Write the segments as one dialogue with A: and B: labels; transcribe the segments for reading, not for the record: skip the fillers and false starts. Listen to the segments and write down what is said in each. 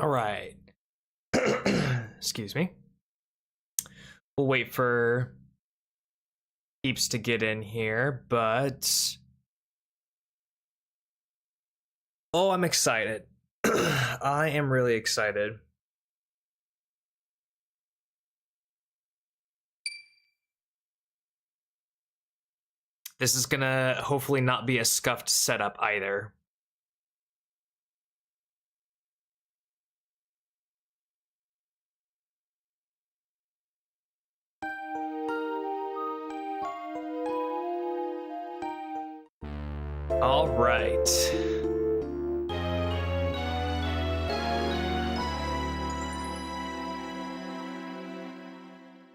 A: All right. Excuse me. We'll wait for Peeps to get in here, but... Oh, I'm excited. I am really excited. This is gonna hopefully not be a scuffed setup either. All right.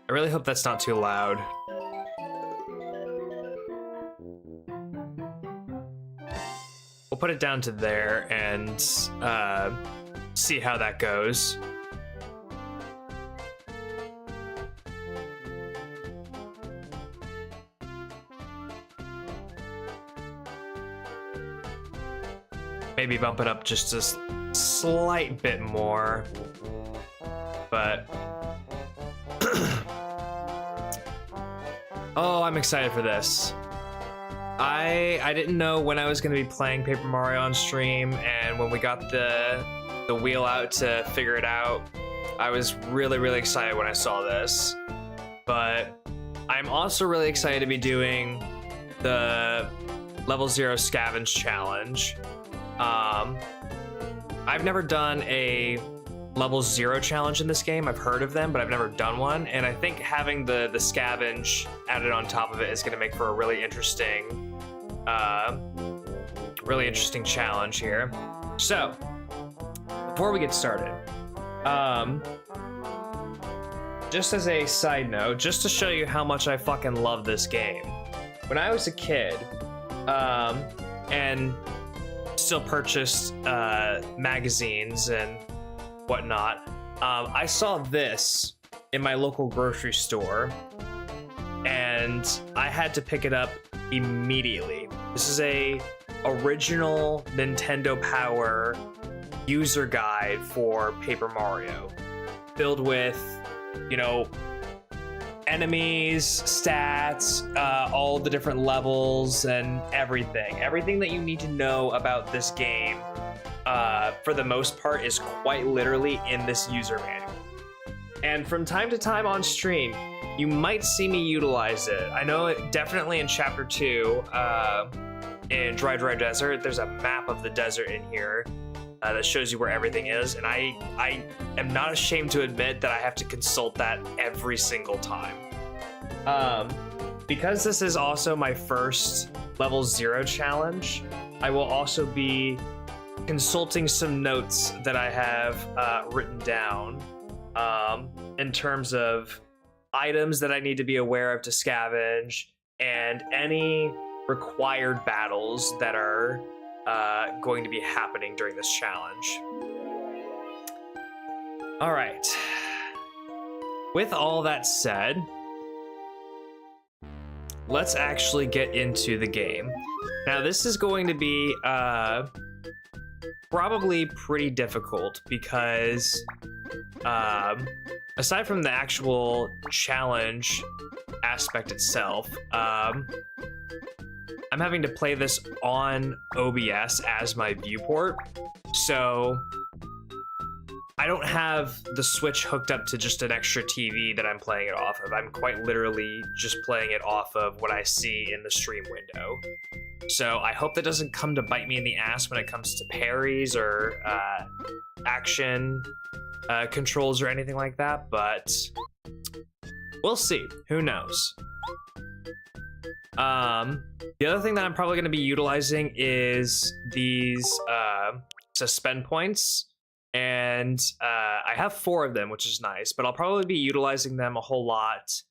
A: I really hope that's not too loud. We'll put it down to there and see how that goes. Maybe bump it up just a slight bit more, but oh, I'm excited for this. I didn't know when I was going to be playing Paper Mario on stream, and when we got the wheel out to figure it out, I was really excited when I saw this. But I'm also really excited to be doing the Level Zero Scavenge challenge. I've never done a Level Zero challenge in this game. I've heard of them, but I've never done one, and I think having the scavenge added on top of it is going to make for a really interesting challenge here. So before we get started, just as a side note, just to show you how much I fucking love this game, when I was a kid and still purchased magazines and whatnot, I saw this in my local grocery store and I had to pick it up immediately. This is a original Nintendo Power user guide for Paper Mario, filled with, you know, enemies, stats, all the different levels and everything that you need to know about this game, for the most part, is quite literally in this user manual. And from time to time on stream, you might see me utilize it. I know it definitely in chapter 2, in Dry Desert, there's a map of the desert in here that shows you where everything is, and I am not ashamed to admit that I have to consult that every single time. Because this is also my first Level Zero challenge, I will also be consulting some notes that I have written down in terms of items that I need to be aware of to scavenge, and any required battles that are going to be happening during this challenge. All right. With all that said, let's actually get into the game. Now, this is going to be probably pretty difficult because aside from the actual challenge aspect itself, I'm having to play this on OBS as my viewport, so I don't have the Switch hooked up to just an extra TV that I'm playing it off of. I'm quite literally just playing it off of what I see in the stream window. So I hope that doesn't come to bite me in the ass when it comes to parries or action controls or anything like that, but we'll see. Who knows? The other thing that I'm probably going to be utilizing is these suspend points, and I have 4 of them, which is nice, but I'll probably be utilizing them a whole lot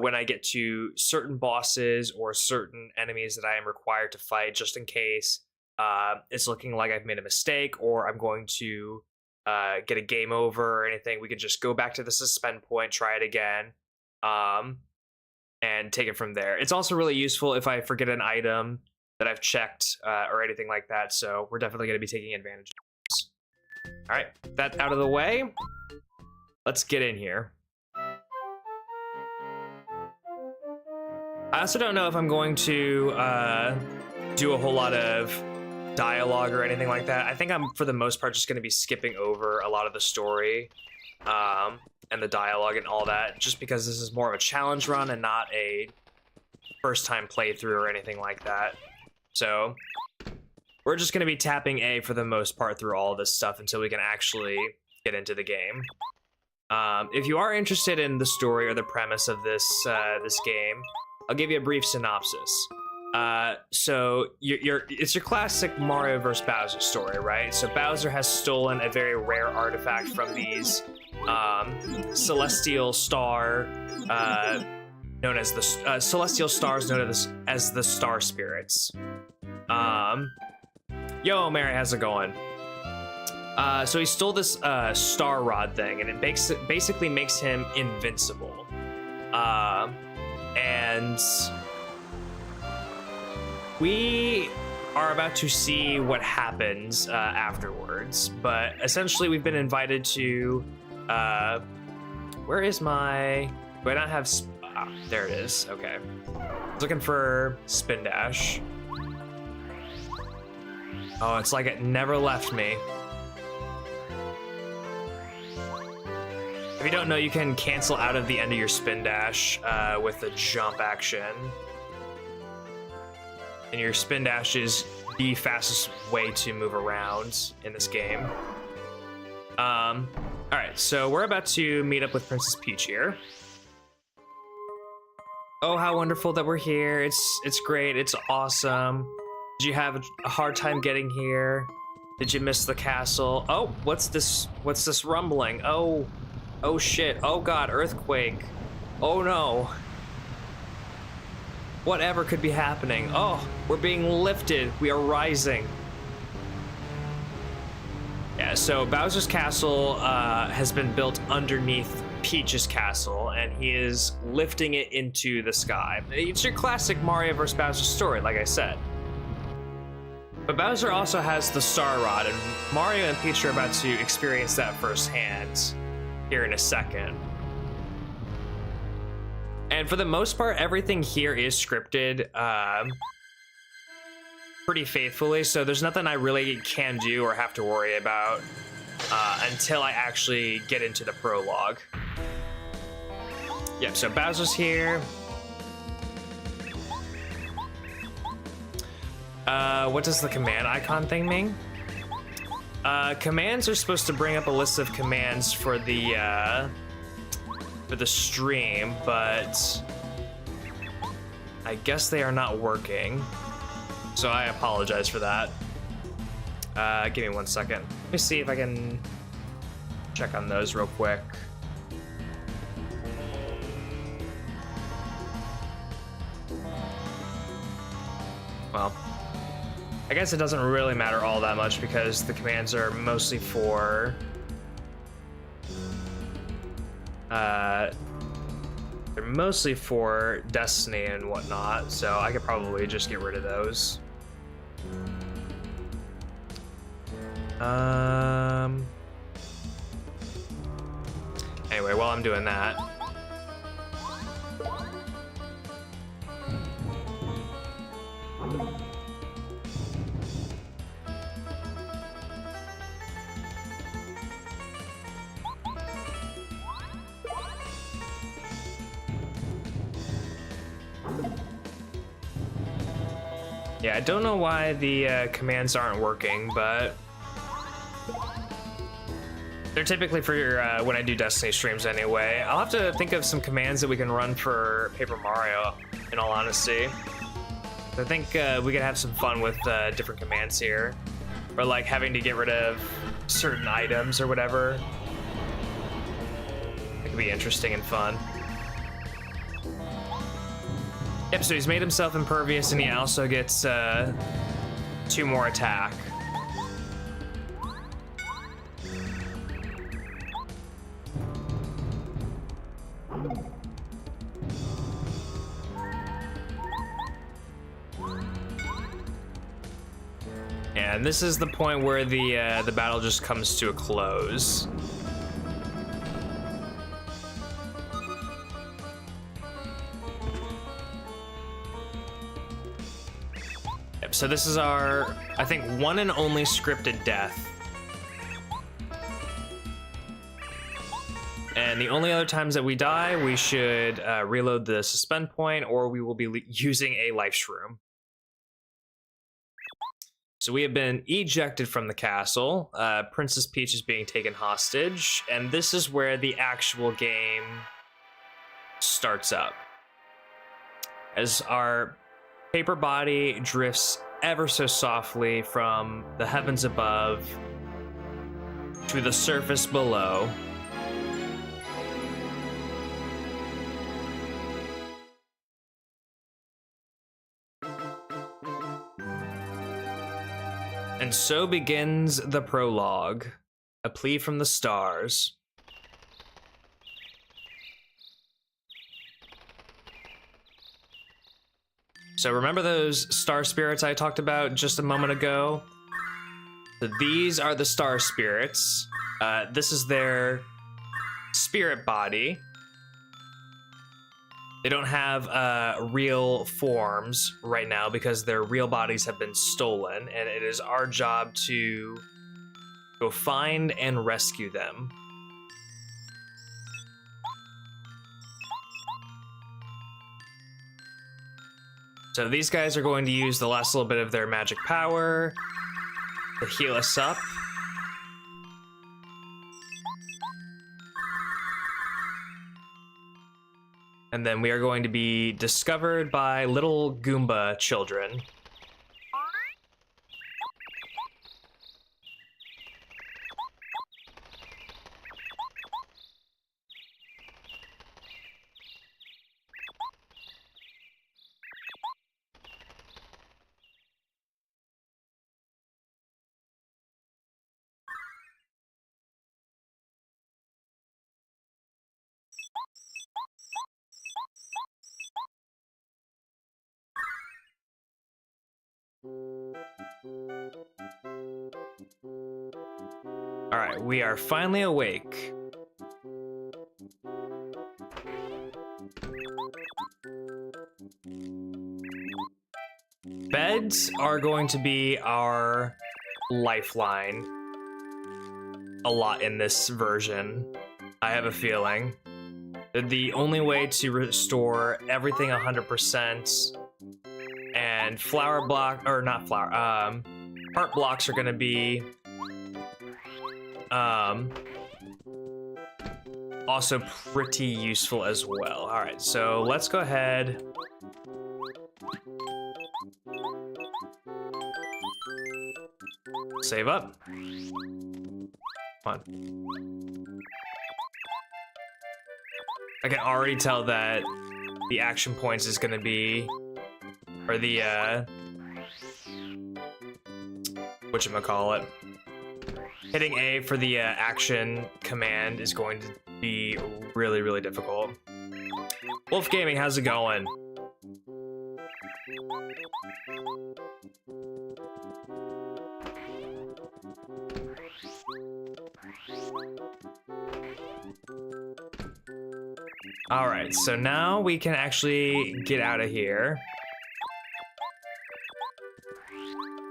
A: when I get to certain bosses or certain enemies that I am required to fight, just in case it's looking like I've made a mistake or I'm going to get a game over or anything. We can just go back to the suspend point, try it again, and take it from there. It's also really useful if I forget an item that I've checked or anything like that, so we're definitely going to be taking advantage of this. All right, that out of the way. Let's get in here. I also don't know if I'm going to do a whole lot of dialogue or anything like that. I think I'm, for the most part, just going to be skipping over a lot of the story and the dialogue and all that, just because this is more of a challenge run and not a first-time playthrough or anything like that. So we're just going to be tapping A for the most part through all of this stuff until we can actually get into the game. If you are interested in the story or the premise of this this game, I'll give you a brief synopsis. So it's your classic Mario vs. Bowser story, right? So Bowser has stolen a very rare artifact from these celestial star, known as the celestial stars, known as the Star Spirits. Yo, Mary, how's it going? So he stole this star rod thing, and it basically makes him invincible. And we are about to see what happens afterwards, but essentially we've been invited to where is my, do I not have there it is. Okay, I was looking for spin dash. Oh, it's like it never left me. If you don't know, you can cancel out of the end of your spin dash with the jump action. And your spin dash is the fastest way to move around in this game. All right, so we're about to meet up with Princess Peach here. Oh, how wonderful that we're here. It's great, it's awesome. Did you have a hard time getting here? Did you miss the castle? Oh, what's this rumbling? Oh shit, oh god, earthquake. Oh no. Whatever could be happening. Oh, we're being lifted, we are rising. Yeah, so Bowser's castle has been built underneath Peach's castle, and he is lifting it into the sky. It's your classic Mario vs. Bowser story, like I said. But Bowser also has the Star Rod, and Mario and Peach are about to experience that firsthand here in a second. And for the most part, everything here is scripted pretty faithfully, so there's nothing I really can do or have to worry about until I actually get into the prologue. Yep, so Bowser's here. What does the command icon thing mean? Commands are supposed to bring up a list of commands for the stream, but I guess they are not working. So I apologize for that. Give me 1 second. Let me see if I can check on those real quick. Well, I guess it doesn't really matter all that much because the commands are mostly for they're mostly for Destiny and whatnot, so I could probably just get rid of those. Anyway, while I'm doing that, yeah, I don't know why the commands aren't working, but they're typically for when I do Destiny streams anyway. I'll have to think of some commands that we can run for Paper Mario, in all honesty. I think we could have some fun with different commands here. Or like having to get rid of certain items or whatever. It could be interesting and fun. Yep, so he's made himself impervious and he also gets 2 more attack. And this is the point where the battle just comes to a close. Yep, so this is our, I think, one and only scripted death. And the only other times that we die, we should reload the suspend point, or we will be using a life shroom. So we have been ejected from the castle. Princess Peach is being taken hostage, and this is where the actual game starts up. As our paper body drifts ever so softly from the heavens above to the surface below. And so begins the prologue, a plea from the stars. So remember those star spirits I talked about just a moment ago? So these are the star spirits. This is their spirit body. They don't have real forms right now because their real bodies have been stolen, and it is our job to go find and rescue them. So these guys are going to use the last little bit of their magic power to heal us up. And then we are going to be discovered by little Goomba children. All right, we are finally awake. Beds are going to be our lifeline a lot in this version, I have a feeling. The only way to restore everything 100%, and flower block, or not flower, heart blocks are gonna be also pretty useful as well. All right, so let's go ahead. Save up. Come on. I can already tell that the action points is gonna be, or the whatchamacallit, hitting A for the action command is going to be really, really difficult. Wolf Gaming, how's it going? All right, so now we can actually get out of here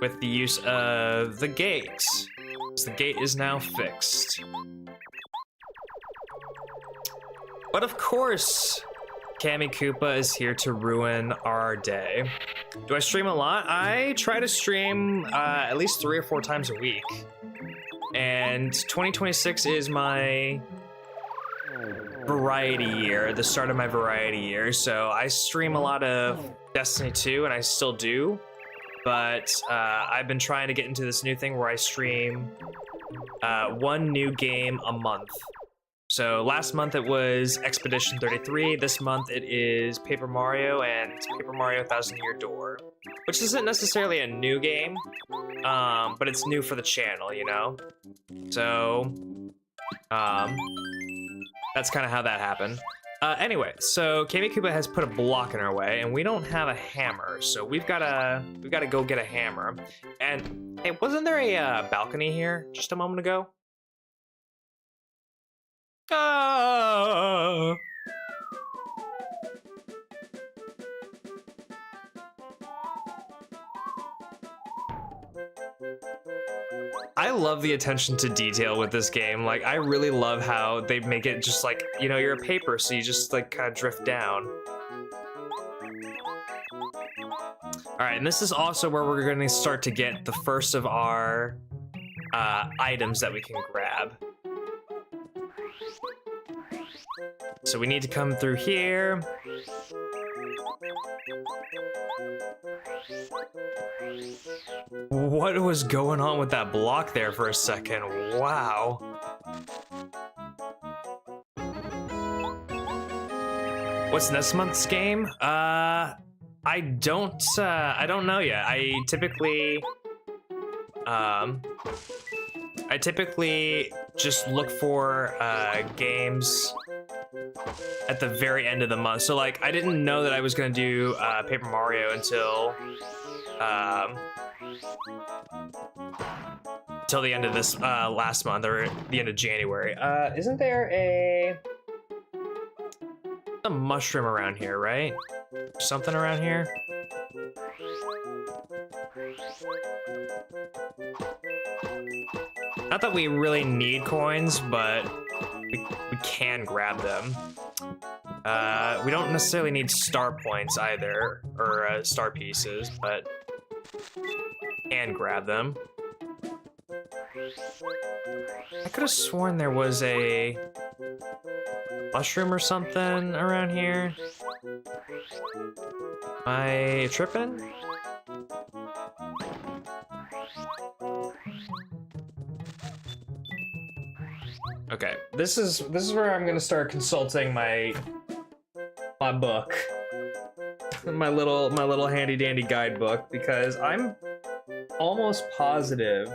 A: with the use of the gate. The gate is now fixed. But of course, Cammy Koopa is here to ruin our day. Do I stream a lot? I try to stream at least 3 or 4 times a week. And 2026 is my variety year, the start of my variety year. So I stream a lot of Destiny 2, and I still do. But I've been trying to get into this new thing where I stream 1 new game a month. So last month it was Expedition 33. This month it is Paper Mario and Paper Mario Thousand Year Door, which isn't necessarily a new game, but it's new for the channel, you know? So that's kind of how that happened. Anyway, so Kamikuba has put a block in our way, and we don't have a hammer, so we've gotta go get a hammer. And hey, wasn't there a balcony here just a moment ago? I love the attention to detail with this game. Like, I really love how they make it just like, you know, you're a paper, so you just like kind of drift down. All right, and this is also where we're going to start to get the first of our items that we can grab. So we need to come through here. What was going on with that block there for a second? Wow. What's next month's game? I don't know yet. I typically just look for games at the very end of the month. So like, I didn't know that I was gonna do Paper Mario until the end of this last month, or the end of January. Isn't there a mushroom around here, right? Something around here? Not that we really need coins, but we can grab them. We don't necessarily need star points either, or star pieces, but can grab them. I could have sworn there was a mushroom or something around here. Am I tripping? Okay, this is where I'm gonna start consulting my book, my little handy dandy guidebook, because I'm almost positive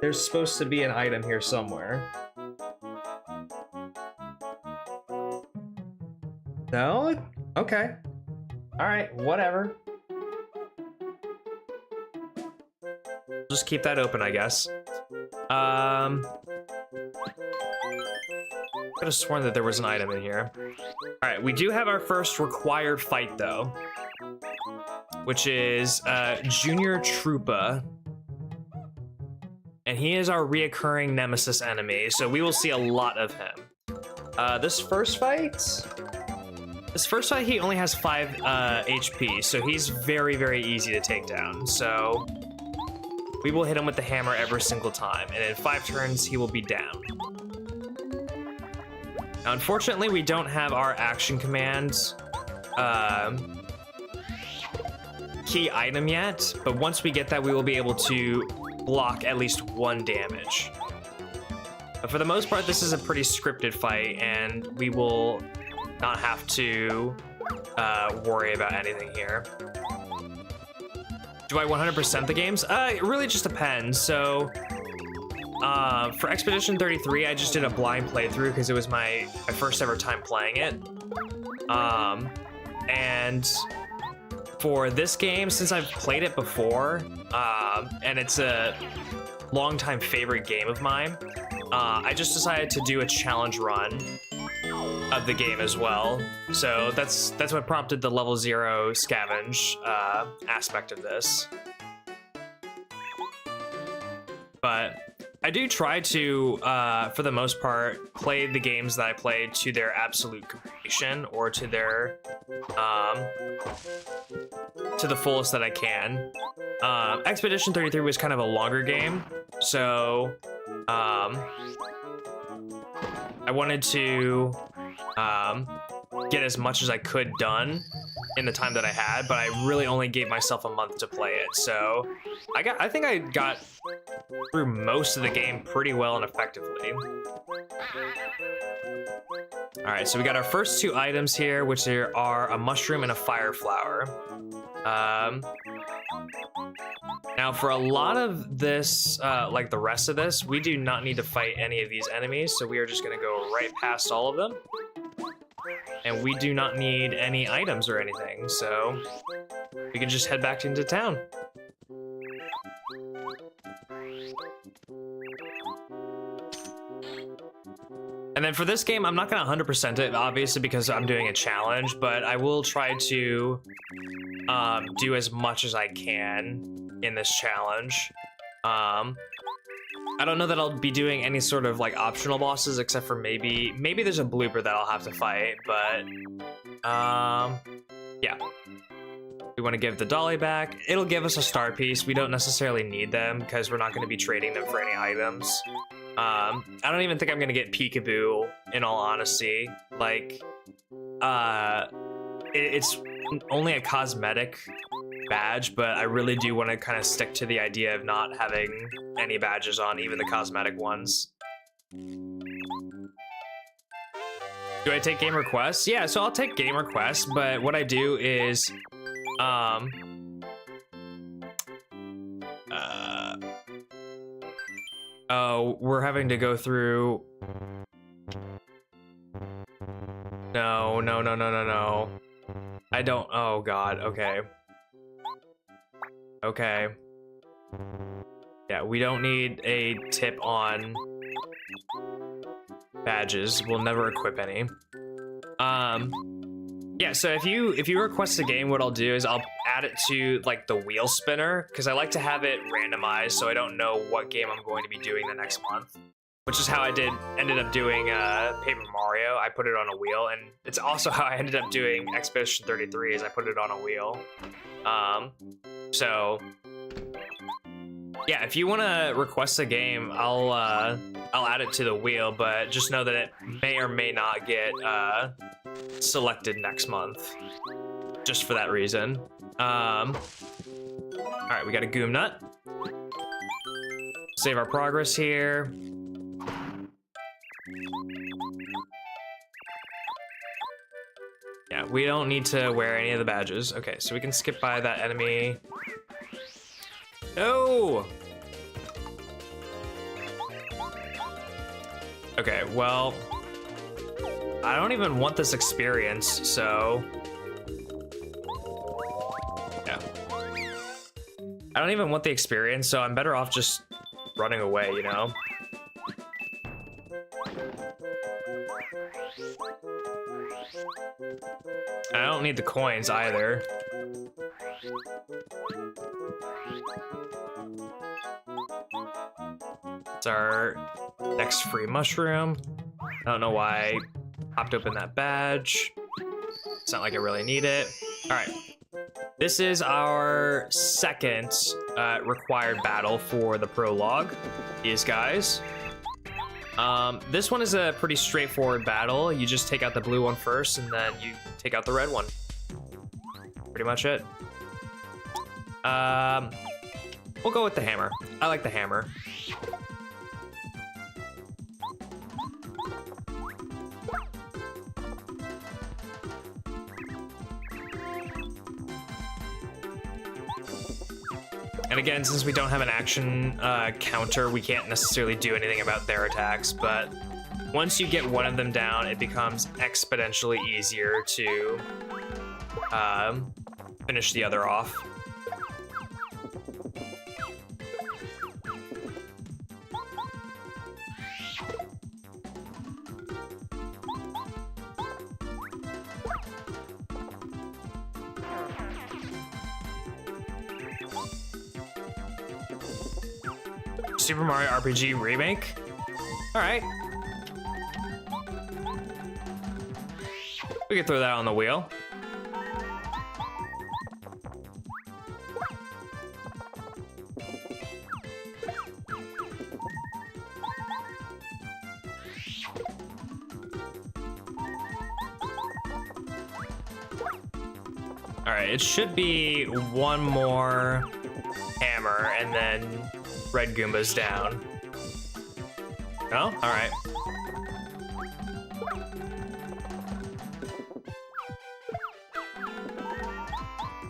A: there's supposed to be an item here somewhere. No? Okay. All right, whatever. Just keep that open, I guess. I could have sworn that there was an item in here. All right, we do have our first required fight though, which is Junior Troopa. And he is our reoccurring nemesis enemy, so we will see a lot of him. This first fight, he only has 5 HP, so he's very, very easy to take down. So we will hit him with the hammer every single time, and in 5 turns, he will be down. Now, unfortunately, we don't have our action commands key item yet, but once we get that, we will be able to block at least 1 damage. But for the most part, this is a pretty scripted fight, and we will not have to worry about anything here. Do I 100% the games? It really just depends. So for Expedition 33, I just did a blind playthrough because it was my first ever time playing it. And for this game, since I've played it before, and it's a longtime favorite game of mine, I just decided to do a challenge run of the game as well. So that's what prompted the Level Zero Scavenge aspect of this. But I do try to, for the most part, play the games that I play to their absolute completion, or to their, to the fullest that I can. Expedition 33 was kind of a longer game, so I wanted to get as much as I could done in the time that I had, but I really only gave myself a month to play it. So I think I got through most of the game pretty well and effectively. All right, so we got our first 2 items here, which are a mushroom and a fire flower. Now for a lot of this, like the rest of this, we do not need to fight any of these enemies, so we are just gonna go right past all of them. And we do not need any items or anything, so we can just head back into town. And then for this game, I'm not gonna 100% it, obviously, because I'm doing a challenge, but I will try to do as much as I can in this challenge. I don't know that I'll be doing any sort of like optional bosses, except for maybe there's a blooper that I'll have to fight, but yeah. We want to give the dolly back. It'll give us a star piece. We don't necessarily need them because we're not going to be trading them for any items. I don't even think I'm going to get peekaboo, in all honesty. Like, it's only a cosmetic badge, but I really do want to kind of stick to the idea of not having any badges on, even the cosmetic ones. Do I take game requests? Yeah, so I'll take game requests, but what I do is oh, we're having to go through. No. I don't. Oh god. Okay. Okay. Yeah, we don't need a tip on badges. We'll never equip any. Yeah, so if you request a game, what I'll do is I'll add it to like the wheel spinner, because I like to have it randomized so I don't know what game I'm going to be doing the next month. Which is how I ended up doing Paper Mario. I put it on a wheel, and it's also how I ended up doing Expedition 33 is I put it on a wheel. So yeah, if you want to request a game, I'll add it to the wheel, but just know that it may or may not get selected next month, just for that reason. All right, we got a Goom Nut. Save our progress here. Yeah, we don't need to wear any of the badges. Okay, so we can skip by that enemy. No! Okay, well, I don't even want this experience, so yeah. I don't even want the experience, so I'm better off just running away, you know? I don't need the coins either. It's our next free mushroom. I don't know why I popped open that badge. It's not like I really need it. All right. This is our second required battle for the prologue. These guys. This one is a pretty straightforward battle. You just take out the blue one first, and then you take out the red one. Pretty much it. We'll go with the hammer. I like the hammer. And again, since we don't have an action counter, we can't necessarily do anything about their attacks, but once you get one of them down, it becomes exponentially easier to finish the other off. Super Mario RPG Remake? All right. We can throw that on the wheel. All right, it should be one more hammer and then red Goomba's down. Oh, all right.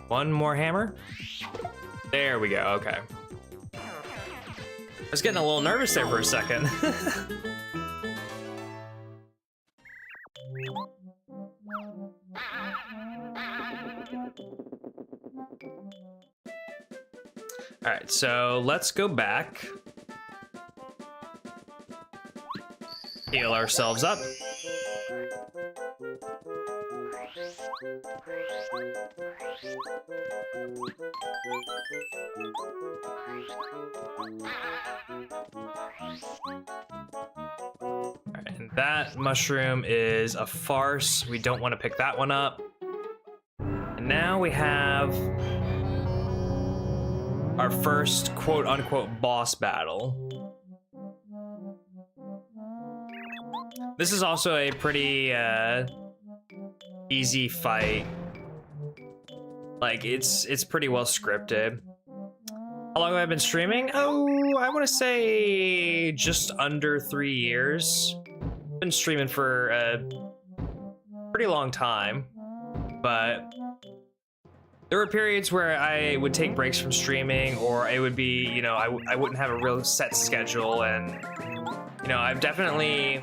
A: One more hammer. There we go, okay. I was getting a little nervous there for a second. All right, so let's go back. Heal ourselves up. All right, and that mushroom is a farce. We don't want to pick that one up. And now we have our first quote-unquote boss battle. This is also a pretty easy fight. Like, it's pretty well scripted. How long have I been streaming? Oh, I want to say just under 3 years. Been streaming for a pretty long time, but there were periods where I would take breaks from streaming, or it would be, you know, I wouldn't have a real set schedule, and, you know, I've definitely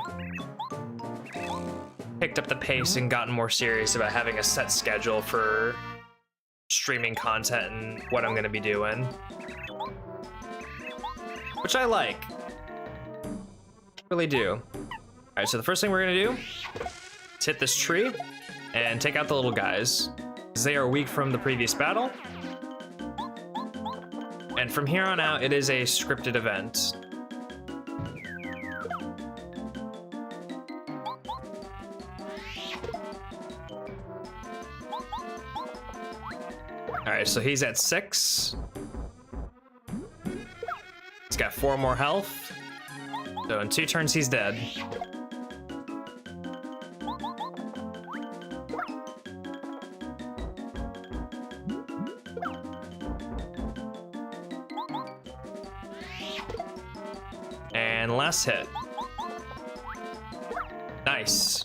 A: picked up the pace and gotten more serious about having a set schedule for streaming content and what I'm gonna be doing, which I like, really do. All right, so the first thing we're gonna do is hit this tree and take out the little guys, because they are weak from the previous battle. And from here on out, it is a scripted event. All right, so he's at 6. He's got 4 more health. So in 2 turns, he's dead. And last hit. Nice.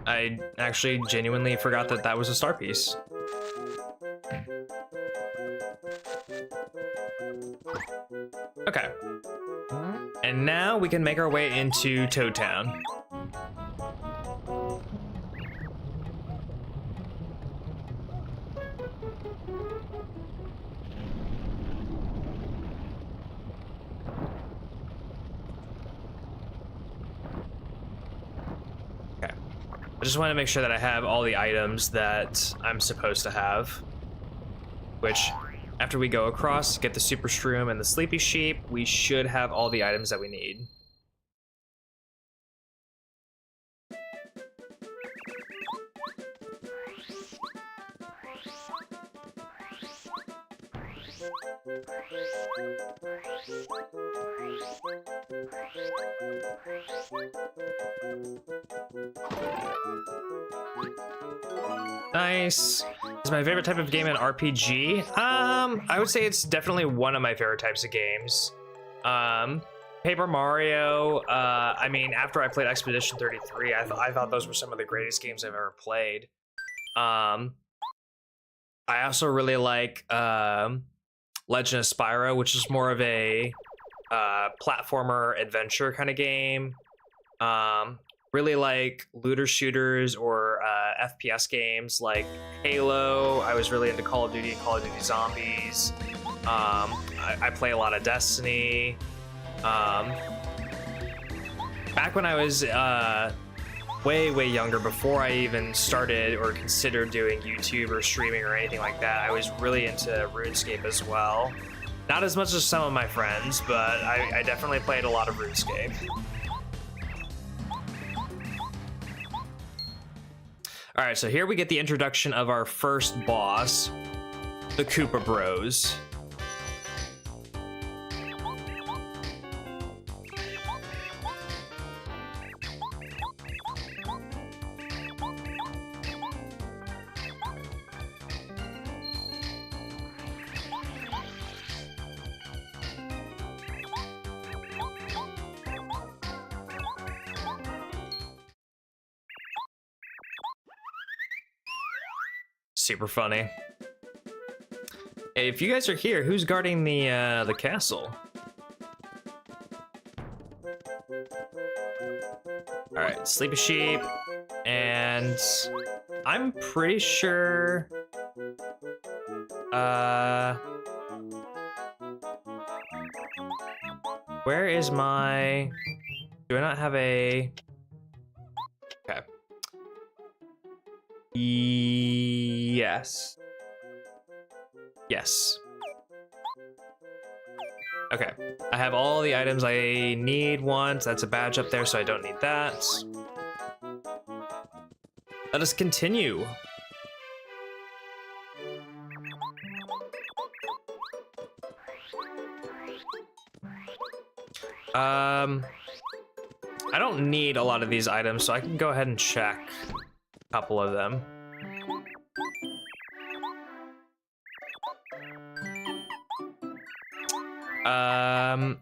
A: I actually genuinely forgot that that was a star piece. Okay. And now we can make our way into Toad Town. I just want to make sure that I have all the items that I'm supposed to have, which after we go across, get the super shroom and the sleepy sheep, we should have all the items that we need. Nice. Is my favorite type of game an RPG? I would say it's definitely one of my favorite types of games. Paper Mario, I mean, after I played Expedition 33, I thought those were some of the greatest games I've ever played. I also really like Legend of Spyro, which is more of a platformer adventure kind of game. Really like looter shooters or FPS games like Halo. I was really into Call of Duty and Call of Duty Zombies. I play a lot of Destiny. Back when I was way younger, before I even started or considered doing YouTube or streaming or anything like that, I was really into RuneScape as well. Not as much as some of my friends, but I definitely played a lot of RuneScape. All right, so here we get the introduction of our first boss, the Koopa Bros. Super funny. Hey, if you guys are here, who's guarding the castle? All right, Sleepy Sheep, and I'm pretty sure. Where is my? Do I not have a? Okay. Yes. Yes. Okay. I have all the items I need once. That's a badge up there, so I don't need that. Let us continue. I don't need a lot of these items, so I can go ahead and check a couple of them.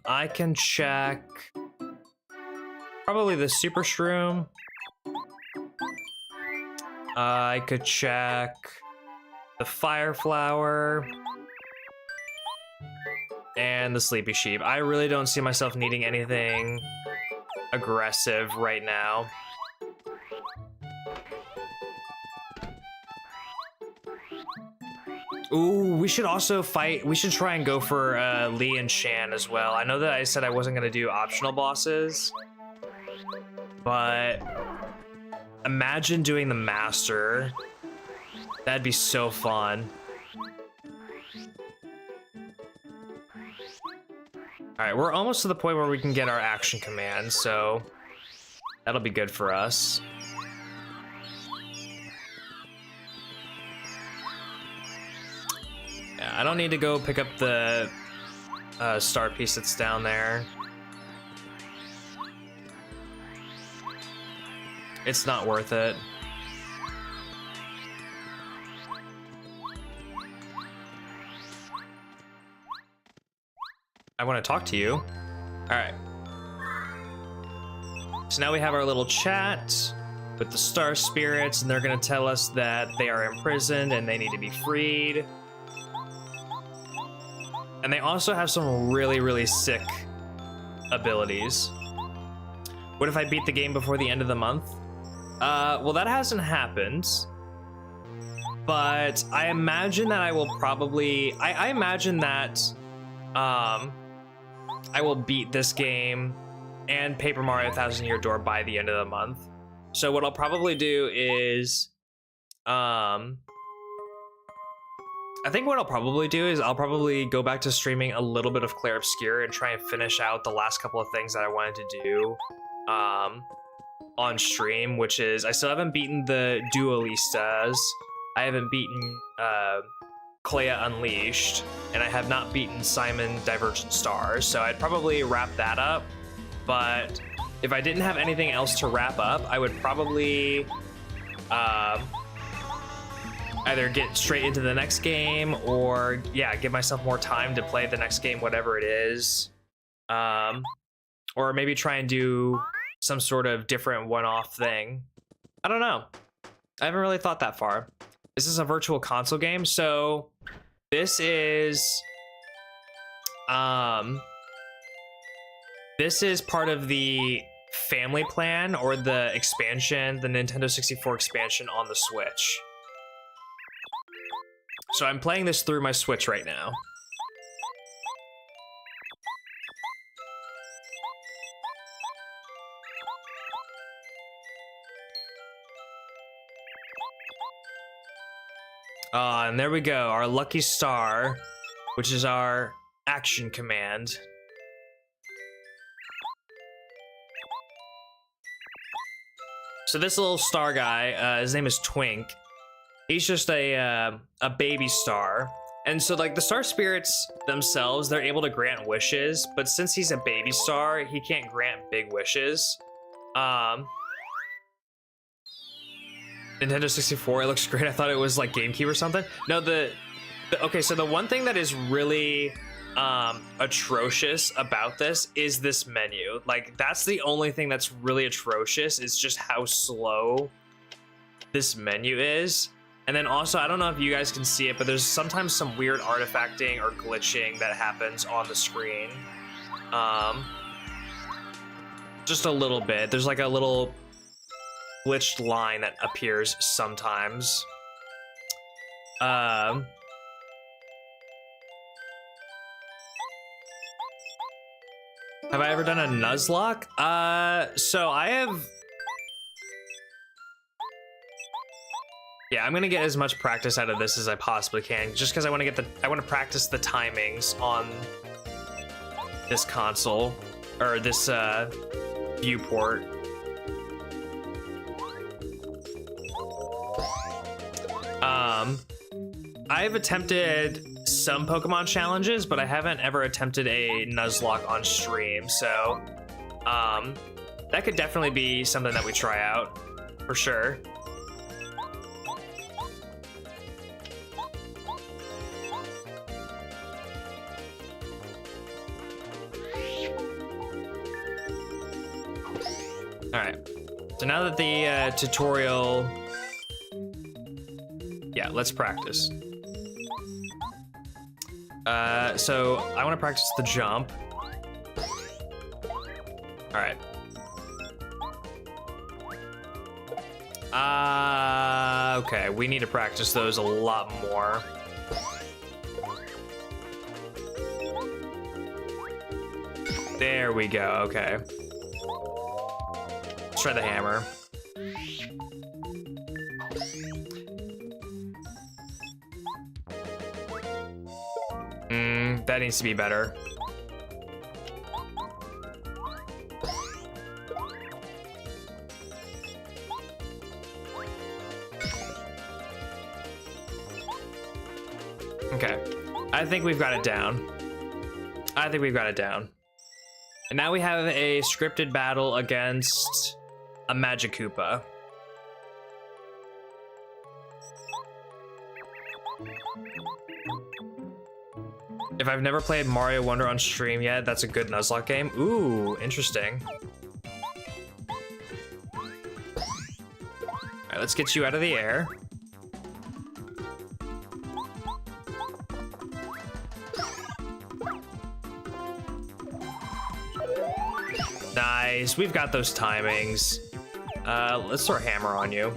A: I can check probably the super shroom. I could check the fire flower and the sleepy sheep. I really don't see myself needing anything aggressive right now. Ooh, we should also fight. We should try and go for Lee and Shan as well. I know that I said I wasn't going to do optional bosses, but imagine doing the master. That'd be so fun. All right, we're almost to the point where we can get our action command, so that'll be good for us. Yeah, I don't need to go pick up the star piece that's down there. It's not worth it. I want to talk to you. All right. So now we have our little chat with the star spirits, and they're going to tell us that they are imprisoned and they need to be freed. And they also have some really, really sick abilities. What if I beat the game before the end of the month? Well, that hasn't happened. But I imagine that I will probably... I imagine that I will beat this game and Paper Mario Thousand Year Door by the end of the month. So what I'll probably do is... I think what I'll probably do is I'll probably go back to streaming a little bit of Clair Obscur and try and finish out the last couple of things that I wanted to do on stream, which is I still haven't beaten the Duelistas, I haven't beaten Clea Unleashed, and I have not beaten Simon Divergent Stars, so I'd probably wrap that up. But if I didn't have anything else to wrap up, I would probably either get straight into the next game or, yeah, give myself more time to play the next game, whatever it is. Or maybe try and do some sort of different one-off thing. I don't know. I haven't really thought that far. This is a virtual console game, so this is part of the family plan or the expansion, the Nintendo 64 expansion on the Switch. So I'm playing this through my Switch right now. And there we go, our lucky star, which is our action command. So this little star guy, his name is Twink. He's just a baby star. And so like the star spirits themselves, they're able to grant wishes, but since he's a baby star, he can't grant big wishes. Nintendo 64, it looks great. I thought it was like GameCube or something. No, okay, so the one thing that is really atrocious about this is this menu. Like, that's the only thing that's really atrocious, is just how slow this menu is. And then also, I don't know if you guys can see it, but there's sometimes some weird artifacting or glitching that happens on the screen. Just a little bit. There's like a little glitched line that appears sometimes. Have I ever done a Nuzlocke? So I have... Yeah, I'm gonna get as much practice out of this as I possibly can, just because I want to practice the timings on this console, or this viewport. I've attempted some Pokemon challenges, but I haven't ever attempted a Nuzlocke on stream, so that could definitely be something that we try out, for sure. Alright, so now that the tutorial... Yeah, let's practice. So I want to practice the jump. Alright. Okay, we need to practice those a lot more. There we go, okay. Let's try the hammer. That needs to be better. Okay, I think we've got it down. I think we've got it down. And now we have a scripted battle against a Magikoopa. If I've never played Mario Wonder on stream yet, that's a good Nuzlocke game. Ooh, interesting. Alright, let's get you out of the air. Nice, we've got those timings. Let's throw a hammer on you.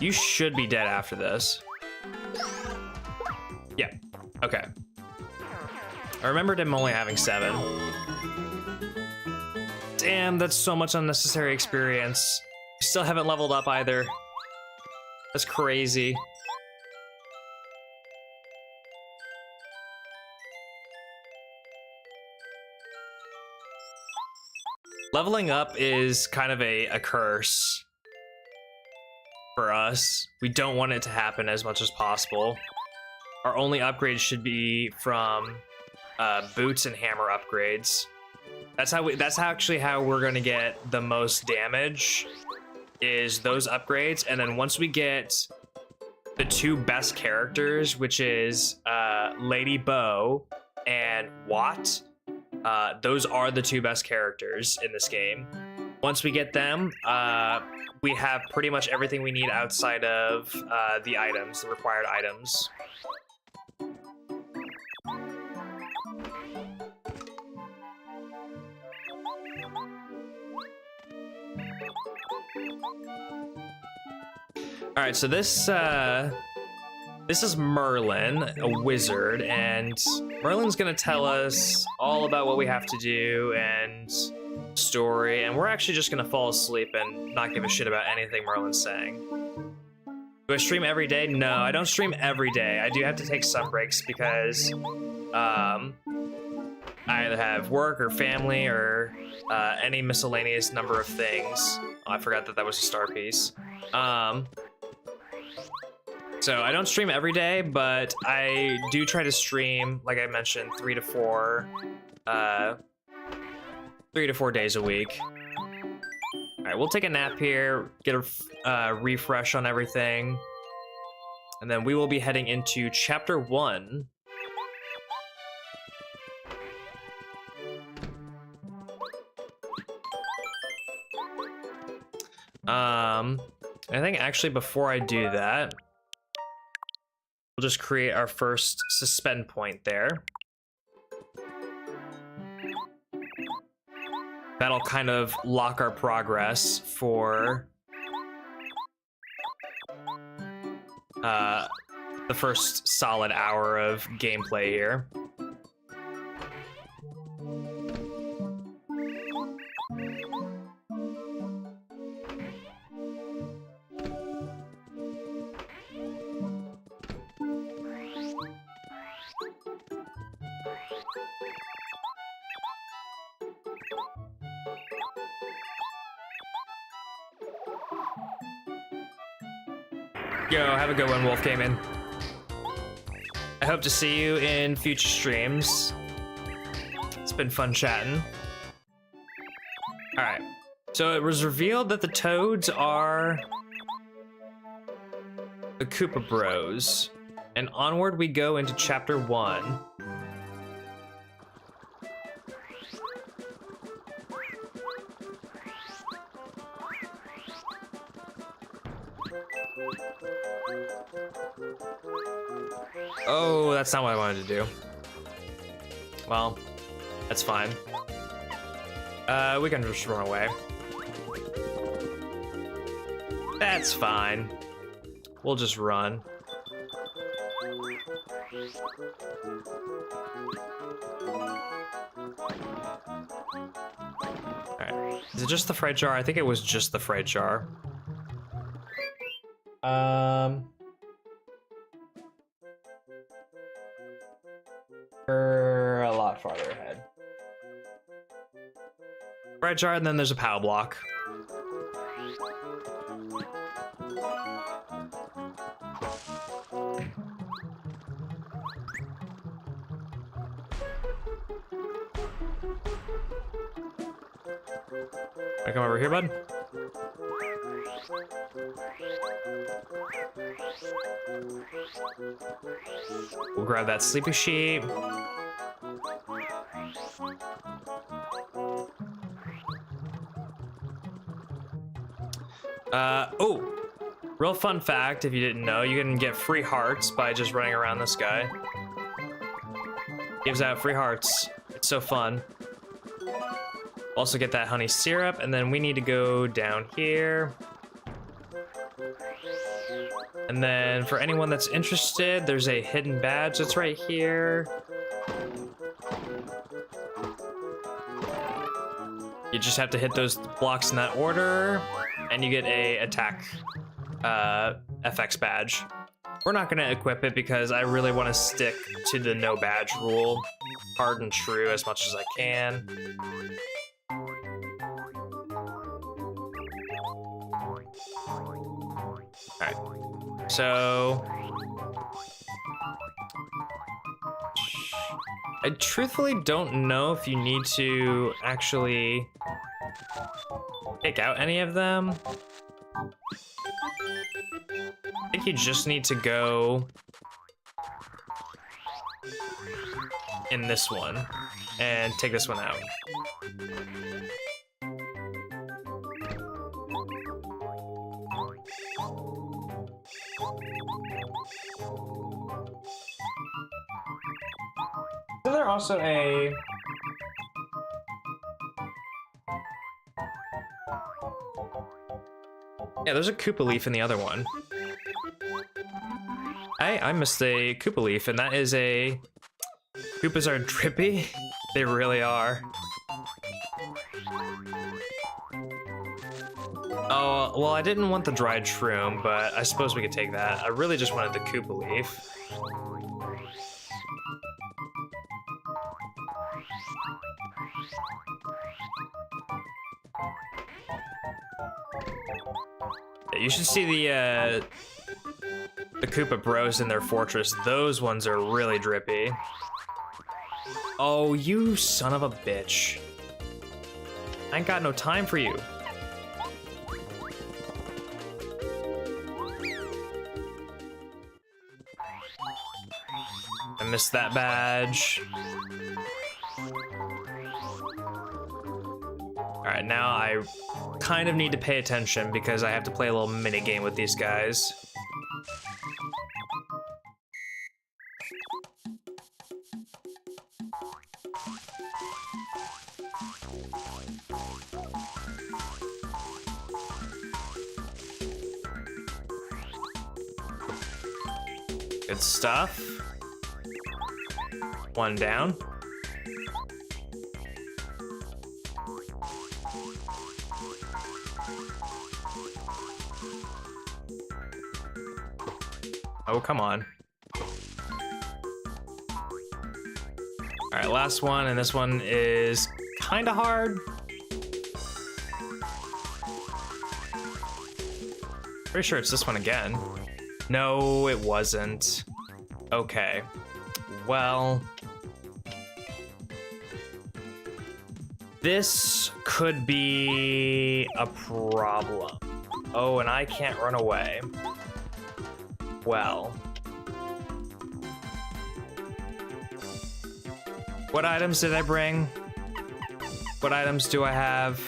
A: You should be dead after this. Yeah, okay. I remembered him only having 7. Damn, that's so much unnecessary experience. Still haven't leveled up either. That's crazy. Leveling up is kind of a curse for us. We don't want it to happen as much as possible. Our only upgrades should be from boots and hammer upgrades. That's actually how we're gonna get the most damage, is those upgrades. And then once we get the 2 best characters, which is Lady Bow and Watt, those are the 2 best characters in this game. Once we get them, we have pretty much everything we need outside of the items, the required items. All right, so this is Merlin, a wizard, and Merlin's gonna tell us all about what we have to do and story, and we're actually just gonna fall asleep and not give a shit about anything Merlin's saying. Do I stream every day? No, I don't stream every day. I do have to take some breaks because I either have work or family or any miscellaneous number of things. Oh, I forgot that was a star piece. So I don't stream every day, but I do try to stream, like I mentioned, 3 to 4 days a week. All right, we'll take a nap here, get a refresh on everything, and then we will be heading into chapter 1. I think actually before I do that, we'll just create our first suspend point there. That'll kind of lock our progress for the first solid hour of gameplay here. Yo, have a good one, Wolf Gaming. I hope to see you in future streams. It's been fun chatting. All right, so it was revealed that the toads are the Koopa Bros, and onward we go into chapter 1. Oh, that's not what I wanted to do. Well, that's fine. We can just run away. That's fine. We'll just run. Alright. Is it just the fright jar? I think it was just the fright jar. We're a lot farther ahead. Fright jar, and then there's a POW block. I come over here, bud? We'll grab that sleepy sheep. Oh, real fun fact, if you didn't know, you can get free hearts by just running around this guy. Gives out free hearts. It's so fun. Also get that honey syrup, and then we need to go down here. And then for anyone that's interested, there's a hidden badge that's right here. You just have to hit those blocks in that order, and you get a attack FX badge. We're not gonna equip it because I really want to stick to the no badge rule, hard and true as much as I can. Alright, so I truthfully don't know if you need to actually take out any of them. I think you just need to go in this one and take this one out. Is there also a... Yeah, there's a Koopa leaf in the other one. I missed a Koopa leaf, and that is a... Koopas are drippy? They really are. Oh, well, I didn't want the dried shroom, but I suppose we could take that. I really just wanted the Koopa leaf. Yeah, you should see the Koopa Bros in their fortress. Those ones are really drippy. Oh, you son of a bitch. I ain't got no time for you. I missed that badge. Alright, now I kind of need to pay attention because I have to play a little mini game with these guys. Good stuff. One down. Oh, come on. All right, last one, and this one is kind of hard. Pretty sure it's this one again. No, it wasn't. Okay. Well, this could be a problem. Oh, and I can't run away. Well. What items did I bring? What items do I have?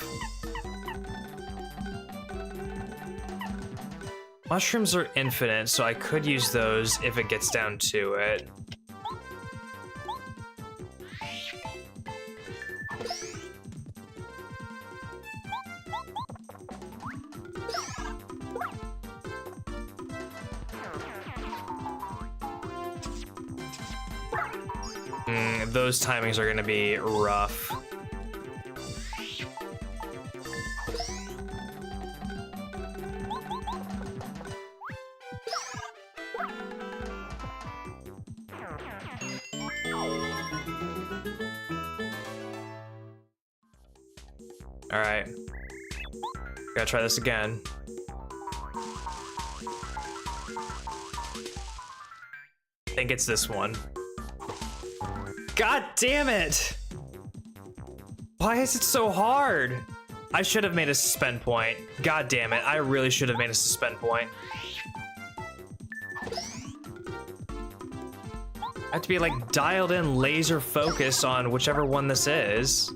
A: Mushrooms are infinite, so I could use those if it gets down to it. Those timings are gonna be rough. All right, gotta try this again. I think it's this one. God damn it! Why is it so hard? I should have made a suspend point. God damn it, I really should have made a suspend point. I have to be like dialed in laser focus on whichever one this is.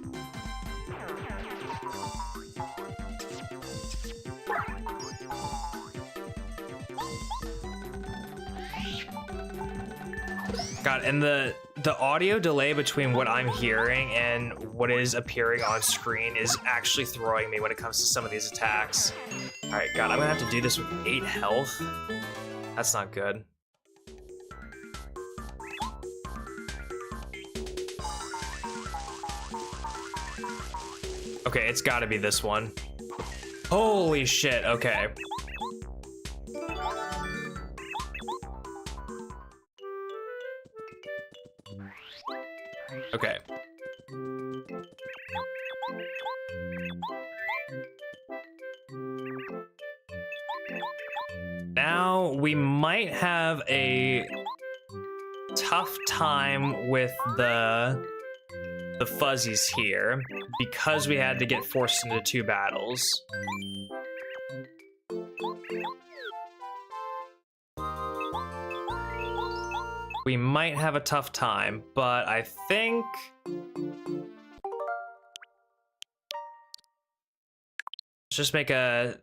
A: God, and the audio delay between what I'm hearing and what is appearing on screen is actually throwing me when it comes to some of these attacks. All right, God, I'm gonna have to do this with 8 health. That's not good. Okay, it's gotta be this one. Holy shit, okay. Okay. Now we might have a tough time with the fuzzies here because we had to get forced into 2 battles. We might have a tough time, but I think let's just make a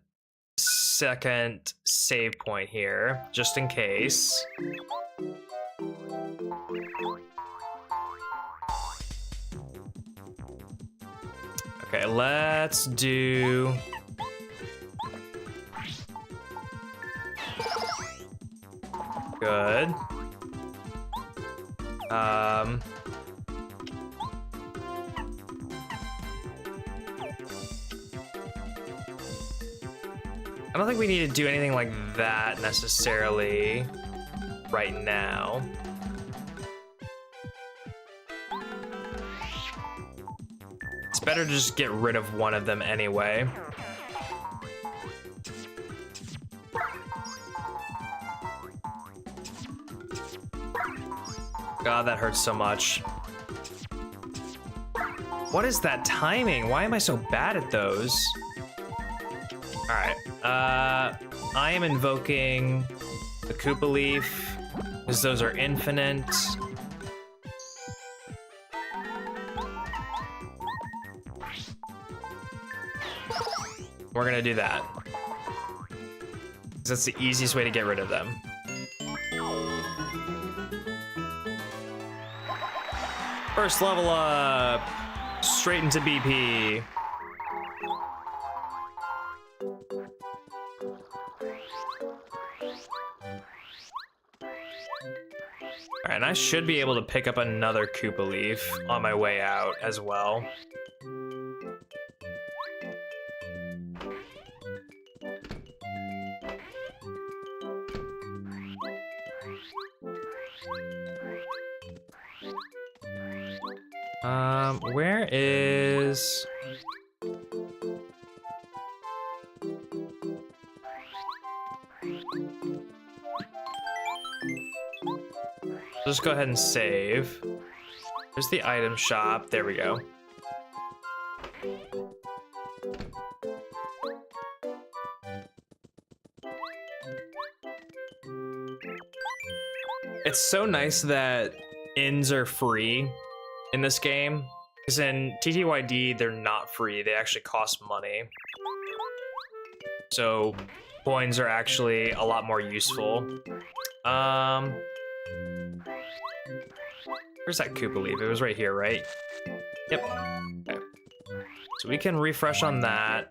A: second save point here, just in case. Okay, let's do... Good. I don't think we need to do anything like that necessarily right now. It's better to just get rid of one of them anyway. God, that hurts so much. What is that timing? Why am I so bad at those? All right, I am invoking the Koopa Leaf, because those are infinite. We're gonna do that. That's the easiest way to get rid of them. First level up, straight into BP. All right, and I should be able to pick up another Koopa Leaf on my way out as well. Where is... Just go ahead and save. There's the item shop. There we go. It's so nice that inns are free in this game, because in TTYD they're not free. They actually cost money. So coins are actually a lot more useful. Where's that Koopa Leaf? It was right here, right? Yep. Okay. So we can refresh on that.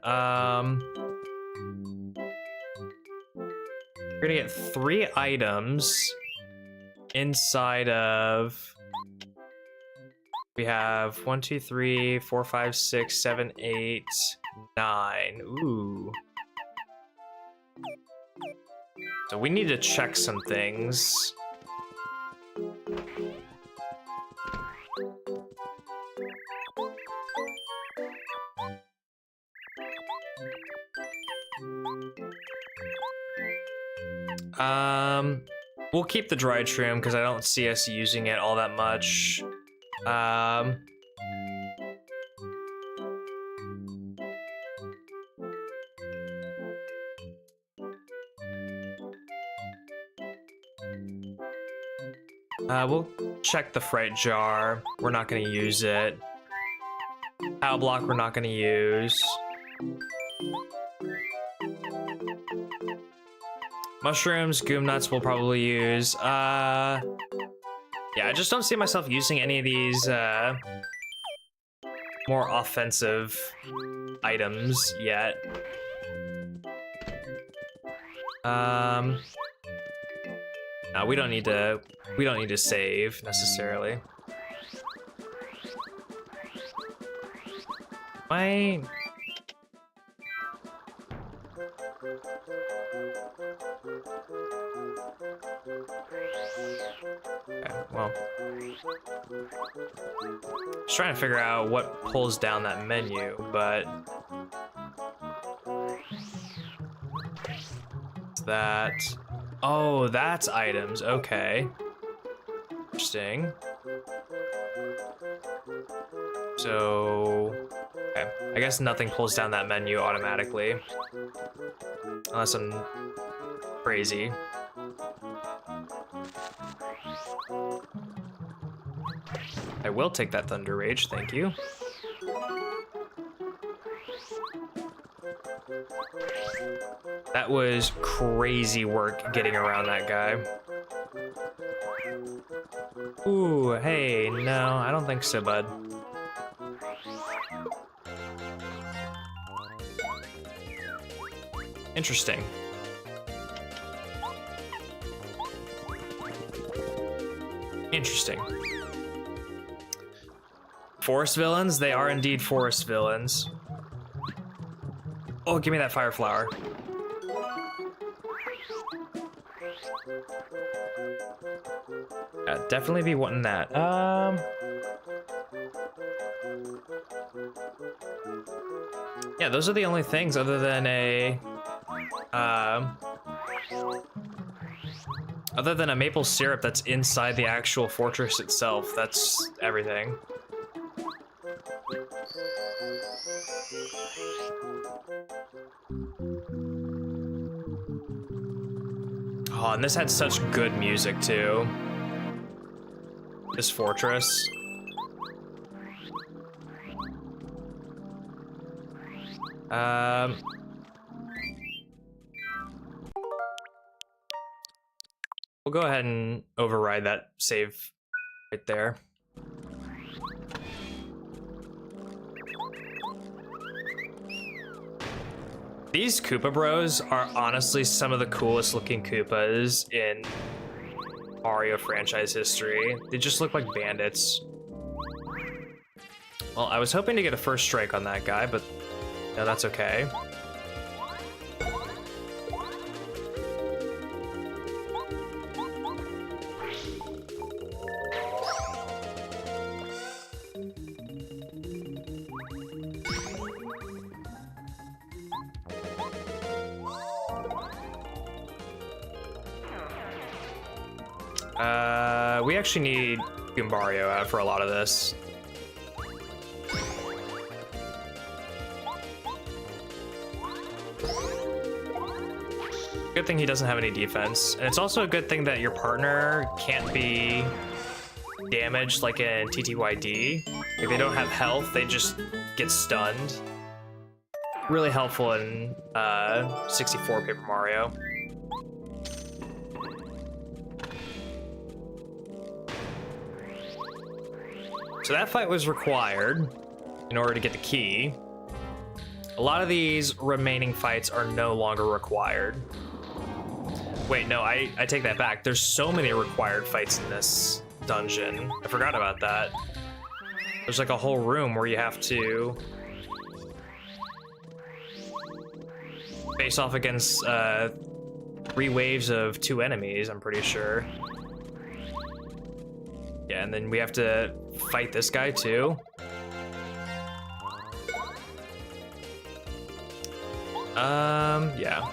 A: We're gonna get 3 items inside of... We have 1, 2, 3, 4, 5, 6, 7, 8, 9. Ooh. So we need to check some things. We'll keep the dried shroom because I don't see us using it all that much. We'll check the fright jar. We're not gonna use it. Pow block we're not gonna use. Mushrooms, goom nuts we'll probably use. Yeah, I just don't see myself using any of these more offensive items yet. No, we don't need to save necessarily. Why? Okay, well, just trying to figure out what pulls down that menu, but that. Oh, that's items. Okay, interesting. So, okay, I guess nothing pulls down that menu automatically, unless I'm crazy. I will take that Thunder Rage, thank you. That was crazy work getting around that guy. Ooh, hey, no, I don't think so, bud. Interesting. Interesting. Forest villains? They are indeed forest villains. Oh, give me that fire flower. Yeah, definitely be wanting that. Yeah, those are the only things other than a maple syrup that's inside the actual fortress itself. That's everything. Oh, and this had such good music too. This fortress. We'll go ahead and override that save right there. These Koopa Bros are honestly some of the coolest looking Koopas in Mario franchise history. They just look like bandits. Well, I was hoping to get a first strike on that guy, but no, that's okay. We actually need Goombario out for a lot of this. Good thing he doesn't have any defense. And it's also a good thing that your partner can't be damaged like in TTYD. If they don't have health, they just get stunned. Really helpful in 64 Paper Mario. So that fight was required in order to get the key. A lot of these remaining fights are no longer required. Wait, no, I take that back. There's so many required fights in this dungeon. I forgot about that. There's like a whole room where you have to face off against 3 waves of 2 enemies, I'm pretty sure. Yeah, and then we have to fight this guy too. Yeah.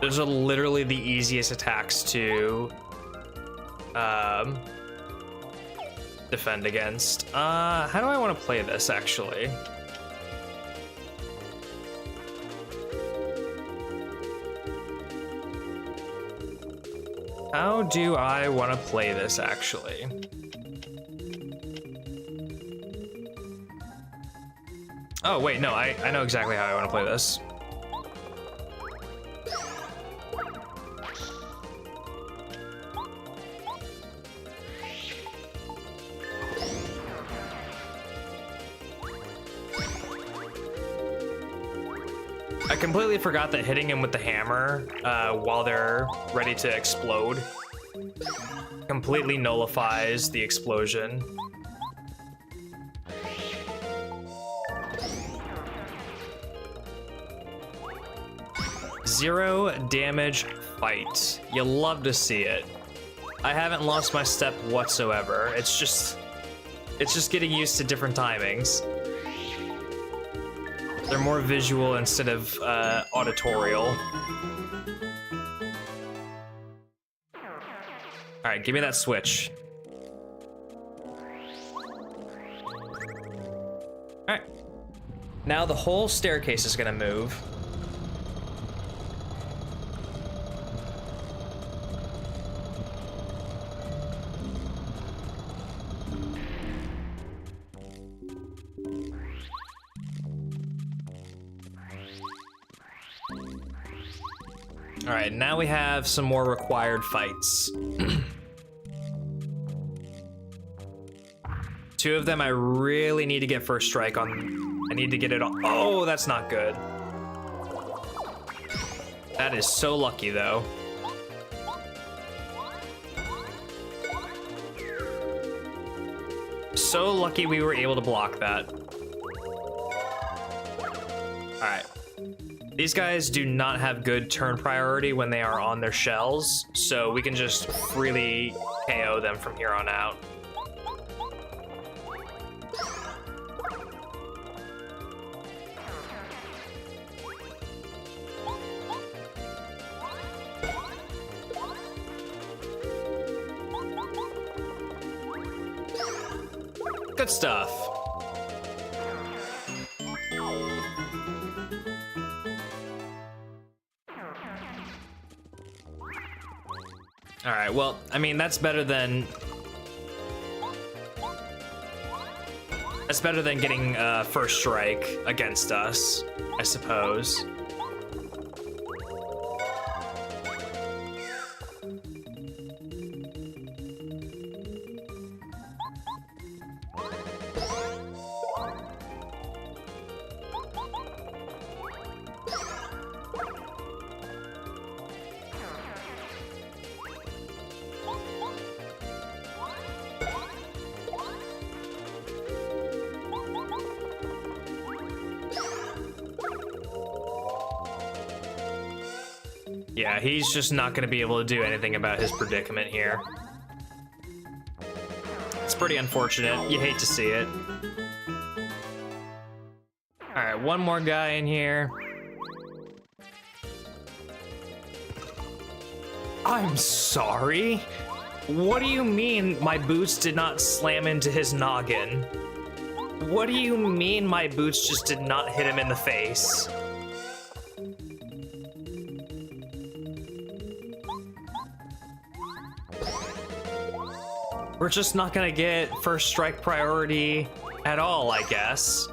A: Those are literally the easiest attacks to defend against. How do I want to play this actually? How do I want to play this actually? Oh wait, no, I know exactly how I want to play this. I completely forgot that hitting him with the hammer while they're ready to explode completely nullifies the explosion. Zero damage fight. You love to see it. I haven't lost my step whatsoever. It's just getting used to different timings. They're more visual instead of auditorial. All right, give me that switch. All right. Now the whole staircase is gonna move. All right, now we have some more required fights. 2 of them I really need to get first strike on. I need to get it on. Oh, that's not good. That is so lucky though. So lucky we were able to block that. All right. These guys do not have good turn priority when they are on their shells, so we can just freely KO them from here on out. Good stuff. All right, well, I mean, that's better than getting first strike against us, I suppose. Yeah, he's just not going to be able to do anything about his predicament here. It's pretty unfortunate. You hate to see it. All right, one more guy in here. I'm sorry? What do you mean my boots did not slam into his noggin? What do you mean my boots just did not hit him in the face? We're just not gonna get first strike priority at all, I guess.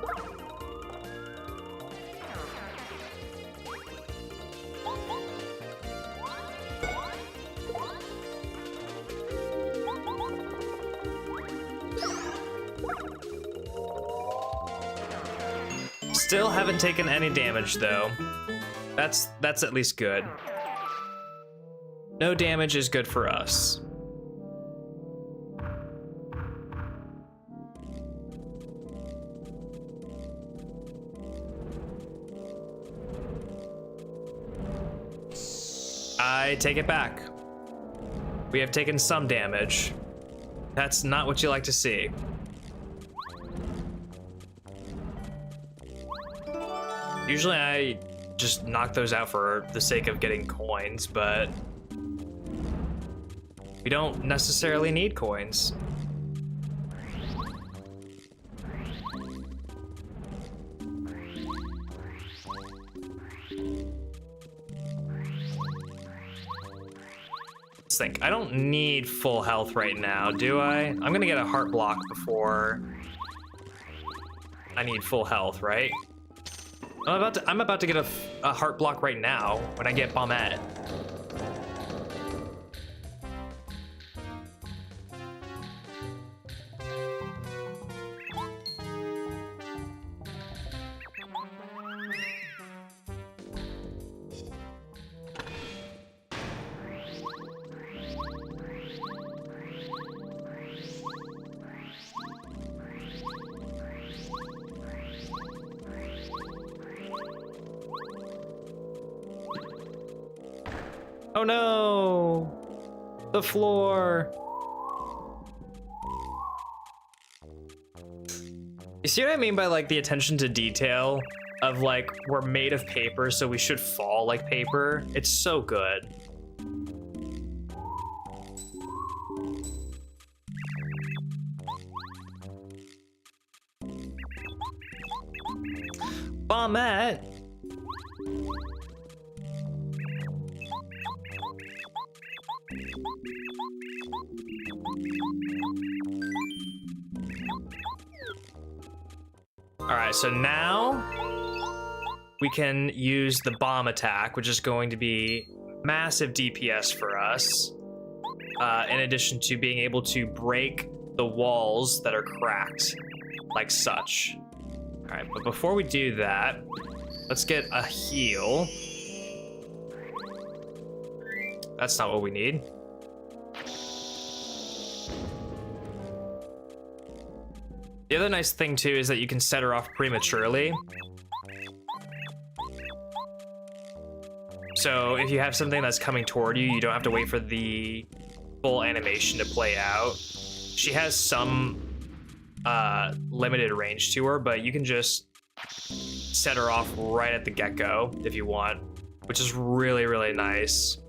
A: Still haven't taken any damage though. That's at least good. No damage is good for us. I take it back. We have taken some damage. That's not what you like to see. Usually I just knock those out for the sake of getting coins, but we don't necessarily need coins. Let's think. I don't need full health right now, do I? I'm gonna get a heart block before I need full health, right? I'm about to get a heart block right now when I get Bombette. Oh no! The floor! You see what I mean by like the attention to detail of like we're made of paper so we should fall like paper? It's so good. Bombette! Alright, so now we can use the bomb attack, which is going to be massive DPS for us, in addition to being able to break the walls that are cracked, like such. Alright, but before we do that, let's get a heal. That's not what we need. The other nice thing too is that you can set her off prematurely. So if you have something that's coming toward you, you don't have to wait for the full animation to play out. She has some limited range to her, but you can just set her off right at the get-go if you want, which is really, really nice.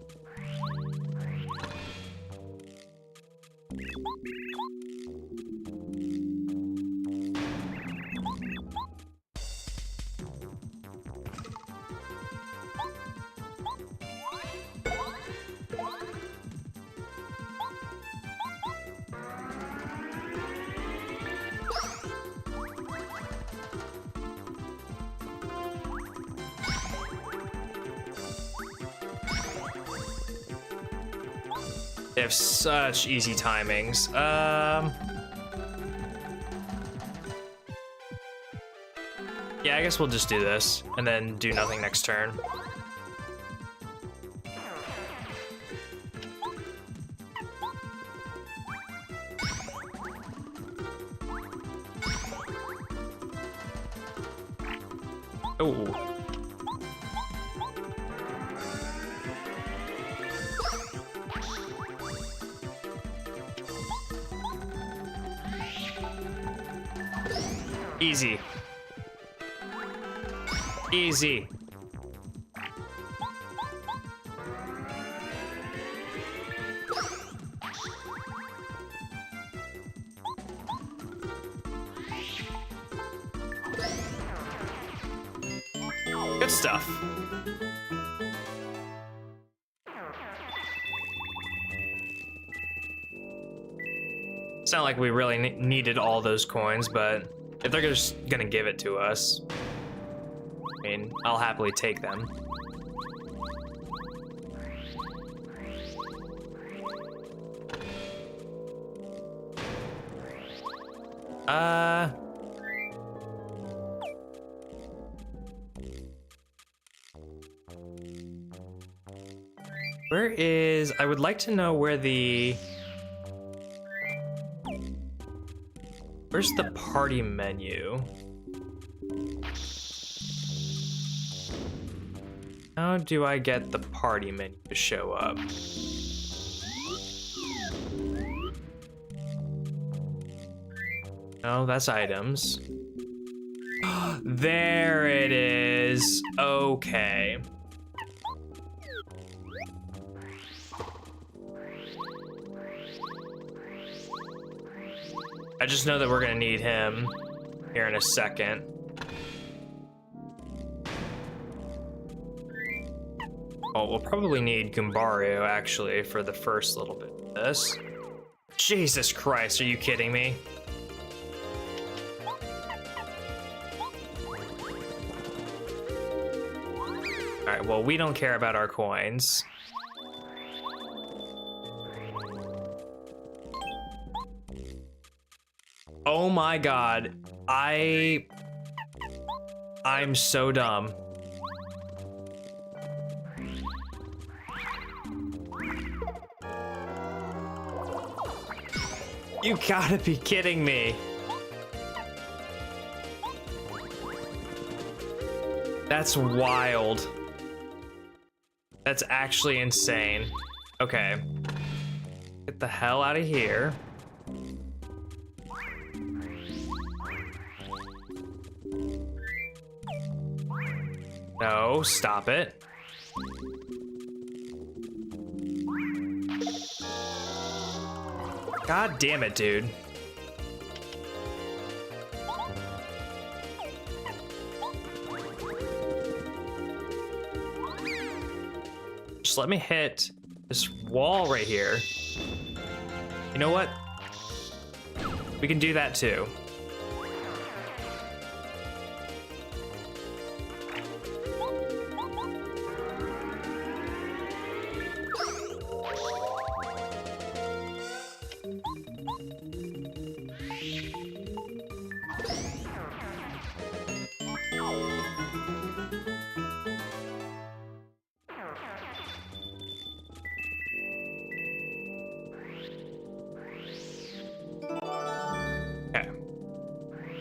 A: have such easy timings. Yeah, I guess we'll just do this and then do nothing next turn. Oh. Easy. Easy. Good stuff. It's not like we really needed all those coins, but if they're just gonna give it to us, I mean, I'll happily take them. Where is... I would like to know where the... Where's the party menu? How do I get the party menu to show up? Oh, that's items. There it is. Okay. I just know that we're gonna need him here in a second. Well, we'll probably need Gumbario actually for the first little bit of this. Jesus Christ, are you kidding me? All right, well, we don't care about our coins. Oh my God, I'm so dumb. You gotta be kidding me. That's wild. That's actually insane. Okay. Get the hell out of here. No, stop it. God damn it, dude. Just let me hit this wall right here. You know what? We can do that too.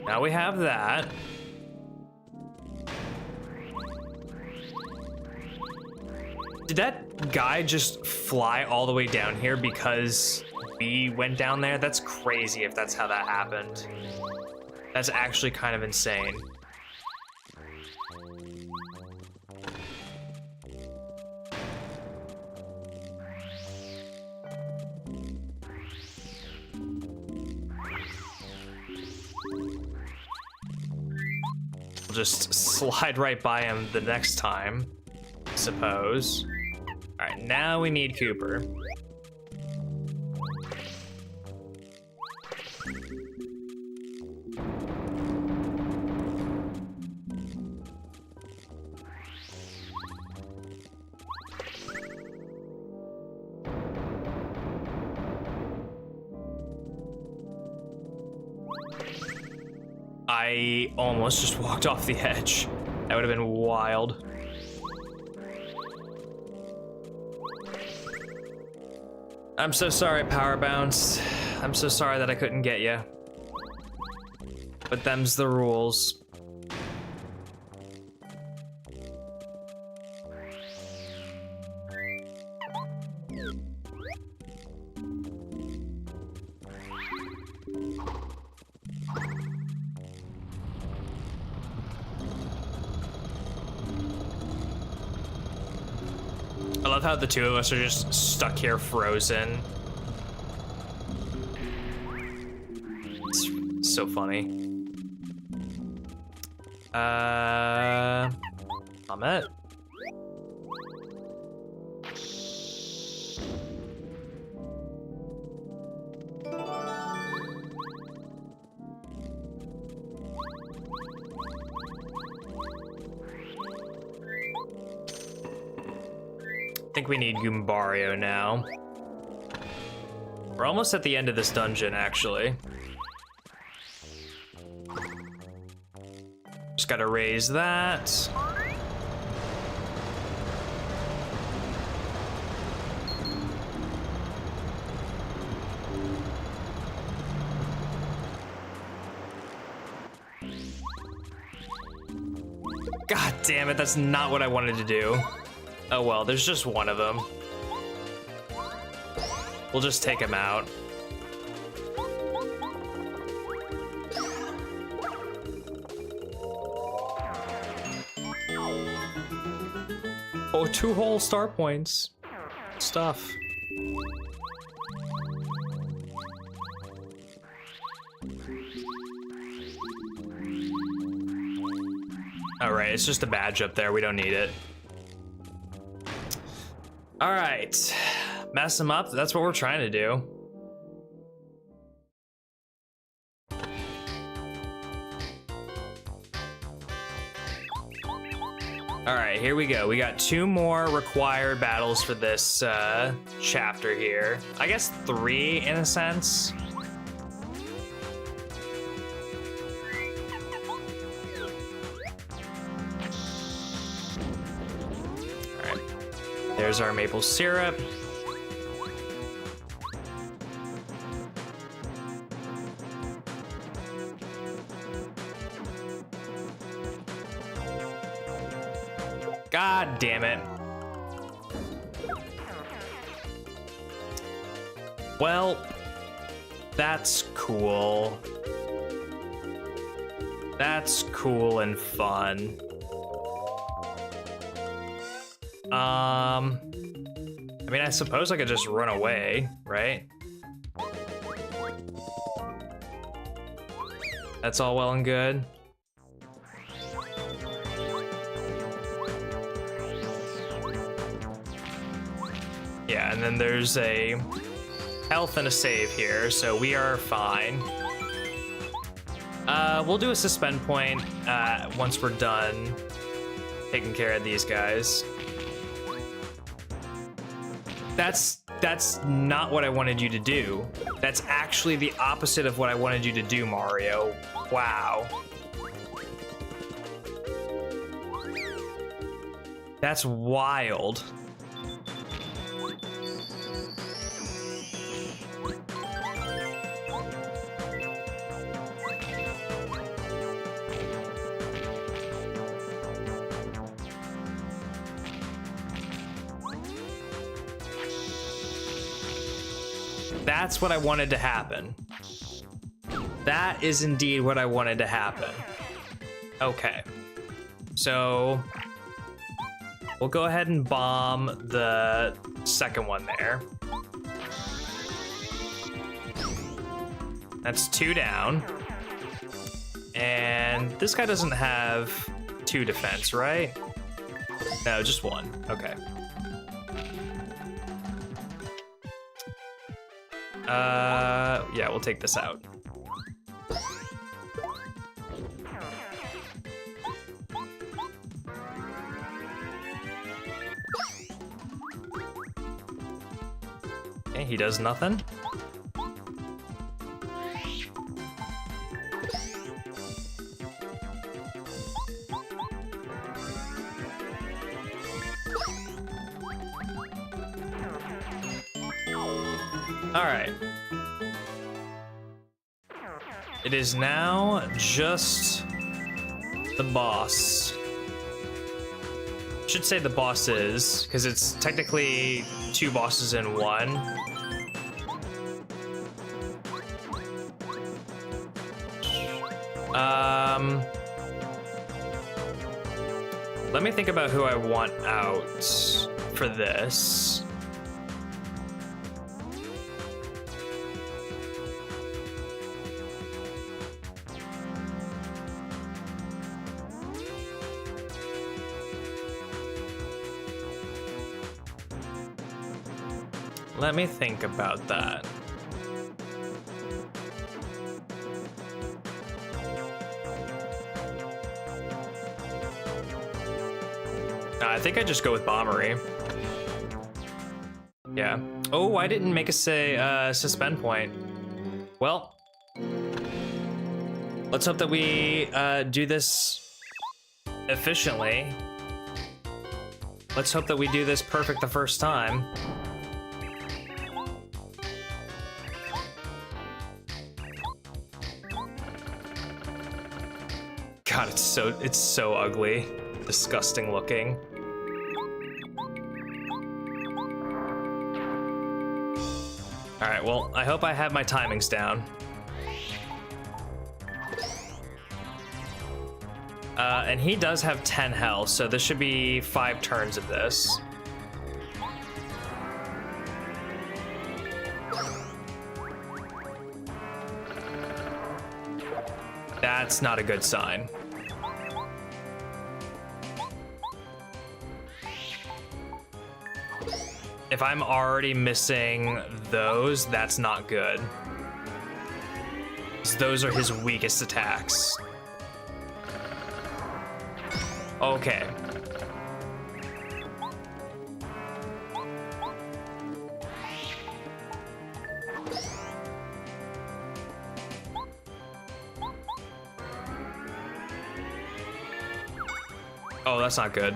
A: Now we have that. Did that guy just fly all the way down here because we went down there? That's crazy if that's how that happened. That's actually kind of insane. Just slide right by him the next time, I suppose. All right, now we need Cooper. I almost just walked off the edge. That would have been wild. I'm so sorry, Power Bounce. I'm so sorry that I couldn't get you. But them's the rules. I love how the two of us are just stuck here frozen. It's so funny. Amit? I think we need Goombario now. We're almost at the end of this dungeon, actually. Just gotta raise that. God damn it, that's not what I wanted to do. Oh well, there's just one of them. We'll just take him out. Oh, 2 whole star points. Stuff. Alright, it's just a badge up there. We don't need it. Alright. Mess him up. That's what we're trying to do. Alright, here we go. We got 2 more required battles for this chapter here. I guess 3 in a sense. Alright. There's our maple syrup. God damn it. Well, that's cool. That's cool and fun. I mean, I suppose I could just run away, right? That's all well and good. Yeah, and then there's a health and a save here, so we are fine. We'll do a suspend point once we're done taking care of these guys. That's not what I wanted you to do. That's actually the opposite of what I wanted you to do, Mario. Wow. That's wild. That's what I wanted to happen. That is indeed what I wanted to happen. Okay. So we'll go ahead and bomb the second one there. That's 2 down. And this guy doesn't have 2 defense, right? No, just 1. Okay. Yeah, we'll take this out. Okay, he does nothing. All right. It is now just the boss. Should say the bosses, because it's technically 2 bosses in 1. Let me think about who I want out for this. Let me think about that. I think I just go with Bombery. Yeah. Oh, I didn't make a suspend point. Well, let's hope that we do this efficiently. Let's hope that we do this perfect the first time. God, it's so ugly. Disgusting looking. All right, well, I hope I have my timings down. And he does have 10 health, so this should be 5 turns of this. That's not a good sign. If I'm already missing those, that's not good. Those are his weakest attacks. Okay. Oh, that's not good.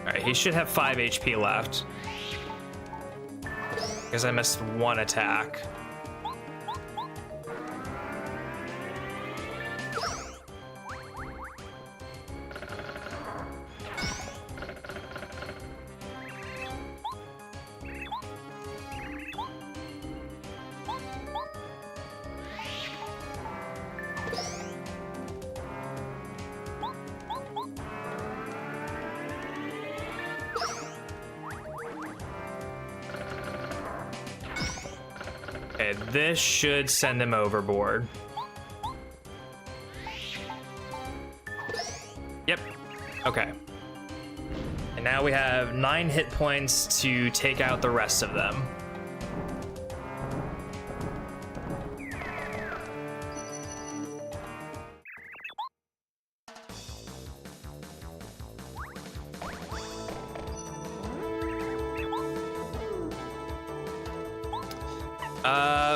A: Alright, he should have 5 HP left. Because I missed 1 attack. Okay, this should send him overboard. Yep. Okay. And now we have 9 hit points to take out the rest of them.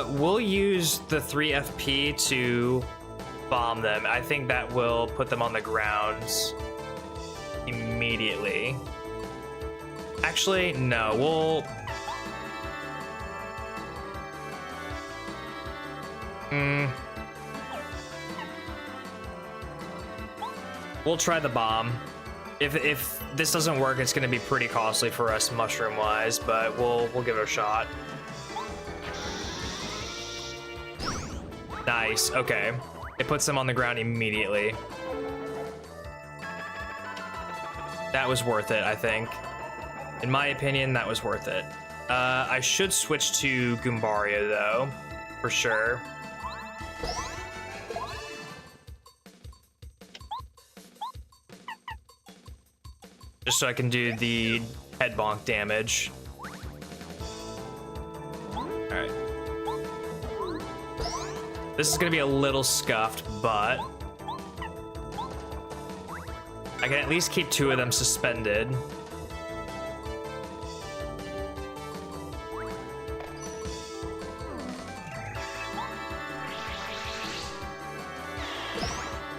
A: We'll use the 3 FP to bomb them. I think that will put them on the ground immediately. Actually, no, we'll try the bomb. If this doesn't work, it's gonna be pretty costly for us mushroom-wise, but we'll give it a shot. Nice, okay. It puts them on the ground immediately. That was worth it, I think. In my opinion, that was worth it. I should switch to Goombaria, though, for sure. Just so I can do the head bonk damage. Alright. This is gonna be a little scuffed, but I can at least keep 2 of them suspended.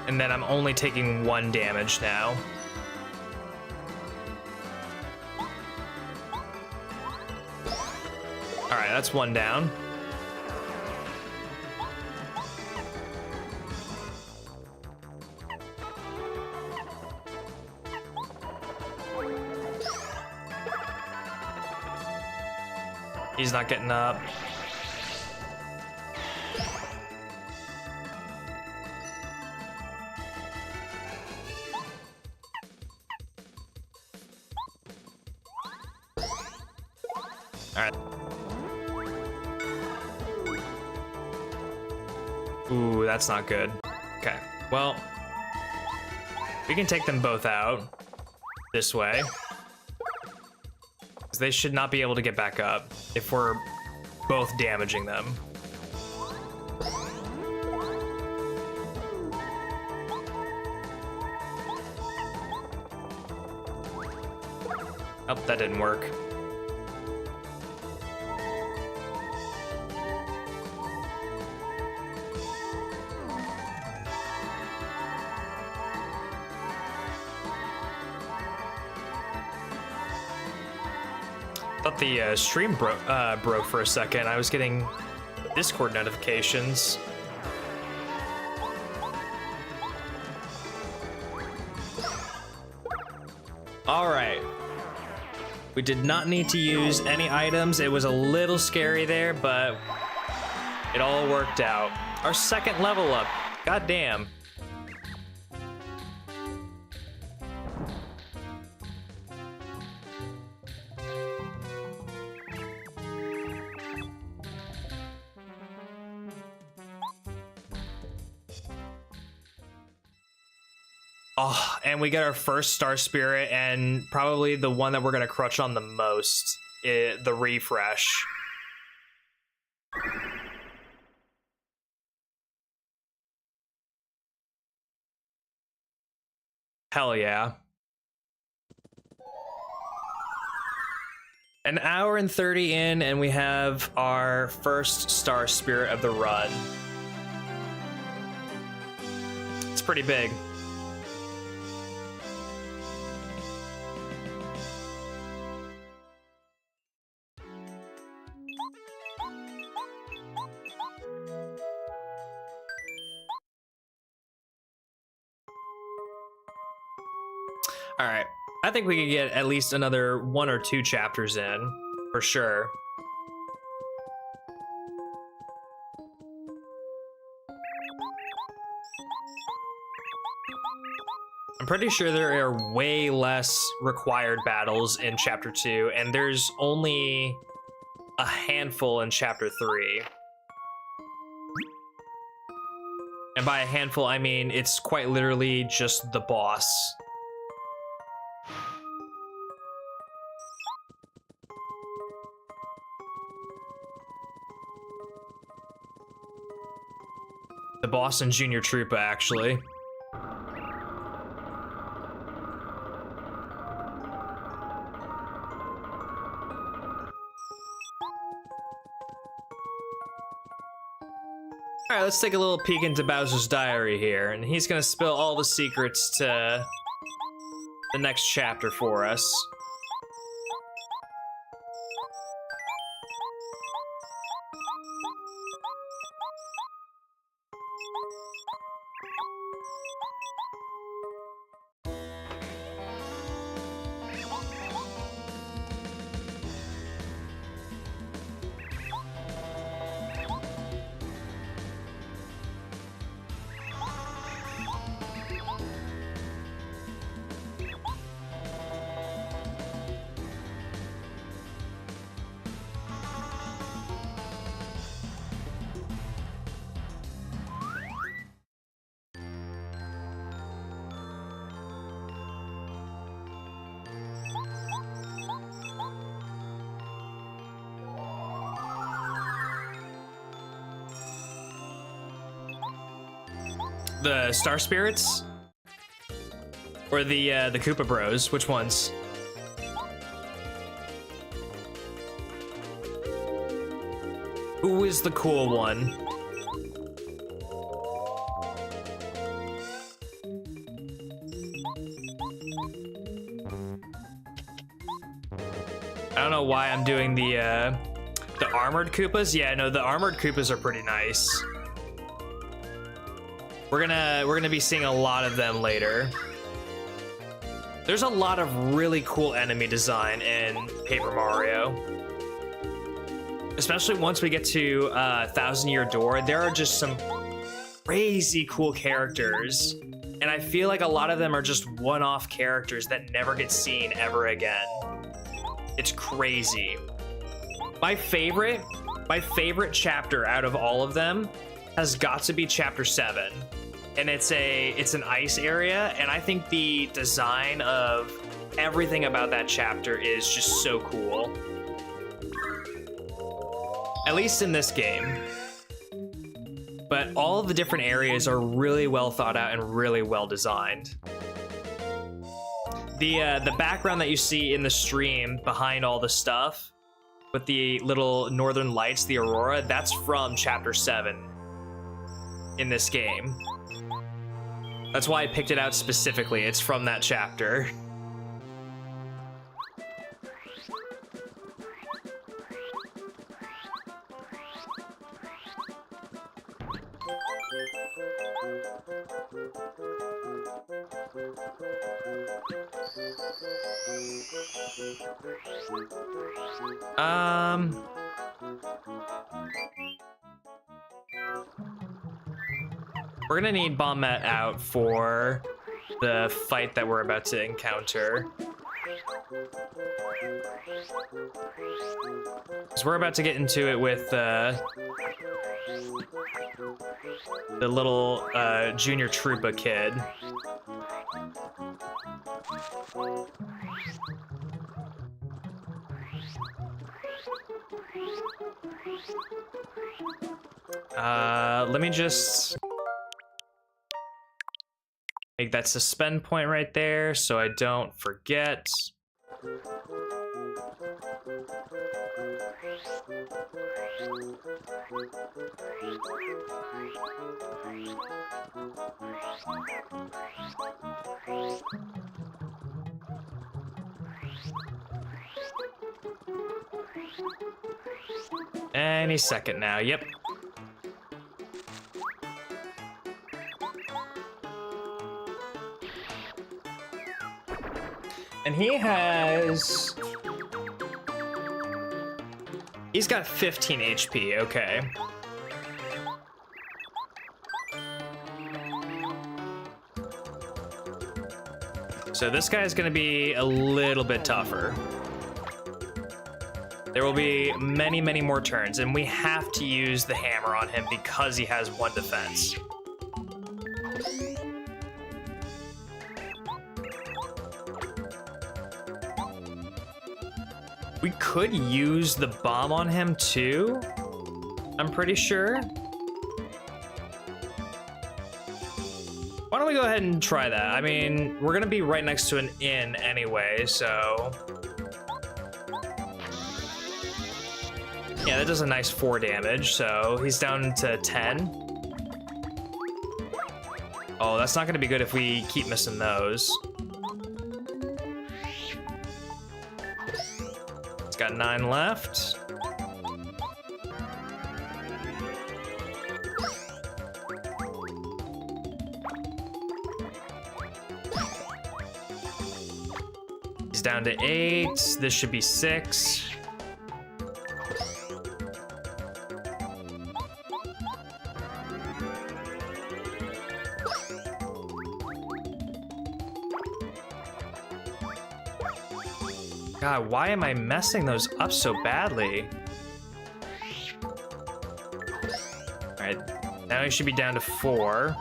A: And then I'm only taking 1 damage now. Alright, that's 1 down. He's not getting up. All right. Ooh, that's not good. Okay, well, we can take them both out this way. They should not be able to get back up if we're both damaging them. Oh, that didn't work. Thought the stream broke for a second. I was getting Discord notifications. All right. We did not need to use any items. It was a little scary there, but it all worked out. Our 2nd level up. God damn. Oh, and we get our first Star Spirit, and probably the one that we're gonna crutch on the most, the refresh. Hell yeah. An hour and 30 in, and we have our first Star Spirit of the run. It's pretty big. All right, I think we could get at least another 1 or 2 chapters in, for sure. I'm pretty sure there are way less required battles in Chapter 2, and there's only a handful in Chapter 3. And by a handful, I mean it's quite literally just the boss. The boss and Junior Troopa, actually. All right, let's take a little peek into Bowser's diary here, and he's gonna spill all the secrets to the next chapter for us. The Star Spirits? Or the Koopa Bros? Which ones? Who is the cool one? I don't know why I'm doing the armored Koopas. Yeah, no, the armored Koopas are pretty nice. We're gonna be seeing a lot of them later. There's a lot of really cool enemy design in Paper Mario. Especially once we get to 1000-Year Door, there are just some crazy cool characters. And I feel like a lot of them are just one-off characters that never get seen ever again. It's crazy. My favorite chapter out of all of them has got to be chapter 7. And it's an ice area, and I think the design of everything about that chapter is just so cool. At least in this game. But all of the different areas are really well thought out and really well designed. The background that you see in the stream behind all the stuff with the little northern lights, the aurora, that's from chapter 7 in this game. That's why I picked it out specifically. It's from that chapter. We're gonna need Bombette out for the fight that we're about to encounter. Because we're about to get into it with the little Junior Troopa kid. Let me just make that suspend point right there so I don't forget. Any second now, yep. And he's got 15 HP, okay. So this guy's gonna be a little bit tougher. There will be many, many more turns, and we have to use the hammer on him because he has 1 defense. We could use the bomb on him too, I'm pretty sure. Why don't we go ahead and try that? I mean, we're gonna be right next to an inn anyway, so. Yeah, that does a nice 4 damage, so he's down to 10. Oh, that's not gonna be good if we keep missing those. He's got 9 left. He's down to 8. This should be 6. God, why am I messing those up so badly? All right, now he should be down to 4.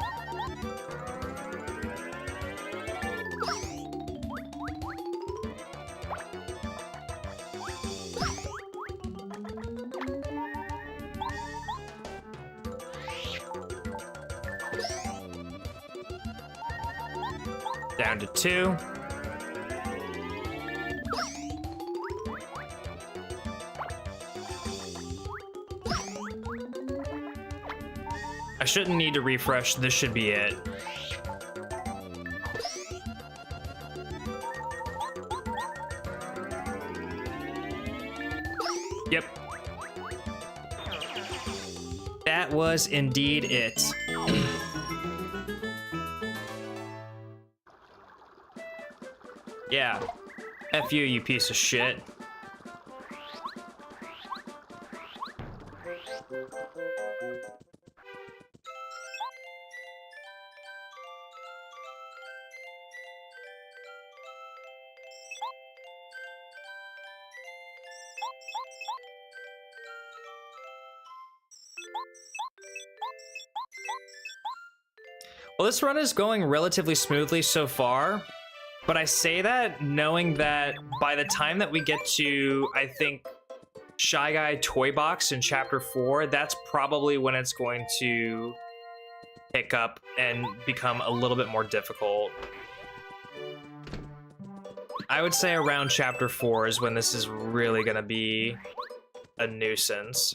A: Down to 2. I shouldn't need to refresh, this should be it. Yep. That was indeed it. Yeah. F you, you piece of shit. Well, this run is going relatively smoothly so far, but I say that knowing that by the time that we get to, I think, Shy Guy Toy Box in Chapter 4, that's probably when it's going to pick up and become a little bit more difficult. I would say around Chapter 4 is when this is really going to be a nuisance.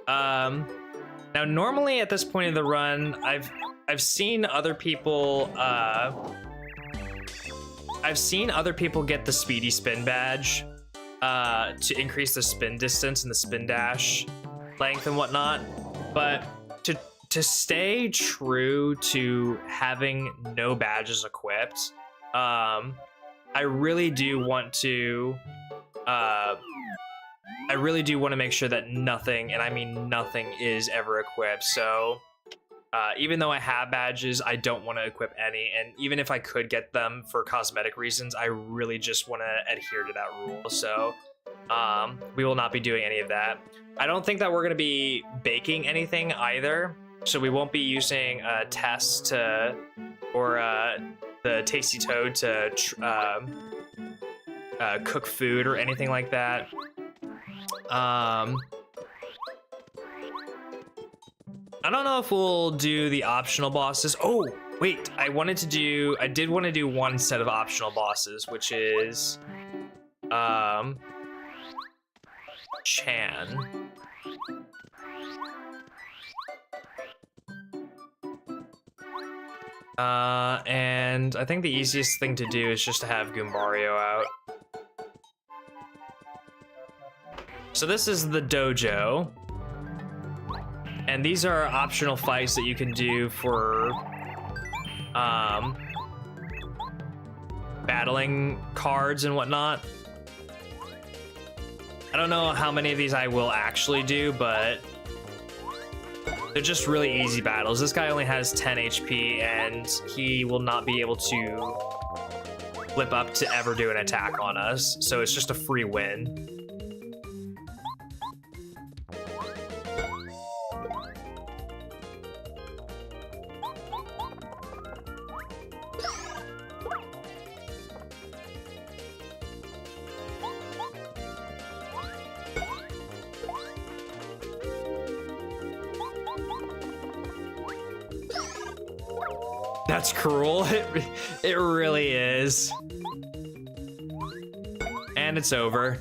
A: Now, normally at this point in the run, I've seen other people get the speedy spin badge to increase the spin distance and the spin dash length and whatnot, but to stay true to having no badges equipped, I really do want to make sure that nothing, and I mean nothing, is ever equipped. So even though I have badges, I don't want to equip any, and even if I could get them for cosmetic reasons, I really just want to adhere to that rule. So we will not be doing any of that. I don't think that we're going to be baking anything either, so we won't be using Tess or the Tasty Toad to cook food or anything like that. I don't know if we'll do the optional bosses. Oh, wait, I did want to do one set of optional bosses, which is Chan. And I think the easiest thing to do is just to have Goombario out. So this is the dojo. And these are optional fights that you can do for battling cards and whatnot. I don't know how many of these I will actually do, but they're just really easy battles. This guy only has 10 HP, and he will not be able to flip up to ever do an attack on us, so it's just a free win. That's cruel. It really is. And it's over.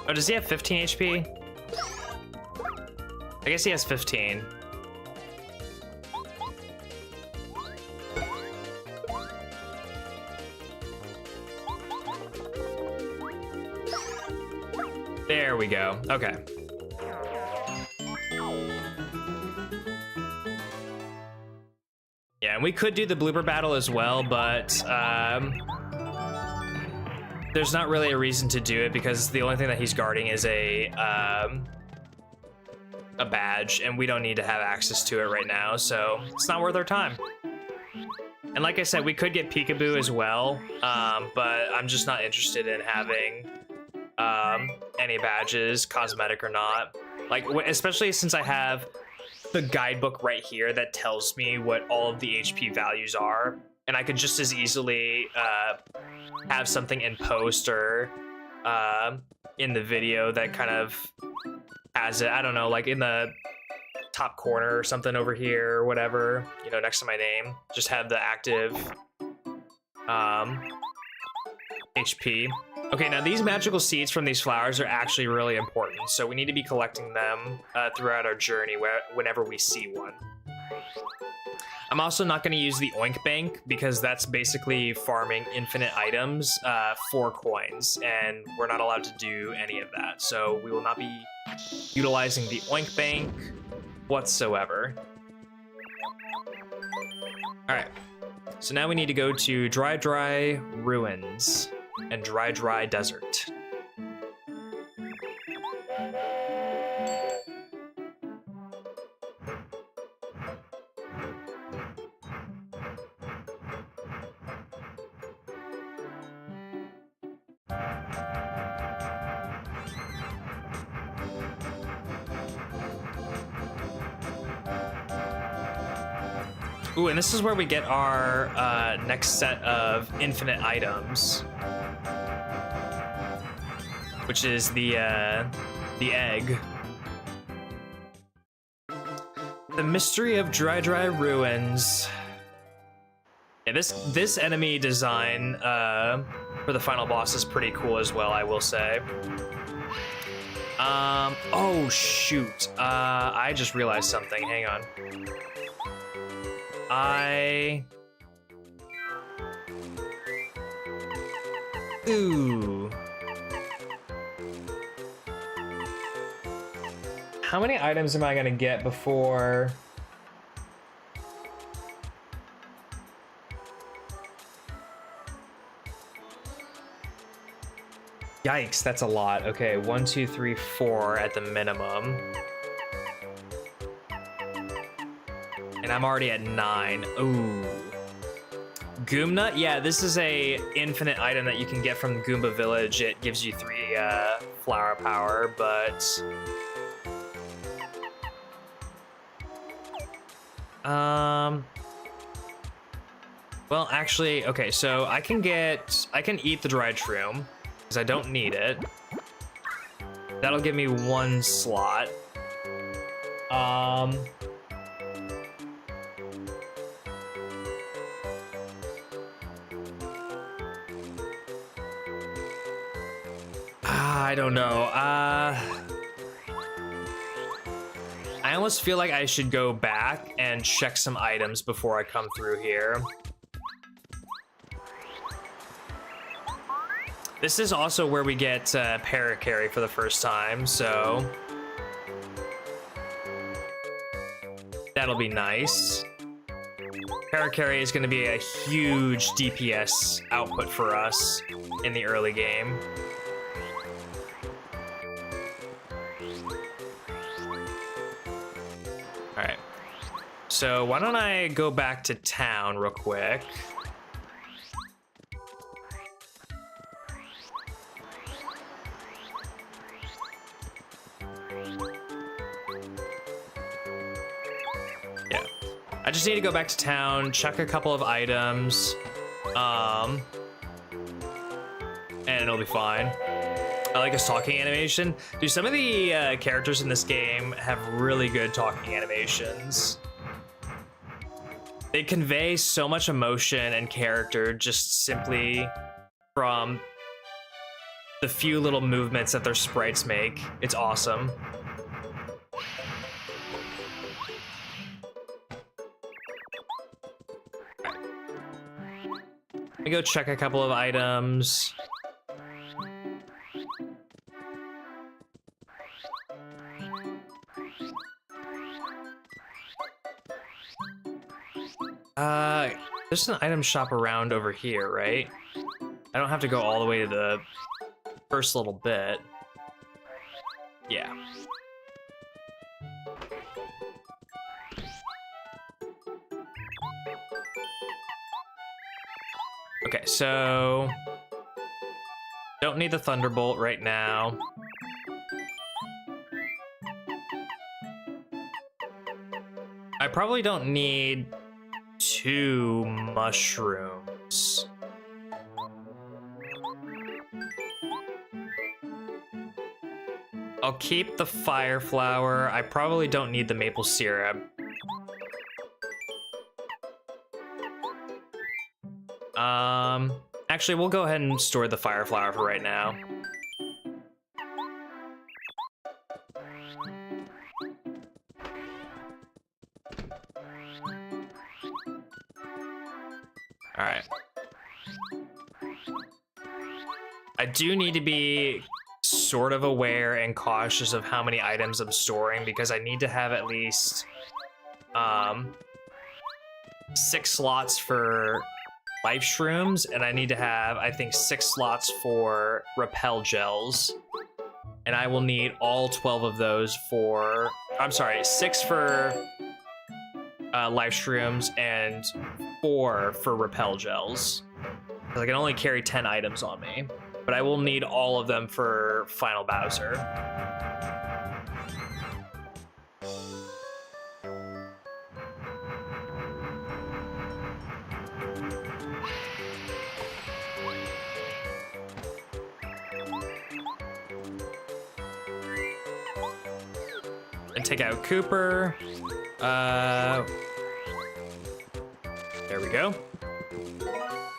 A: Oh, does he have 15 HP? I guess he has 15. There we go. Okay. Yeah, and we could do the blooper battle as well, but there's not really a reason to do it because the only thing that he's guarding is a badge, and we don't need to have access to it right now, so it's not worth our time. And like I said, we could get Peekaboo as well, but I'm just not interested in having any badges, cosmetic or not. Like, especially since I have the guidebook right here that tells me what all of the HP values are, and I could just as easily have something in post or in the video that kind of has it, I don't know, like in the top corner or something over here or whatever, you know, next to my name, just have the active HP. Okay, now these magical seeds from these flowers are actually really important, so we need to be collecting them throughout our journey whenever we see one. I'm also not going to use the Oink Bank because that's basically farming infinite items for coins, and we're not allowed to do any of that. So we will not be utilizing the Oink Bank whatsoever. All right, so now we need to go to Dry Ruins and Dry Desert. Ooh, and this is where we get our next set of infinite items, which is the egg. The Mystery of Dry Ruins. Yeah, this enemy design for the final boss is pretty cool as well, I will say. Oh shoot, I just realized something, hang on. Ooh. How many items am I gonna get before? Yikes, that's a lot. Okay, 1, 2, 3, 4 at the minimum. And I'm already at 9. Ooh. Goomnut? Yeah, this is a infinite item that you can get from Goomba Village. It gives you 3 flower power, but... Well, actually, okay, so I can eat the dried shroom, because I don't need it. That'll give me 1 slot. I don't know. I almost feel like I should go back and check some items before I come through here. This is also where we get Paracarry for the first time, so that'll be nice. Paracarry is going to be a huge DPS output for us in the early game. Alright, so why don't I go back to town real quick. Yeah, I just need to go back to town, check a couple of items, and it'll be fine. I like his talking animation. Dude, some of the characters in this game have really good talking animations. They convey so much emotion and character just simply from the few little movements that their sprites make. It's awesome. Let me go check a couple of items. There's an item shop around over here, right? I don't have to go all the way to the first little bit. Yeah. Okay, so don't need the Thunderbolt right now. I probably don't need 2 mushrooms. I'll keep the fire flower. I probably don't need the maple syrup. Actually, we'll go ahead and store the fire flower for right now. All right. I do need to be sort of aware and cautious of how many items I'm storing because I need to have at least 6 slots for life shrooms, and I need to have, I think, 6 slots for repel gels. And I will need all 12 of those for, I'm sorry, 6 for life shrooms and 4 for repel gels. I can only carry 10 items on me, but I will need all of them for Final Bowser. And take out Cooper. There we go.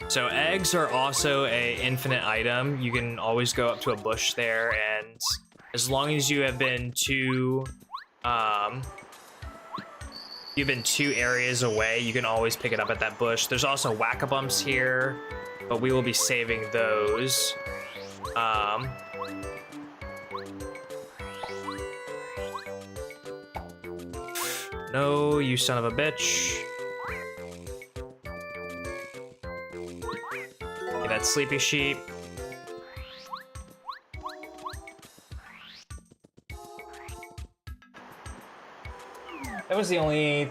A: So eggs are also a infinite item. You can always go up to a bush there, and as long as you have been two areas away, you can always pick it up at that bush. There's also whack-a-bumps here, but we will be saving those. No, you son of a bitch. Get that sleepy sheep. That was the only...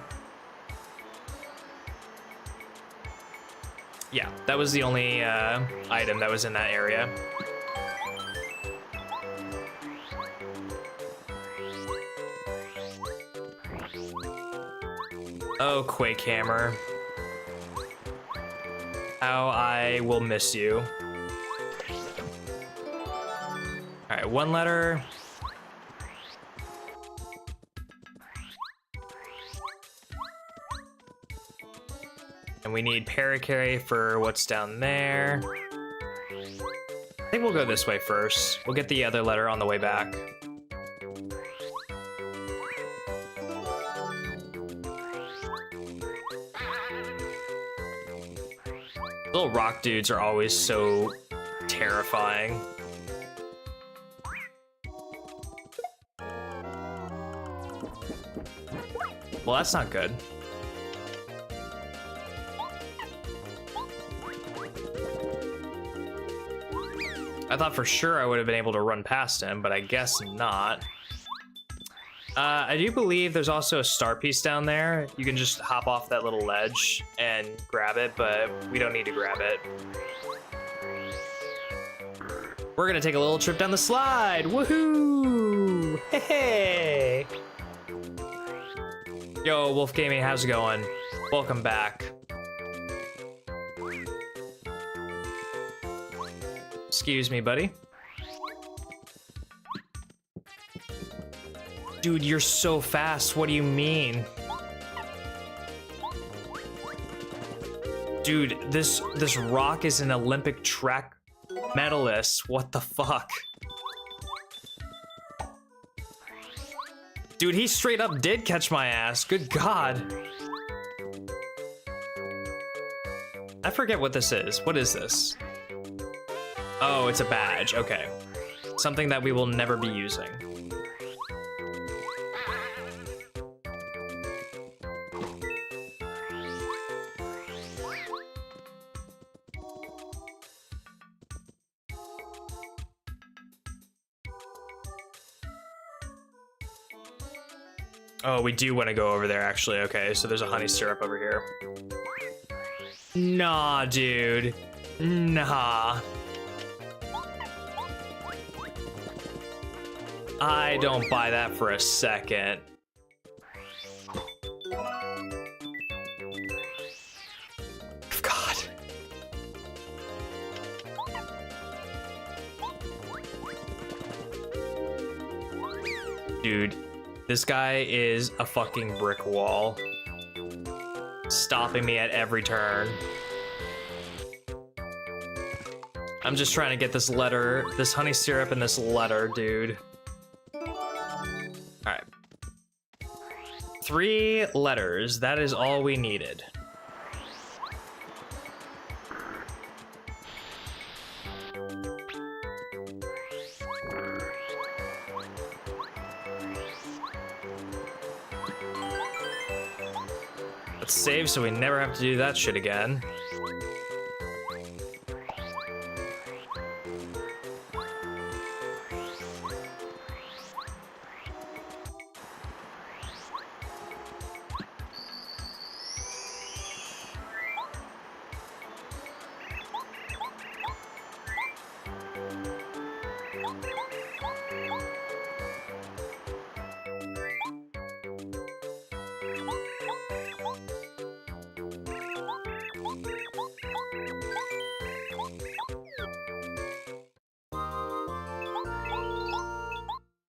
A: Yeah, that was the only item that was in that area. Oh, Quake Hammer. How I will miss you. All right, 1 letter. And we need Paracarry for what's down there. I think we'll go this way first. We'll get the other letter on the way back. Little rock dudes are always so terrifying. Well, that's not good. I thought for sure I would have been able to run past him, but I guess not. I do believe there's also a star piece down there. You can just hop off that little ledge and grab it, but we don't need to grab it. We're gonna take a little trip down the slide. Woohoo! Hey! Yo, Wolf Gaming, how's it going? Welcome back. Excuse me, buddy. Dude, you're so fast. What do you mean? Dude, this rock is an Olympic track medalist. What the fuck? Dude, he straight up did catch my ass. Good God. I forget what this is. What is this? Oh, it's a badge. Okay. Something that we will never be using. Oh, we do want to go over there, actually. Okay, so there's a honey syrup over here. Nah, dude. Nah. I don't buy that for a second. God. Dude. This guy is a fucking brick wall. Stopping me at every turn. I'm just trying to get this letter, this honey syrup and this letter, dude. Alright. 3 letters, that is all we needed. Let's save so we never have to do that shit again.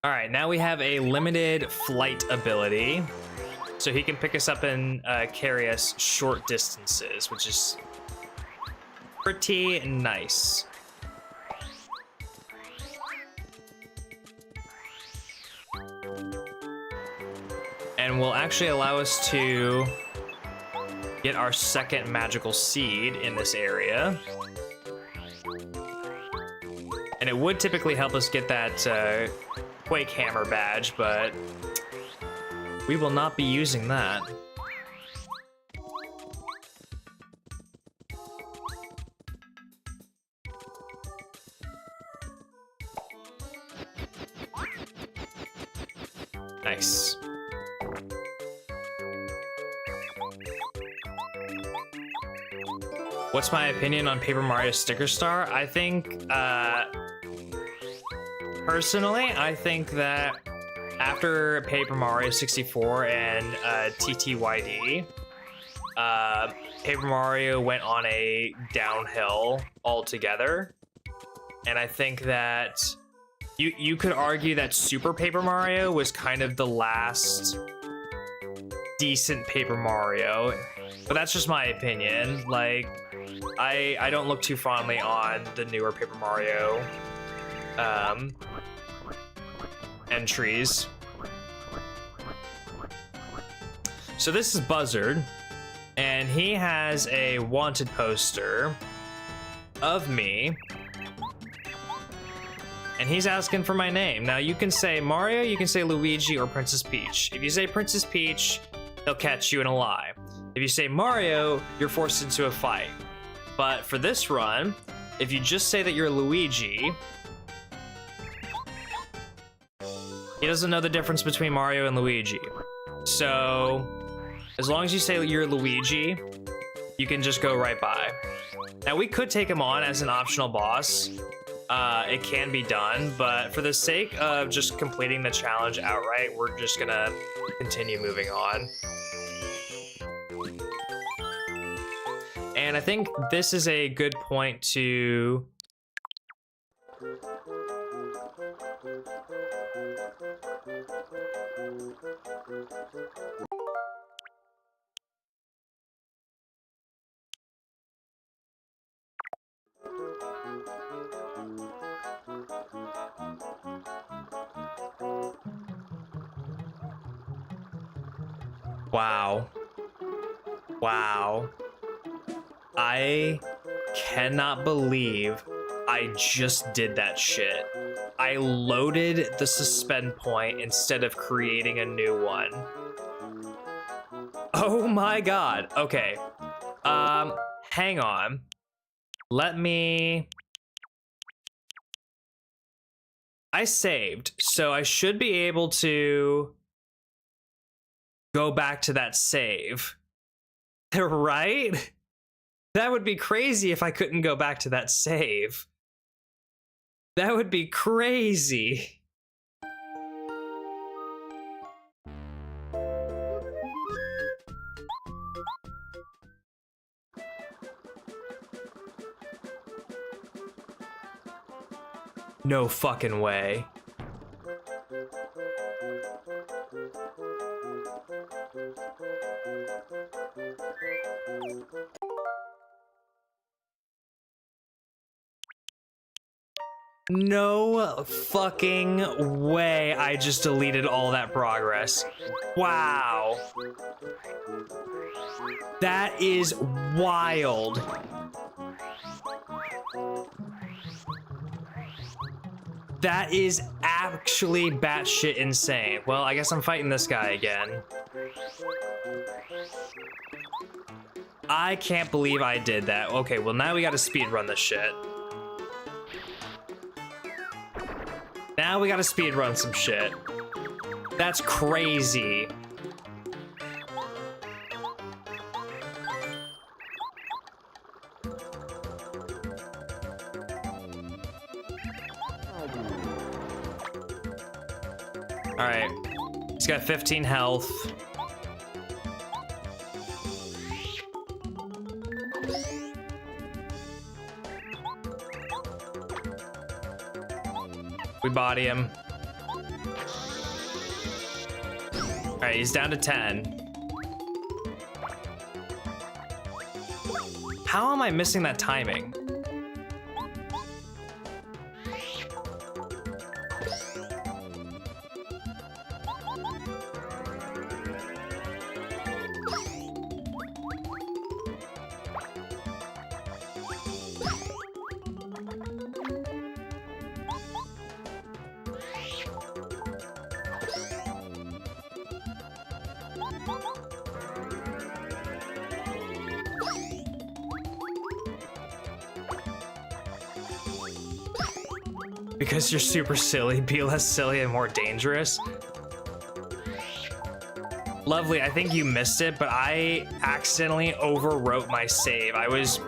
A: All right, now we have a limited flight ability. So he can pick us up and carry us short distances, which is pretty nice. And will actually allow us to get our second magical seed in this area. And it would typically help us get that Quake Hammer badge, but we will not be using that. Nice. What's my opinion on Paper Mario Sticker Star? I think, personally, I think that after Paper Mario 64 and TTYD, Paper Mario went on a downhill altogether. And I think that you could argue that Super Paper Mario was kind of the last decent Paper Mario. But that's just my opinion. Like, I don't look too fondly on the newer Paper Mario entries. So this is Buzzard, and he has a wanted poster of me, and he's asking for my name. Now you can say Mario, you can say Luigi, or Princess Peach. If you say Princess Peach, he'll catch you in a lie. If you say Mario, you're forced into a fight. But for this run, if you just say that you're Luigi, he doesn't know the difference between Mario and Luigi. So, as long as you say you're Luigi, you can just go right by. Now, we could take him on as an optional boss. It can be done, but for the sake of just completing the challenge outright, we're just gonna continue moving on. And I think this is a good point to... Wow. Wow. I cannot believe I just did that shit. I loaded the suspend point instead of creating a new one. Oh my god. Okay. Hang on. Let me... I saved, so I should be able to go back to that save. Right? That would be crazy if I couldn't go back to that save. That would be crazy. No fucking way. No fucking way I just deleted all that progress. Wow. That is wild. That is actually batshit insane. Well, I guess I'm fighting this guy again. I can't believe I did that. Okay, well now we gotta speed run this shit. Now we gotta speed run some shit. That's crazy. All right, he's got 15 health. We body him. All right, he's down to 10. How am I missing that timing? Because you're super silly, be less silly and more dangerous. Lovely, I think you missed it, but I accidentally overwrote my save. I was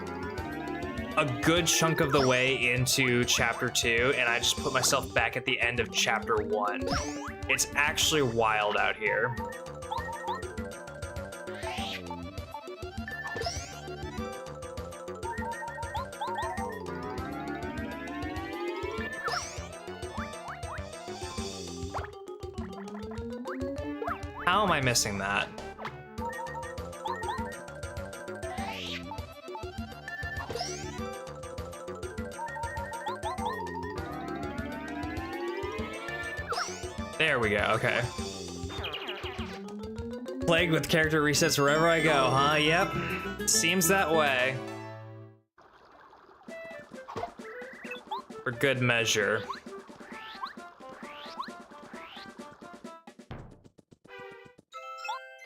A: a good chunk of the way into chapter 2, and I just put myself back at the end of chapter 1. It's actually wild out here. How am I missing that? There we go, okay. Plagued with character resets wherever I go, huh? Yep, seems that way. For good measure.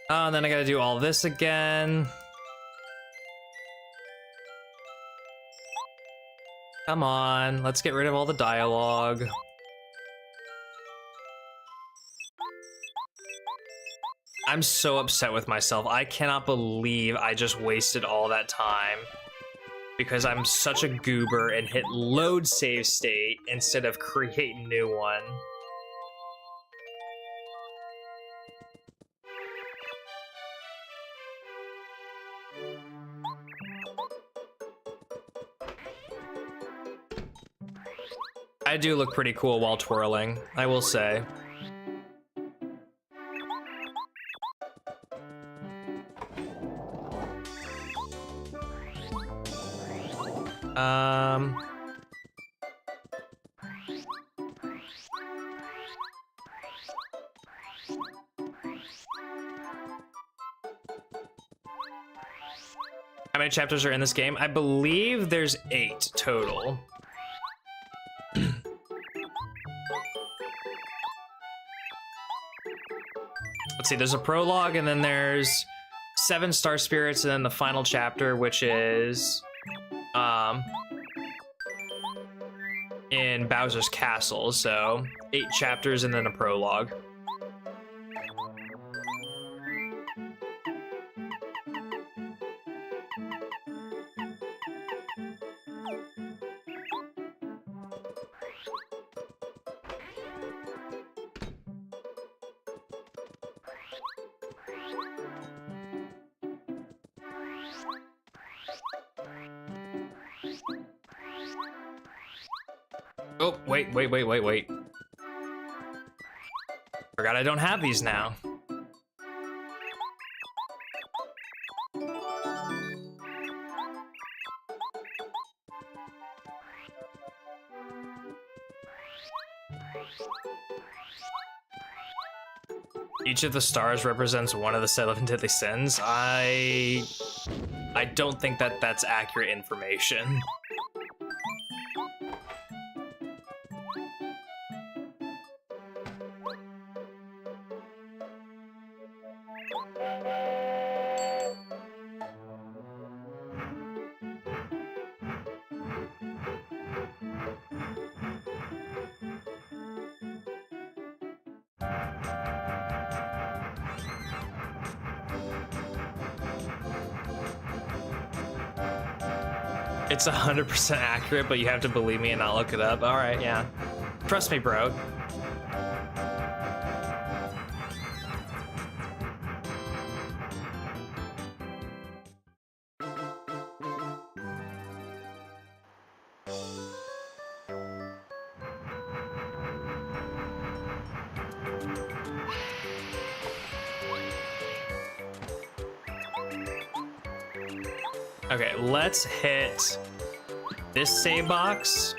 A: Oh, and then I gotta do all this again. Come on, let's get rid of all the dialogue. I'm so upset with myself. I cannot believe I just wasted all that time because I'm such a goober and hit load save state instead of create new one. I do look pretty cool while twirling, I will say. How many chapters are in this game? I believe there's 8 total. Let's see, there's a prologue, and then there's 7 star spirits, and then the final chapter, which is in Bowser's Castle. So 8 chapters and then a prologue. Oh, wait. Forgot I don't have these now. Each of the stars represents one of the 7 deadly sins. I don't think that that's accurate information. It's 100% accurate, but you have to believe me and not look it up. All right, yeah. Trust me, bro. Okay, let's hit this save box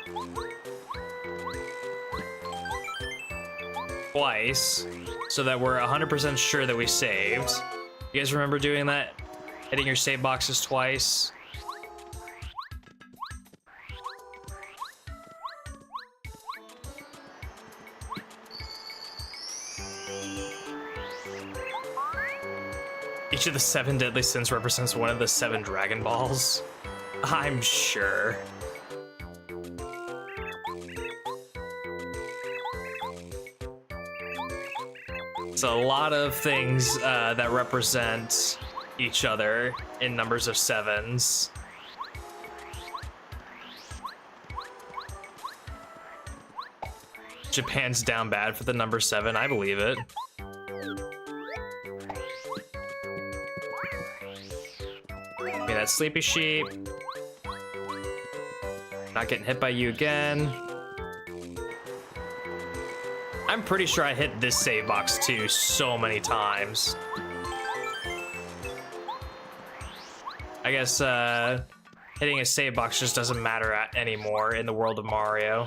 A: twice so that we're 100% sure that we saved. You guys remember doing that? Hitting your save boxes twice? Each of the 7 deadly sins represents one of the 7 Dragon Balls. I'm sure. It's a lot of things that represent each other in numbers of 7s. Japan's down bad for the number 7, I believe it. That sleepy sheep. Not getting hit by you again. I'm pretty sure I hit this save box too so many times. I guess hitting a save box just doesn't matter anymore in the world of Mario.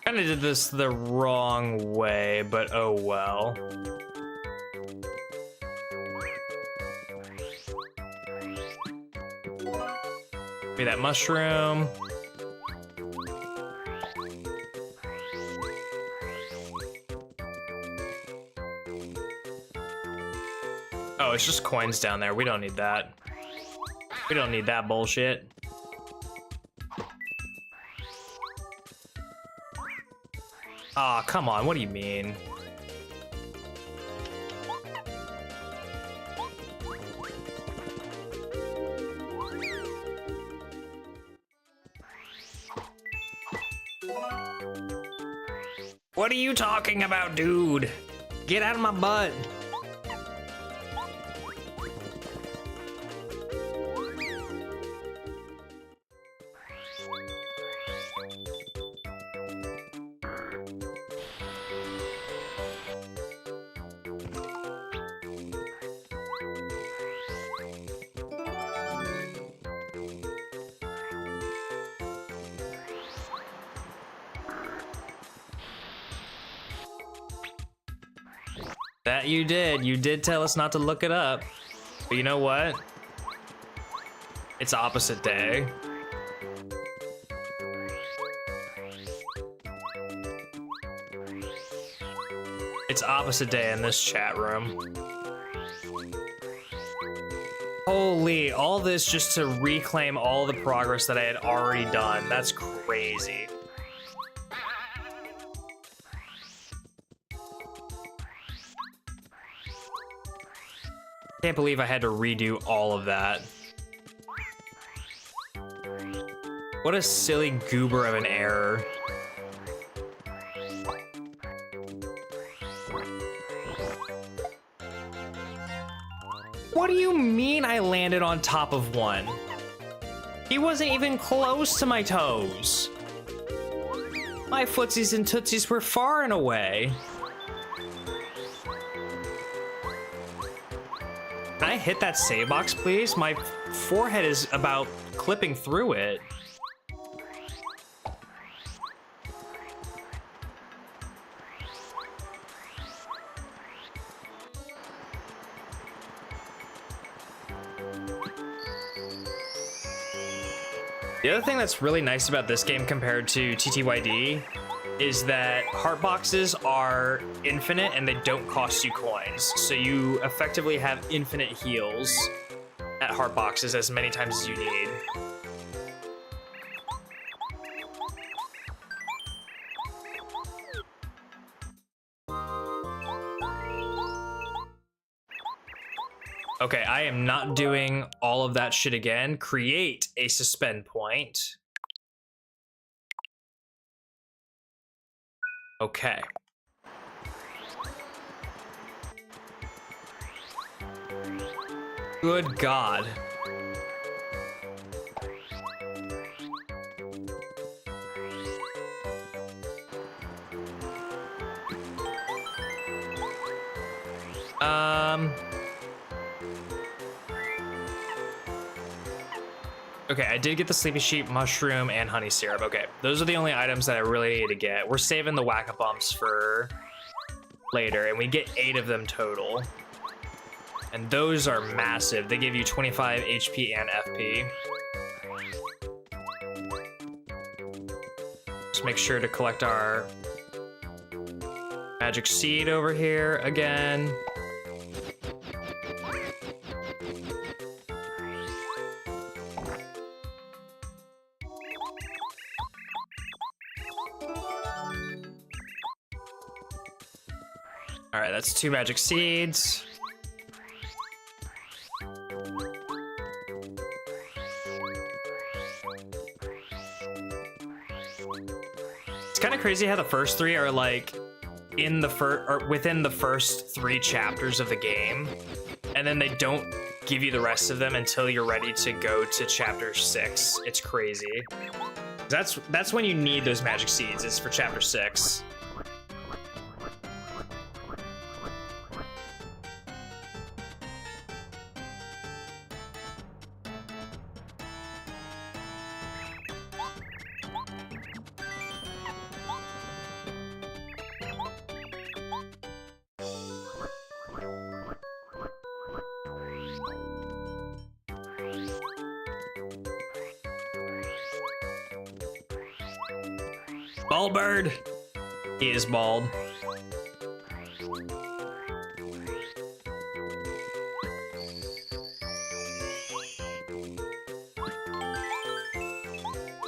A: Kind of did this the wrong way, but oh well. Be that mushroom. Oh, it's just coins down there. We don't need that. We don't need that bullshit. Aw, come on, what do you mean? What are you talking about, dude? Get out of my butt. That you did. You did tell us not to look it up. But you know what? It's opposite day. It's opposite day in this chat room. Holy, all this just to reclaim all the progress that I had already done. That's crazy. Can't believe I had to redo all of that. What a silly goober of an error. What do you mean I landed on top of one? He wasn't even close to my toes. My footsies and tootsies were far and away. Can I hit that save box, please? My forehead is about clipping through it. The other thing that's really nice about this game compared to TTYD is that heart boxes are infinite and they don't cost you coins. So you effectively have infinite heals at heart boxes as many times as you need. Okay, I am not doing all of that shit again. Create a suspend point. Okay. Good God. Okay, I did get the sleepy sheep, mushroom, and honey syrup. Okay, those are the only items that I really need to get. We're saving the whack-a-bumps for later, and we get 8 of them total. And those are massive. They give you 25 HP and FP. Just make sure to collect our magic seed over here again. All right, that's 2 magic seeds. It's kind of crazy how the first 3 are like in the or within the first 3 chapters of the game, and then they don't give you the rest of them until you're ready to go to chapter 6. It's crazy. That's when you need those magic seeds, is for chapter 6. Bald bird. He is bald.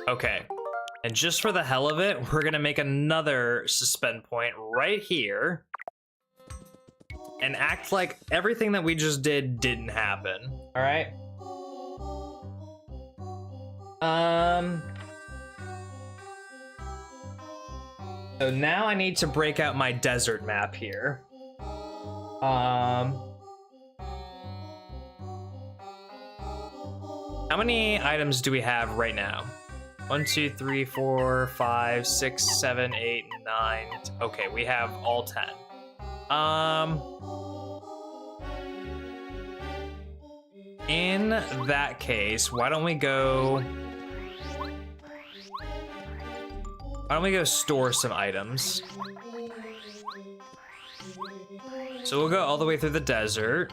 A: Okay. And just for the hell of it, we're gonna make another suspend point right here and act like everything that we just did didn't happen. All right. So now I need to break out my desert map here. How many items do we have right now? 1, 2, 3, 4, 5, 6, 7, 8, 9. Okay, we have all 10. In that case, why don't we go store some items? So we'll go all the way through the desert.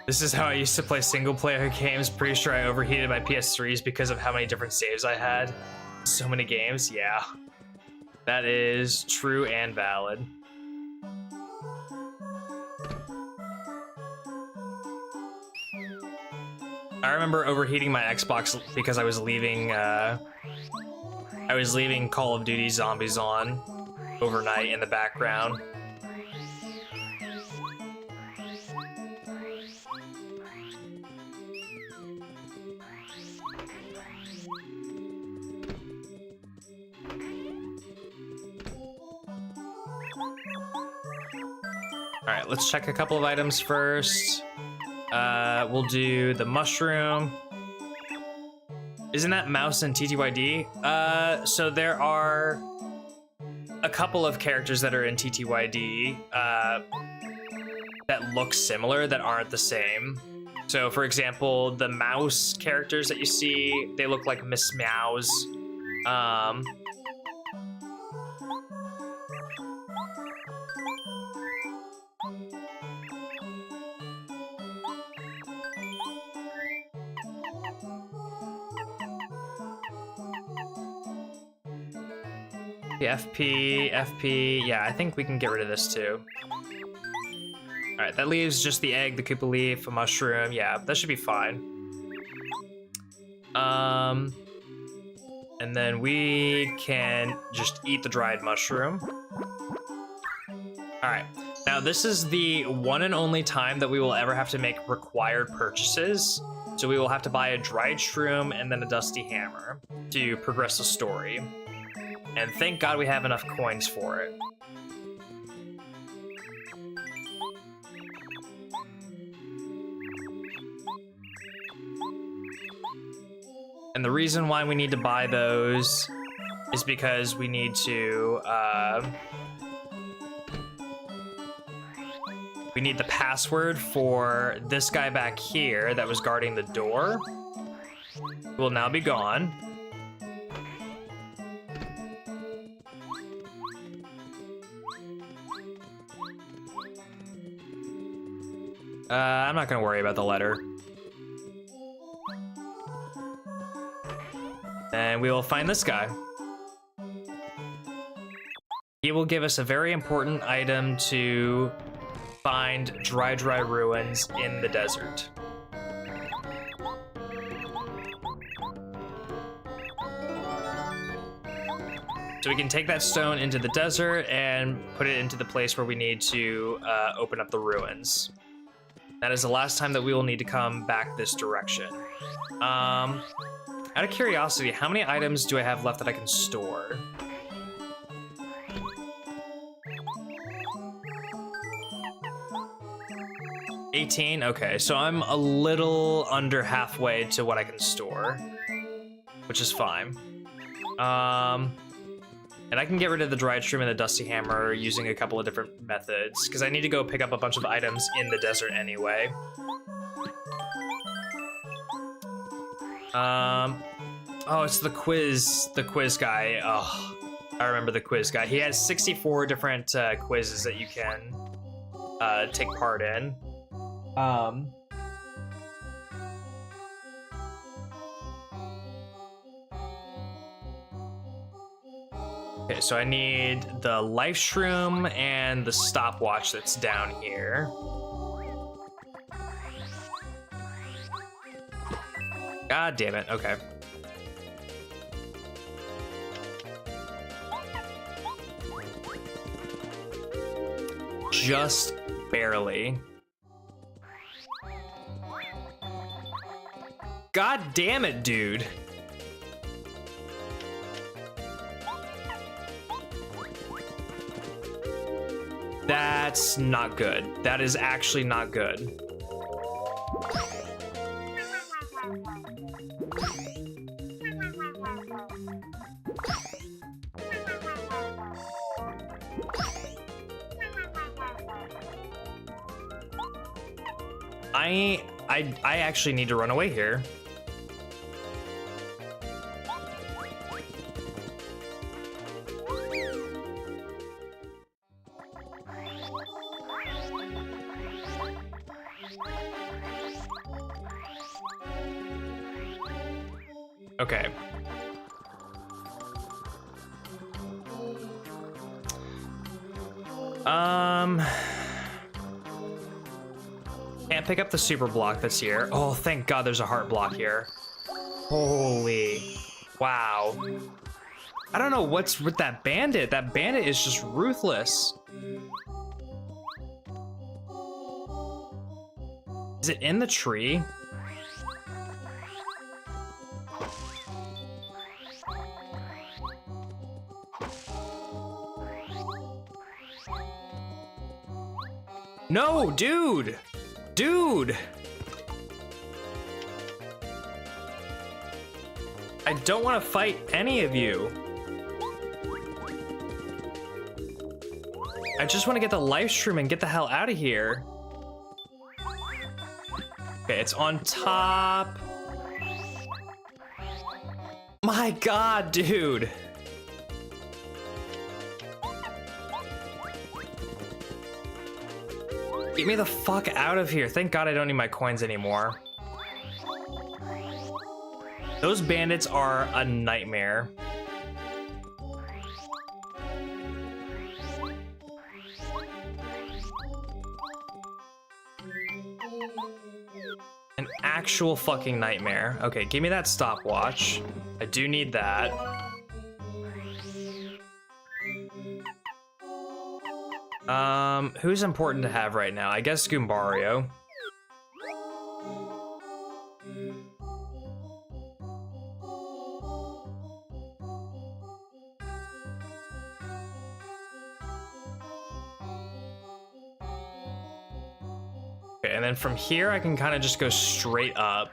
A: This is how I used to play single player games. Pretty sure I overheated my PS3s because of how many different saves I had. So many games, yeah. That is true and valid. I remember overheating my Xbox because I was leaving Call of Duty Zombies on overnight in the background. All right, let's check a couple of items first. We'll do the mushroom. Isn't that Mouse and TTYD? So there are a couple of characters that are in TTYD that look similar that aren't the same. So for example, the mouse characters that you see, they look like Miss Meows. The FP, yeah, I think we can get rid of this too. All right, that leaves just the egg, the Koopa leaf, a mushroom. Yeah, that should be fine. And then we can just eat the dried mushroom. All right, now this is the one and only time that we will ever have to make required purchases. So we will have to buy a dried shroom and then a dusty hammer to progress the story. And thank God we have enough coins for it. And the reason why we need to buy those is because we need to, we need the password for this guy back here that was guarding the door. Will now be gone. I'm not gonna worry about the letter. And we will find this guy. He will give us a very important item to find dry ruins in the desert. So we can take that stone into the desert and put it into the place where we need to open up the ruins. That is the last time that we will need to come back this direction. Out of curiosity, how many items do I have left that I can store? $18? Okay, so I'm a little under halfway to what I can store, which is fine. And I can get rid of the dried shroom and the dusty hammer using a couple of different methods, because I need to go pick up a bunch of items in the desert anyway. Oh, it's the quiz guy. Oh, I remember the quiz guy. He has 64 different quizzes that you can take part in. Okay, so I need the life shroom and the stopwatch that's down here. God damn it, okay. Just barely. God damn it, dude. That's not good. That is actually not good. I actually need to run away here. Okay. Can't pick up the super block that's here. Oh, thank God there's a heart block here. Holy, wow. I don't know what's with that bandit. That bandit is just ruthless. Is it in the tree? No, dude! Dude! I don't want to fight any of you. I just want to get the live stream and get the hell out of here. Okay, it's on top. My God, dude. Get me the fuck out of here. Thank God I don't need my coins anymore. Those bandits are a nightmare. An actual fucking nightmare. Okay, give me that stopwatch. I do need that. Who's important to have right now? I guess Goombario. Okay, and then from here I can kind of just go straight up.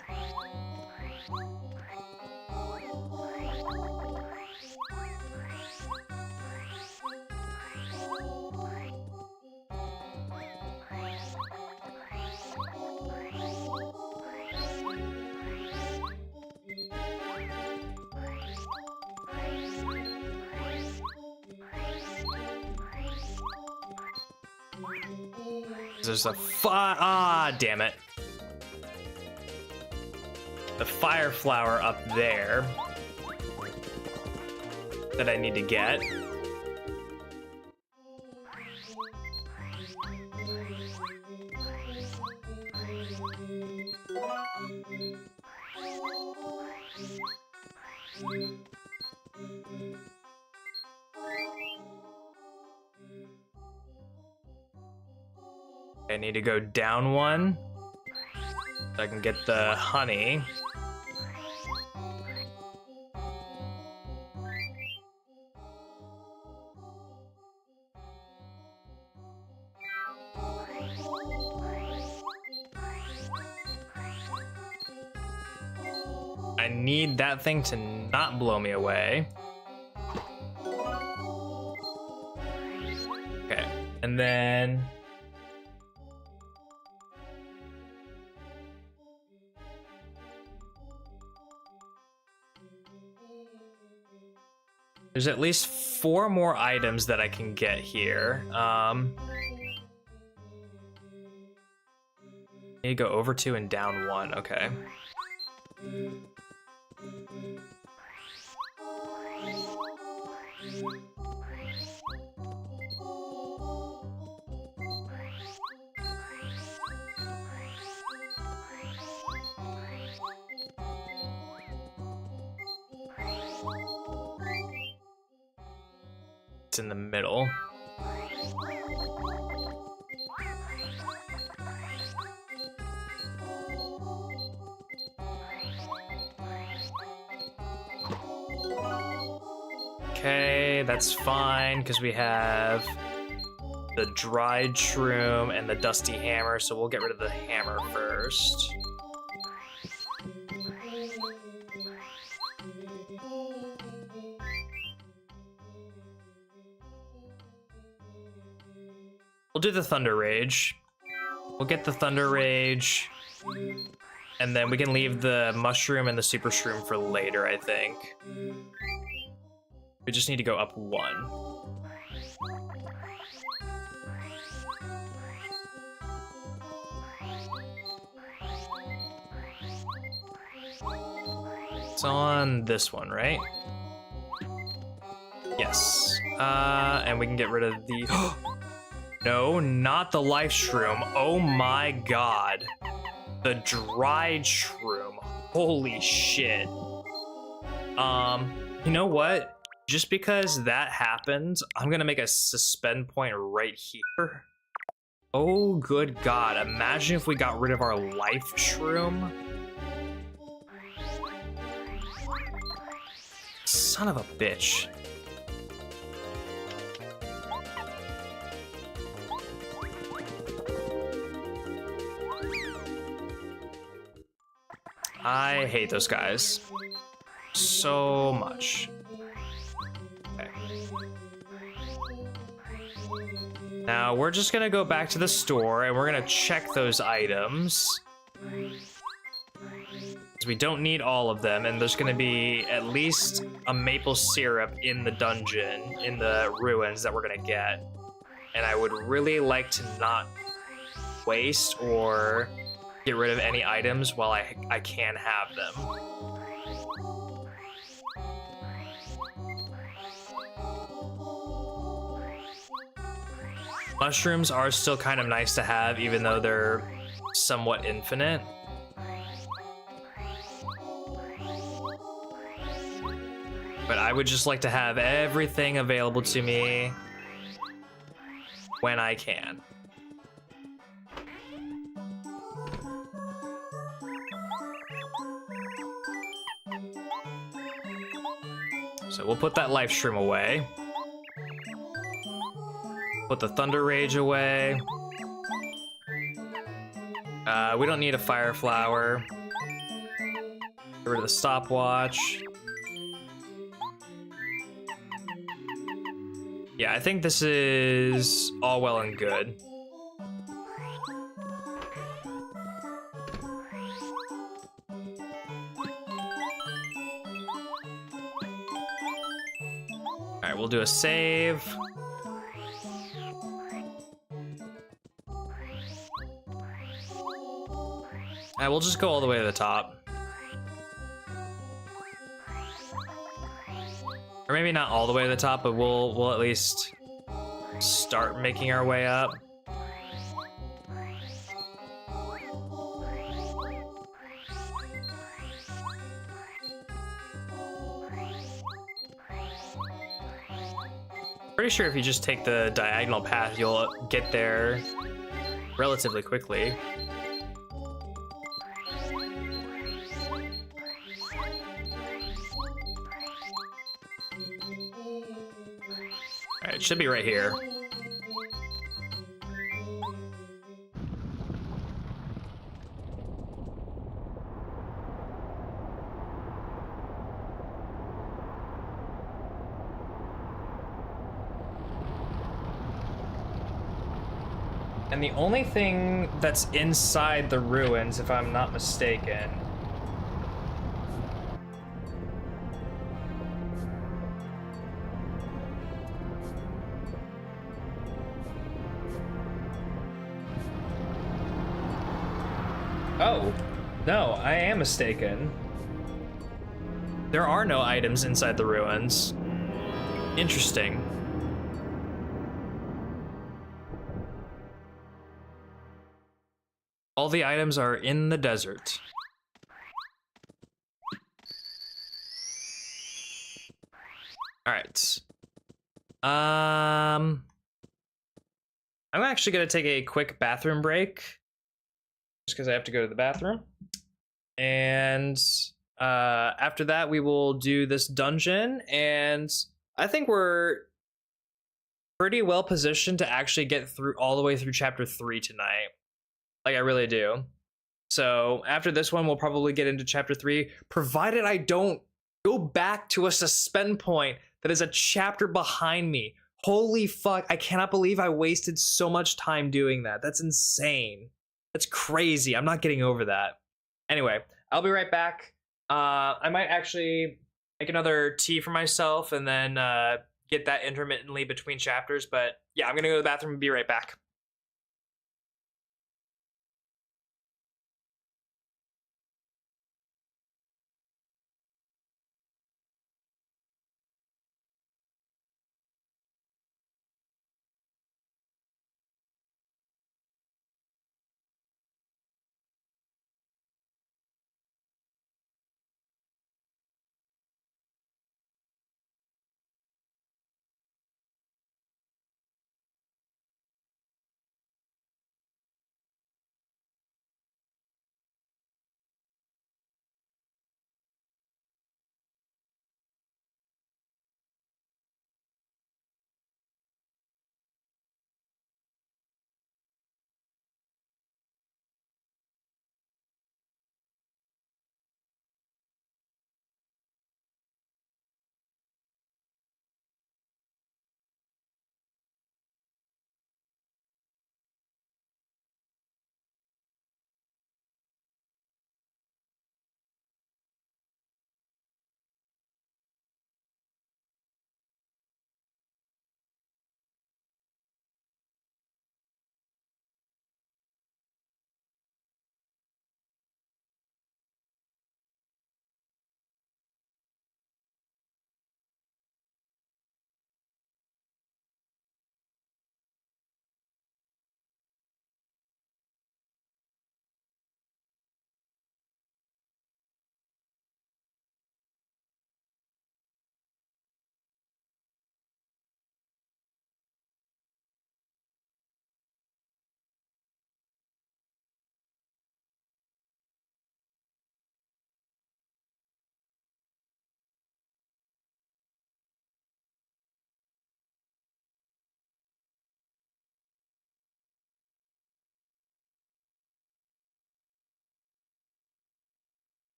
A: There's a damn it. The fire flower up there that I need to get. I need to go down one so I can get the honey. I need that thing to not blow me away. Okay, and then there's at least 4 more items that I can get here. Need to go over 2 and down 1, okay. It's in the middle. Okay, that's fine because we have the dried shroom and the dusty hammer, so we'll get rid of the hammer first. We'll do the Thunder Rage. We'll get the Thunder Rage, and then we can leave the mushroom and the super shroom for later, I think. We just need to go up 1. It's on this one, right? Yes. And we can get rid of the... No, not the life shroom. Oh my God. The dried shroom. Holy shit. You know what? Just because that happened, I'm gonna make a suspend point right here. Oh, good God. Imagine if we got rid of our life shroom. Son of a bitch. I hate those guys. so much. Okay. Now we're just gonna go back to the store and we're gonna check those items. We don't need all of them, and there's gonna be at least a maple syrup in the dungeon, in the ruins that we're gonna get. And I would really like to not waste or get rid of any items while I can have them. Mushrooms are still kind of nice to have, even though they're somewhat infinite. But I would just like to have everything available to me when I can. So we'll put that life shroom away. Put the thunder rage away. We don't need a fire flower. Get rid of the stopwatch. Yeah, I think this is all well and good. All right, we'll do a save. We'll just go all the way to the top. Or maybe not all the way to the top, but we'll at least start making our way up. Pretty sure if you just take the diagonal path, you'll get there relatively quickly. Alright, it should be right here. And the only thing that's inside the ruins, if I'm not mistaken, oh, no, I am mistaken. There are no items inside the ruins. Interesting. All the items are in the desert. All right. I'm actually gonna take a quick bathroom break, just because I have to go to the bathroom. And after that, we will do this dungeon, and I think we're pretty well positioned to actually get through all the way through chapter 3 tonight. Like, I really do. So after this one, we'll probably get into chapter 3, provided I don't go back to a suspend point that is a chapter behind me. Holy fuck, I cannot believe I wasted so much time doing that. That's insane. That's crazy. I'm not getting over that. Anyway, I'll be right back. I might actually make another tea for myself and then get that intermittently between chapters. But yeah, I'm gonna go to the bathroom and be right back.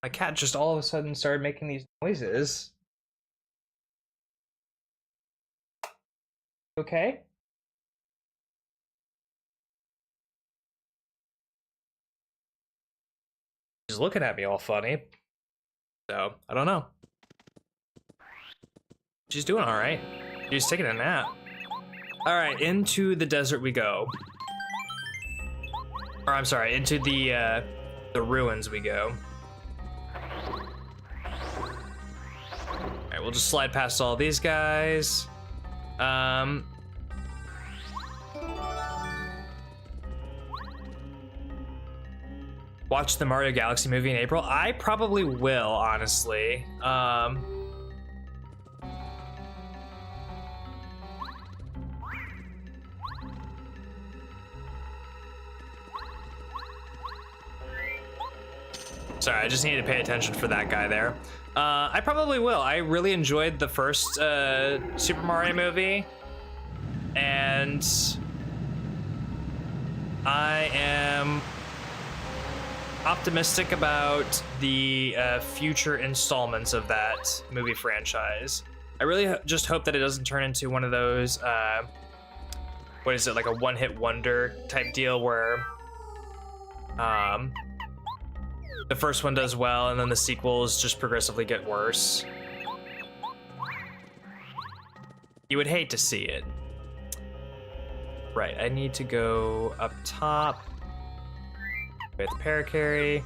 A: My cat just all of a sudden started making these noises. Okay? She's looking at me all funny. So, I don't know. She's doing all right. She's taking a nap. All right, into the desert we go. Or I'm sorry, into the ruins we go. All right, we'll just slide past all these guys. Watch the Mario Galaxy movie in April. I probably will, honestly. Sorry, I just need to pay attention for that guy there. I probably will. I really enjoyed the first Super Mario movie, and I am optimistic about the future installments of that movie franchise. I really just hope that it doesn't turn into one of those, what is it, like a one-hit wonder type deal where the first one does well and then the sequels just progressively get worse. You would hate to see it. Right, I need to go up top with Paracarry.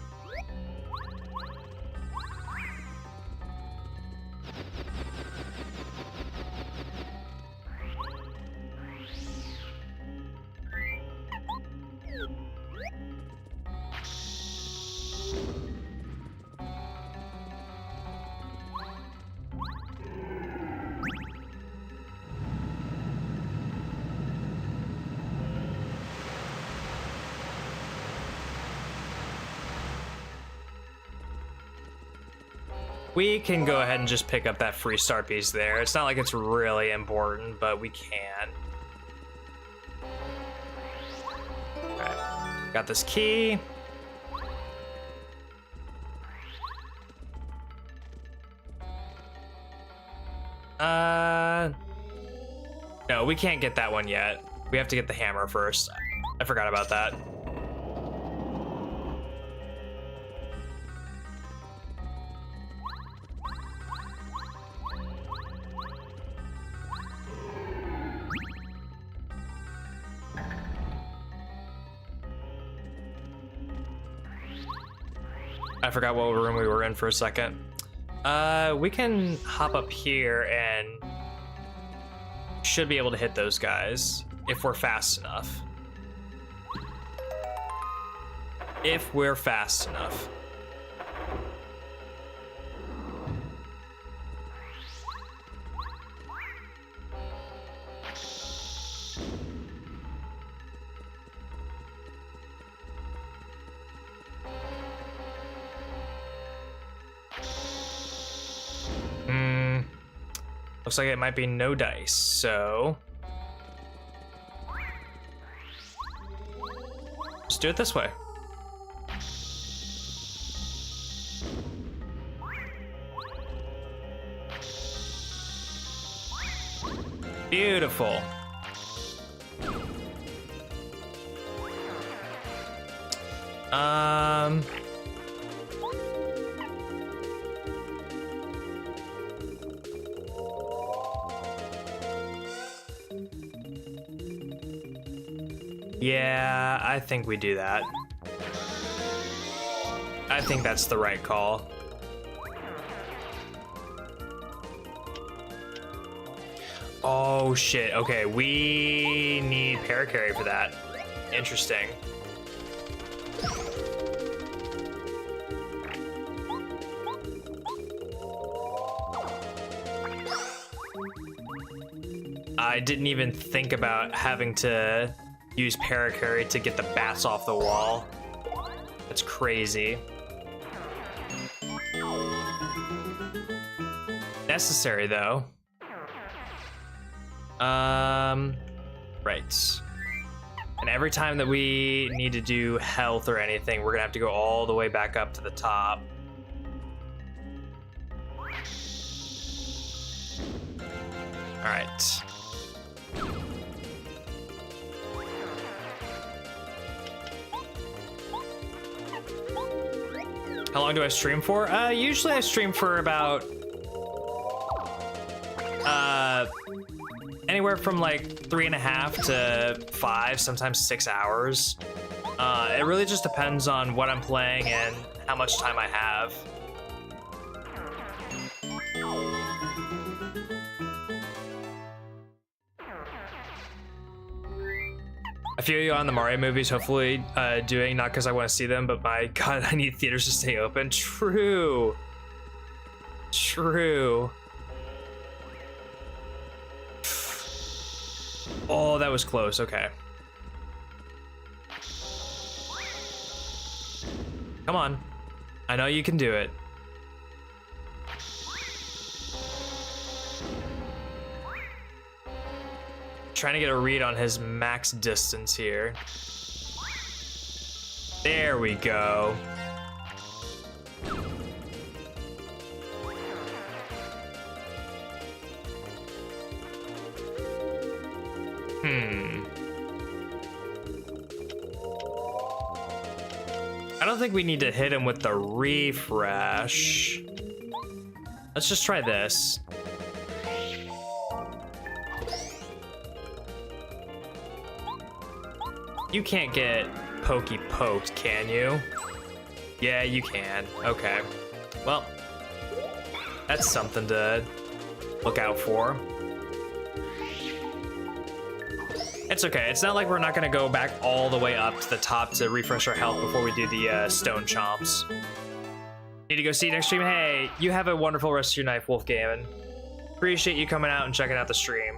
A: We can go ahead and just pick up that free star piece there. It's not like it's really important, but we can. All right, got this key. No, we can't get that one yet. We have to get the hammer first. I forgot about that. I forgot what room we were in for a second. We can hop up here and should be able to hit those guys if we're fast enough. If we're fast enough. Looks like it might be no dice, so let's do it this way. Beautiful. Yeah, I think we do that. I think that's the right call. Oh shit, okay, we need Paracarry for that. Interesting. I didn't even think about having to use Paracarry to get the bats off the wall. That's crazy. Necessary though. Right. And every time that we need to do health or anything, we're gonna have to go all the way back up to the top. All right. How long do I stream for? Usually I stream for about anywhere from like 3.5 to 5, sometimes 6 hours. It really just depends on what I'm playing and how much time I have. I feel you on the Mario movies, hopefully doing, not because I want to see them, but my God, I need theaters to stay open. True. True. Oh, that was close. Okay. Come on. I know you can do it. Trying to get a read on his max distance here. There we go. I don't think we need to hit him with the refresh. Let's just try this. You can't get pokey poked, can you? Yeah, you can. Okay. Well, that's something to look out for. It's okay. It's not like we're not going to go back all the way up to the top to refresh our health before we do the stone chomps. Need to go see next stream? Hey, you have a wonderful rest of your night, Wolfgamen. Appreciate you coming out and checking out the stream.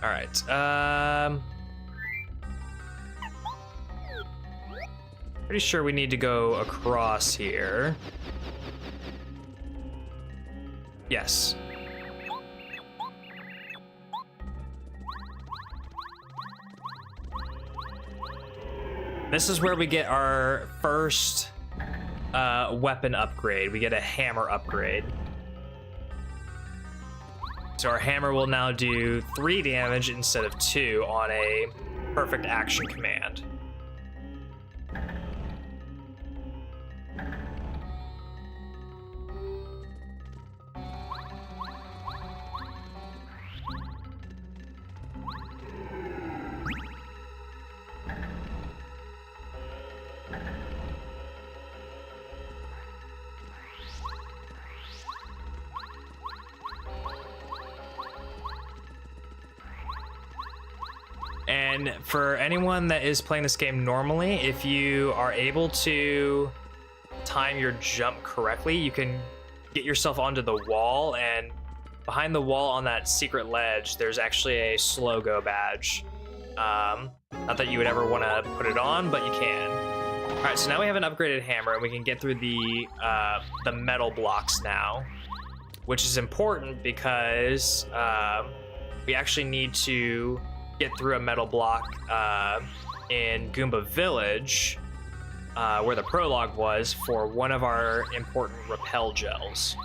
A: All right. Pretty sure we need to go across here. Yes. This is where we get our first weapon upgrade. We get a hammer upgrade. So our hammer will now do 3 damage instead of 2 on a perfect action command. And for anyone that is playing this game normally, if you are able to time your jump correctly, you can get yourself onto the wall, and behind the wall on that secret ledge, there's actually a slow go badge. Not that you would ever want to put it on, but you can. All right, so now we have an upgraded hammer, and we can get through the metal blocks now, which is important because we actually need to get through a metal block in Goomba Village, where the prologue was, for one of our important repel gels.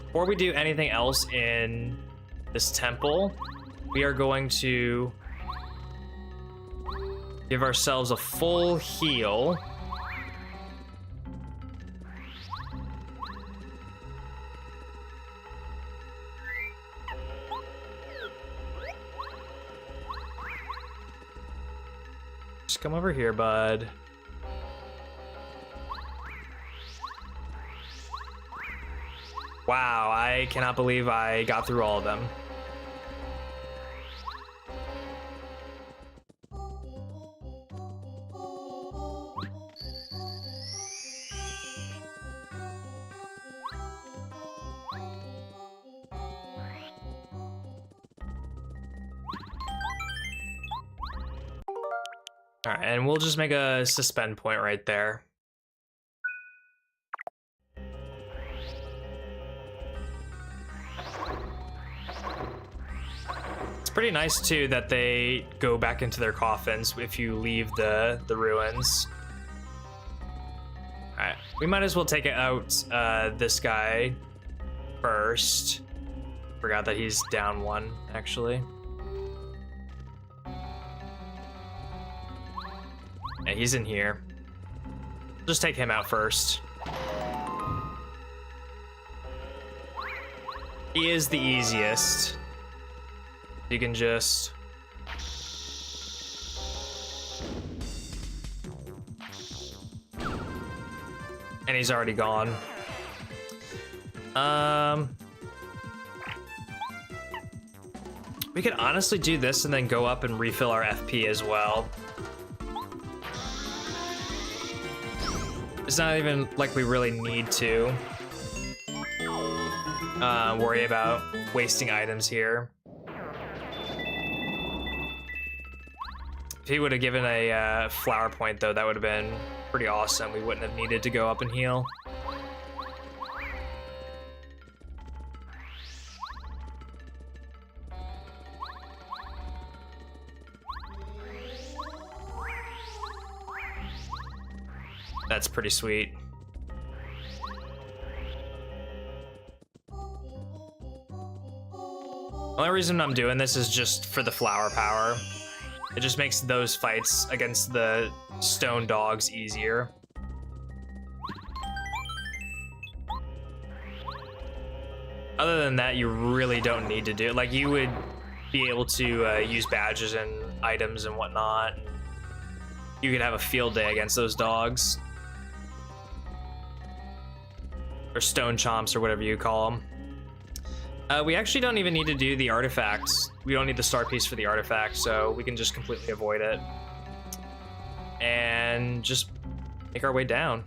A: Before we do anything else in this temple, we are going to give ourselves a full heal. Just come over here, bud. Wow, I cannot believe I got through all of them. All right, and we'll just make a suspend point right there. It's pretty nice too that they go back into their coffins if you leave the ruins. All right, we might as well take out this guy first. Forgot that he's down one, actually. Yeah, he's in here. Just take him out first. He is the easiest. You can just... And he's already gone. We could honestly do this and then go up and refill our FP as well. It's not even like we really need to worry about wasting items here. If he would have given a flower point, though, that would have been pretty awesome. We wouldn't have needed to go up and heal. That's pretty sweet. The only reason I'm doing this is just for the flower power. It just makes those fights against the stone dogs easier. Other than that, you really don't need to do it. Like, you would be able to use badges and items and whatnot. You could have a field day against those dogs. Or stone chomps, or whatever you call them. We actually don't even need to do the artifacts. We don't need the star piece for the artifact, so we can just completely avoid it. And just make our way down.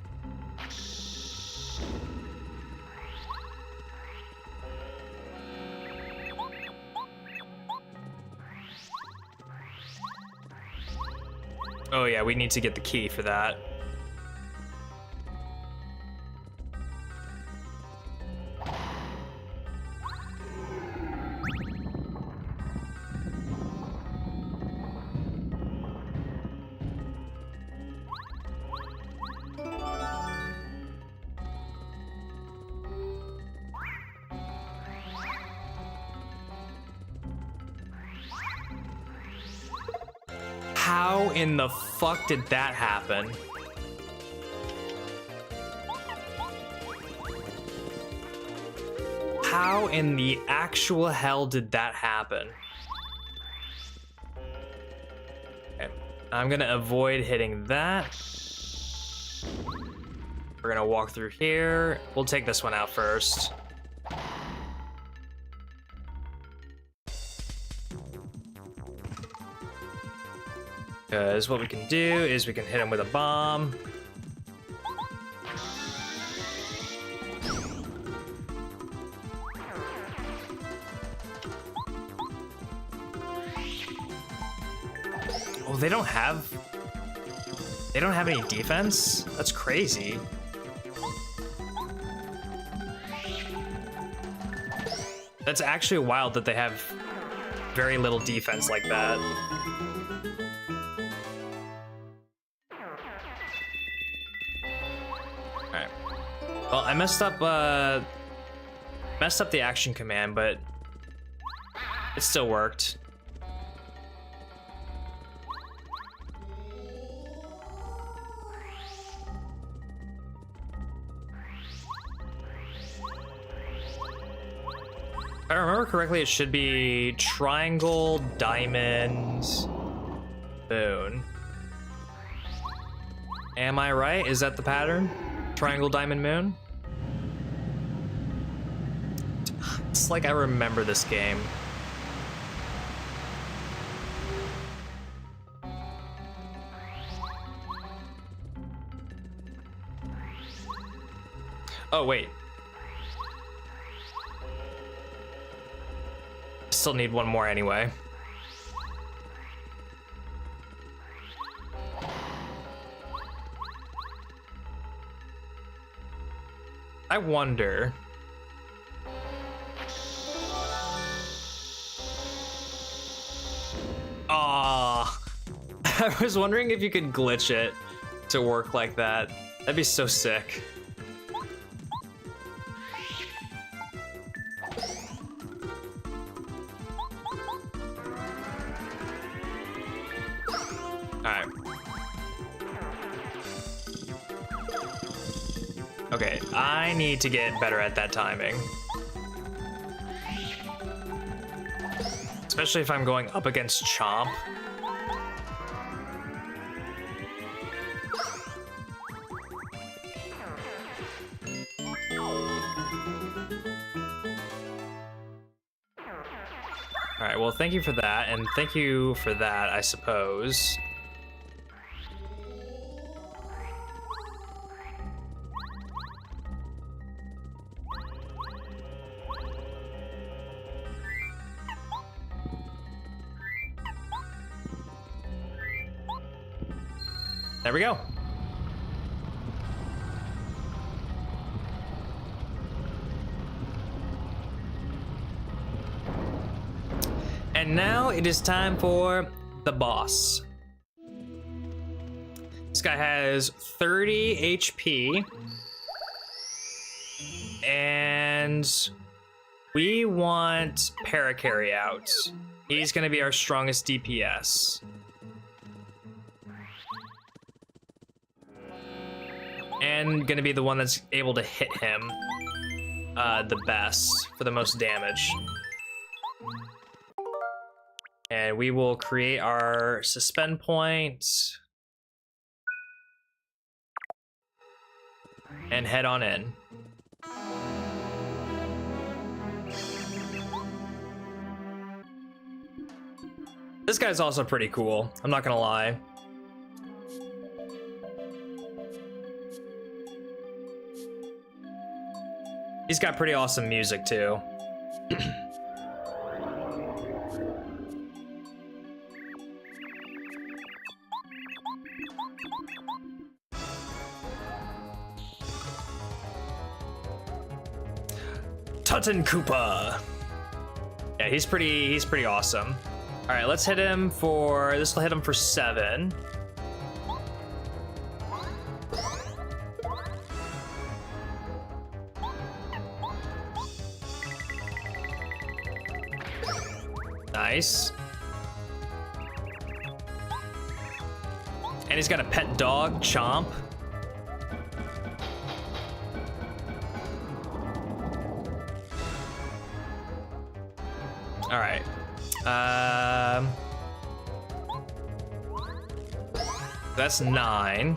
A: Oh yeah, we need to get the key for that. How in the fuck did that happen? How in the actual hell did that happen? Okay. I'm gonna avoid hitting that. We're gonna walk through here. We'll take this one out first. Because what we can do is we can hit him with a bomb. Oh, they don't have any defense? That's crazy. That's actually wild that they have very little defense like that. Well, I messed up the action command, but it still worked. If I remember correctly, it should be triangle, diamond, moon. Am I right? Is that the pattern? Triangle, diamond, moon? It's like I remember this game. Oh, wait. Still need one more anyway. I wonder. Aw. I was wondering if you could glitch it to work like that. That'd be so sick. Alright. Okay, I need to get better at that timing. Especially if I'm going up against Chomp. Alright, well, thank you for that, and thank you for that, I suppose. There we go. And now it is time for the boss. This guy has 30 HP. And we want Paracarry out. He's gonna be our strongest DPS. And gonna be the one that's able to hit him the best for the most damage. And we will create our suspend point and head on in. This guy's also pretty cool, I'm not gonna lie. He's got pretty awesome music too. Tutton Koopa. Yeah, he's pretty awesome. All right, let's hit him for, this will hit him for 7. Nice. And he's got a pet dog, Chomp. All right. That's 9.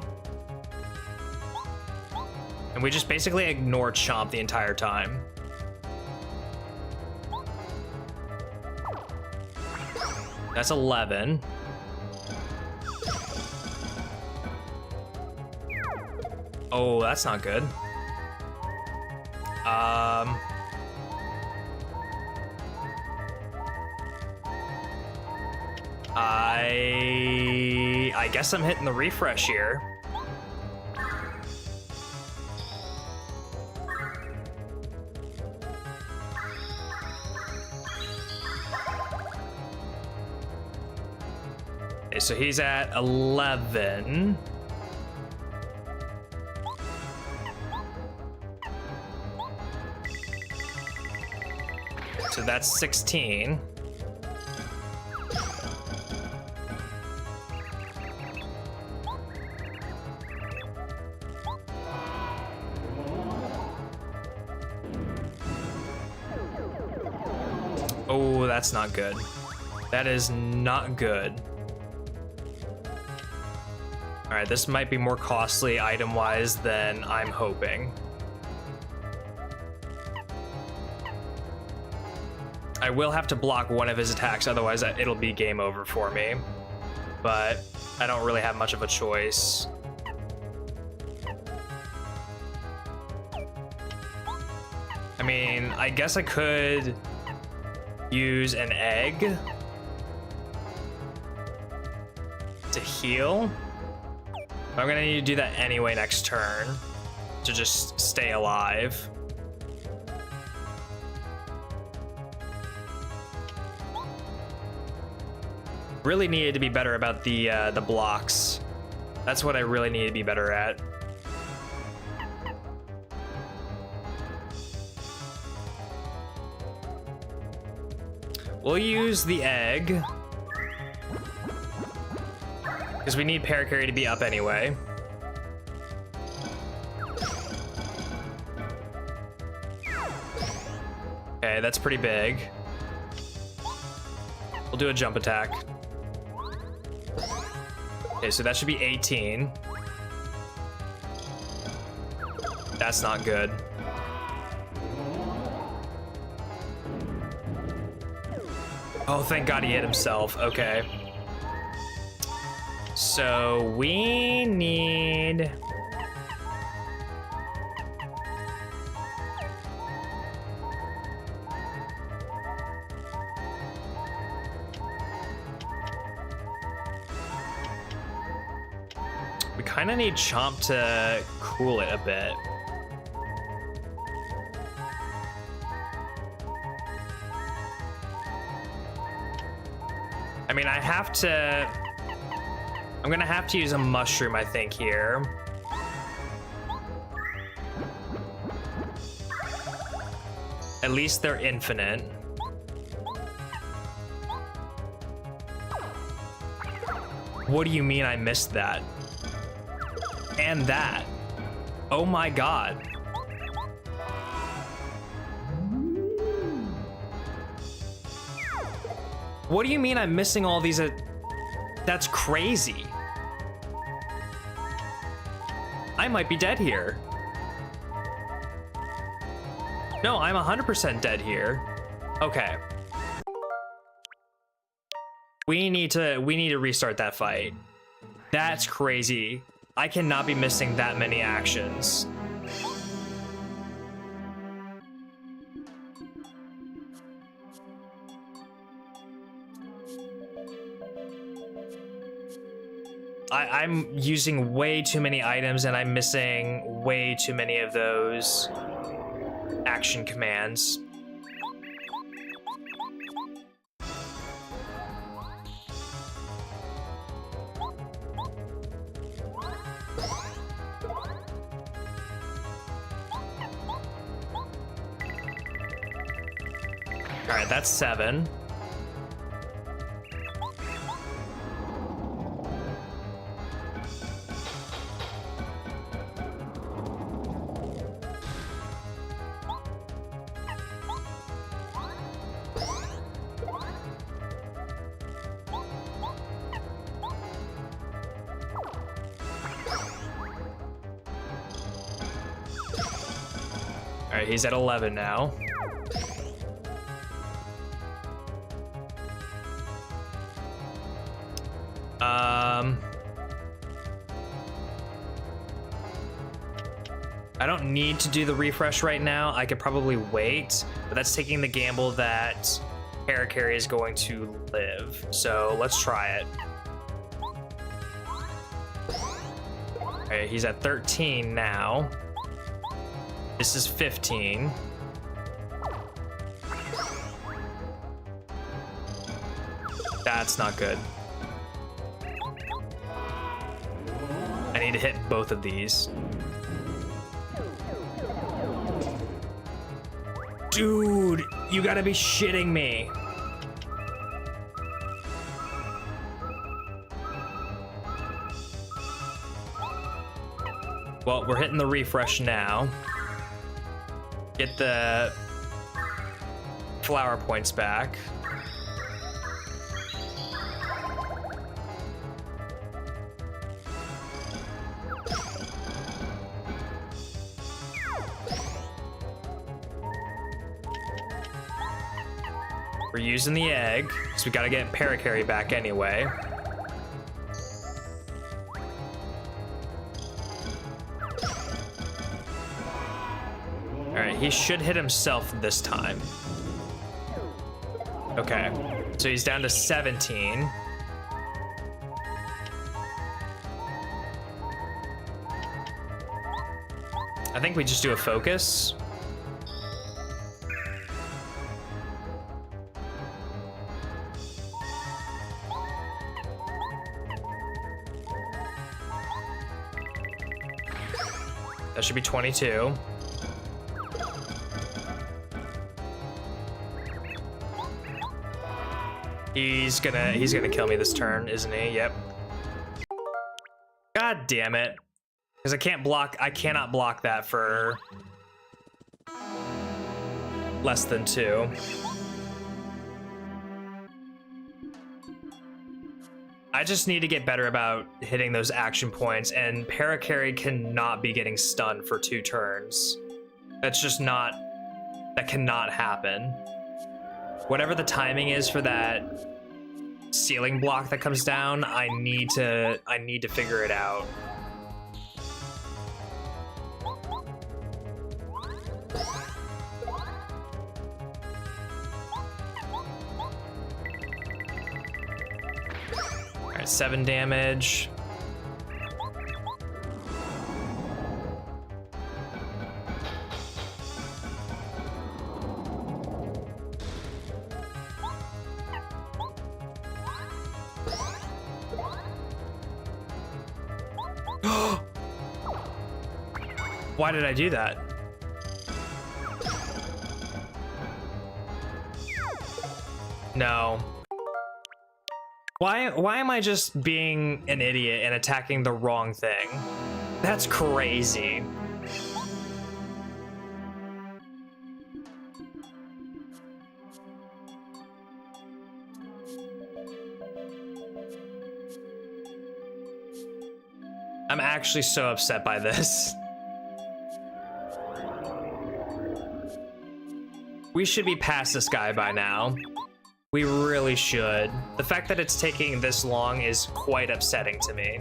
A: And we just basically ignore Chomp the entire time. That's 11. Oh, that's not good. I guess I'm hitting the refresh here. Okay, so he's at 11. So that's 16. Oh, that's not good. That is not good. All right, this might be more costly item-wise than I'm hoping. I will have to block one of his attacks, otherwise it'll be game over for me. But I don't really have much of a choice. I mean, I guess I could use an egg to heal. I'm gonna need to do that anyway next turn to just stay alive. Really needed to be better about the blocks. That's what I really need to be better at. We'll use the egg, because we need Parakarry to be up anyway. Okay, that's pretty big. We'll do a jump attack. Okay, so that should be 18. That's not good. Oh, thank God he hit himself. Okay. So we need... We kind of need Chomp to cool it a bit. I mean, I'm gonna have to use a mushroom, I think, here. At least they're infinite. What do you mean I missed that? And that. Oh my God. What do you mean I'm missing all these? That's crazy. I might be dead here. No, I'm 100% dead here. Okay. We need to restart that fight. That's crazy. I cannot be missing that many actions. I'm using way too many items and I'm missing way too many of those action commands. All right, that's 7. All right, he's at 11 now. I don't need to do the refresh right now. I could probably wait, but that's taking the gamble that Parakarry is going to live. So let's try it. All right, he's at 13 now. This is 15. That's not good. I need to hit both of these. Dude, you gotta be shitting me. Well, we're hitting the refresh now. Get the flower points back. We're using the egg, because we gotta get Parakarry back anyway. Alright, he should hit himself this time. Okay, so he's down to 17. I think we just do a focus. That should be 22. He's gonna kill me this turn, isn't he? Yep. God damn it. Because I cannot block that for less than 2. I just need to get better about hitting those action points, and Paracarry cannot be getting stunned for 2 turns. That's just not, that cannot happen. Whatever the timing is for that ceiling block that comes down, I need to figure it out. All right, 7 damage. Why did I do that? No. Why am I just being an idiot and attacking the wrong thing? That's crazy. I'm actually so upset by this. We should be past this guy by now. We really should. The fact that it's taking this long is quite upsetting to me.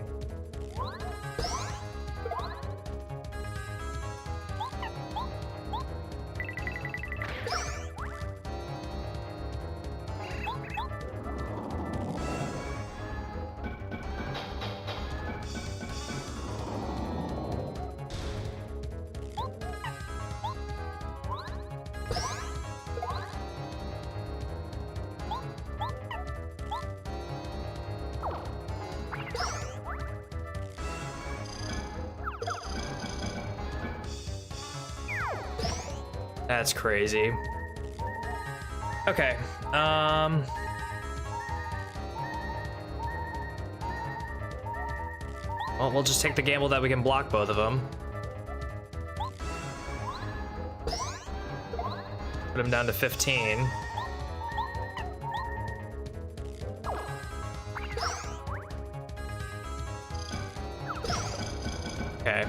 A: That's crazy. Okay, well, we'll just take the gamble that we can block both of them. Put him down to 15. Okay.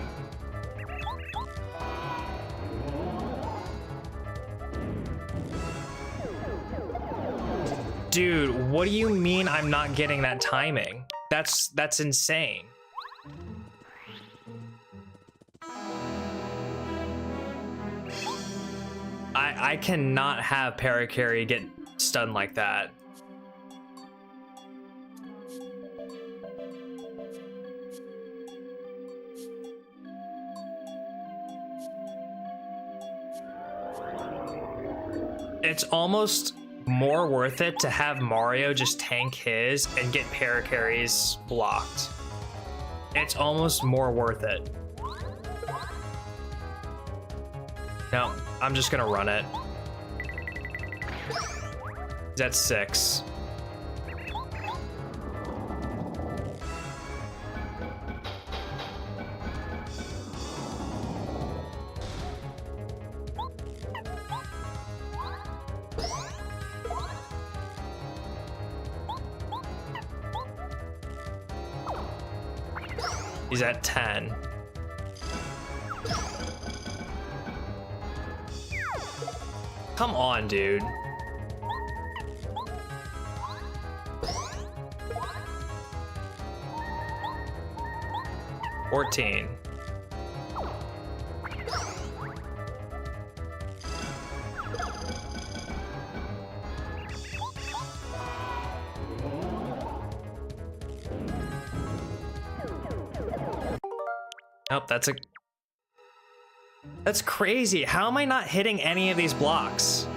A: Dude, what do you mean I'm not getting that timing? That's insane. I cannot have Paracarry get stunned like that. It's almost more worth it to have Mario just tank his and get Paracarries blocked. It's almost more worth it. No, I'm just gonna run it. That's 6. He's at 10. Come on, dude. $14. Nope, that's crazy. How am I not hitting any of these blocks?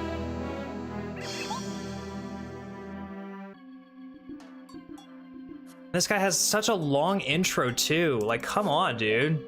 A: This guy has such a long intro too. Like, come on, dude.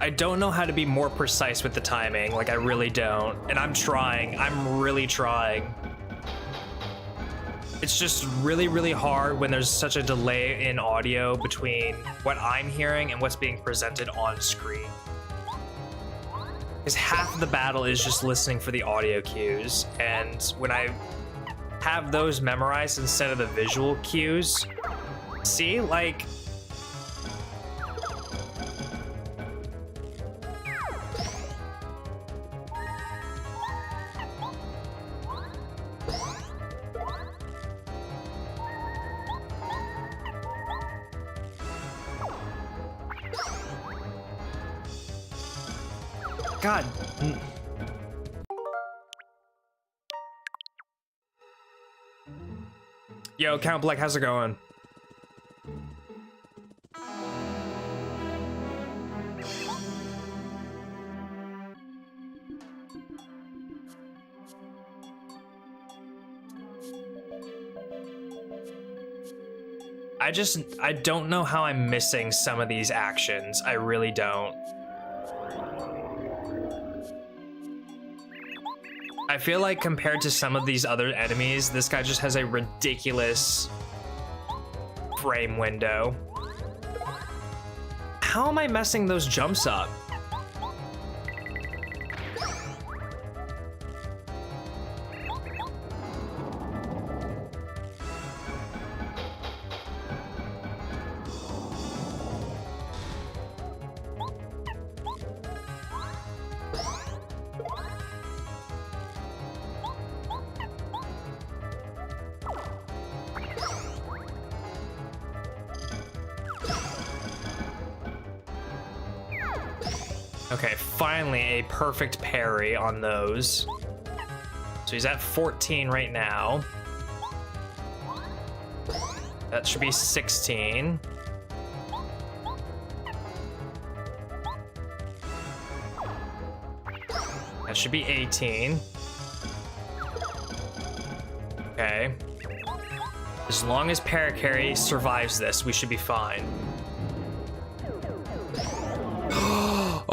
A: I don't know how to be more precise with the timing. Like, I really don't. And I'm trying. I'm really trying. It's just really, really hard when there's such a delay in audio between what I'm hearing and what's being presented on screen. Because half of the battle is just listening for the audio cues. And when I have those memorized instead of the visual cues, see, like... God. Yo, Count Black, how's it going? I don't know how I'm missing some of these actions. I really don't. I feel like compared to some of these other enemies, this guy just has a ridiculous frame window. How am I messing those jumps up? Okay, finally a perfect parry on those. So he's at 14 right now. That should be 16. That should be 18. Okay. As long as Paracarry survives this, we should be fine.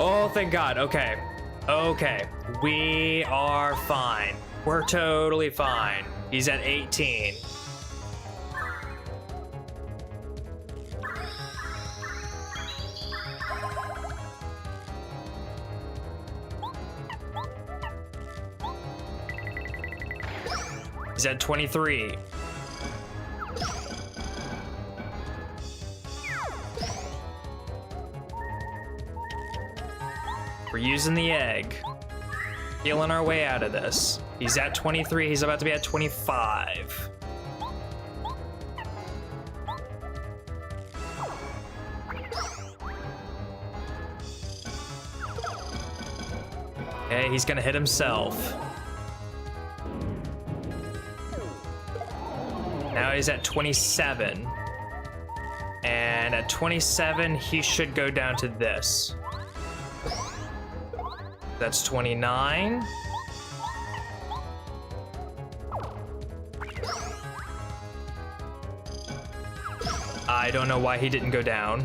A: Oh, thank God. Okay. Okay. We are fine. We're totally fine. He's at 18. He's at 23. We're using the egg. Healing our way out of this. He's at 23. He's about to be at 25. Okay, he's gonna hit himself. Now he's at 27. And at 27, he should go down to this. That's 29. I don't know why he didn't go down.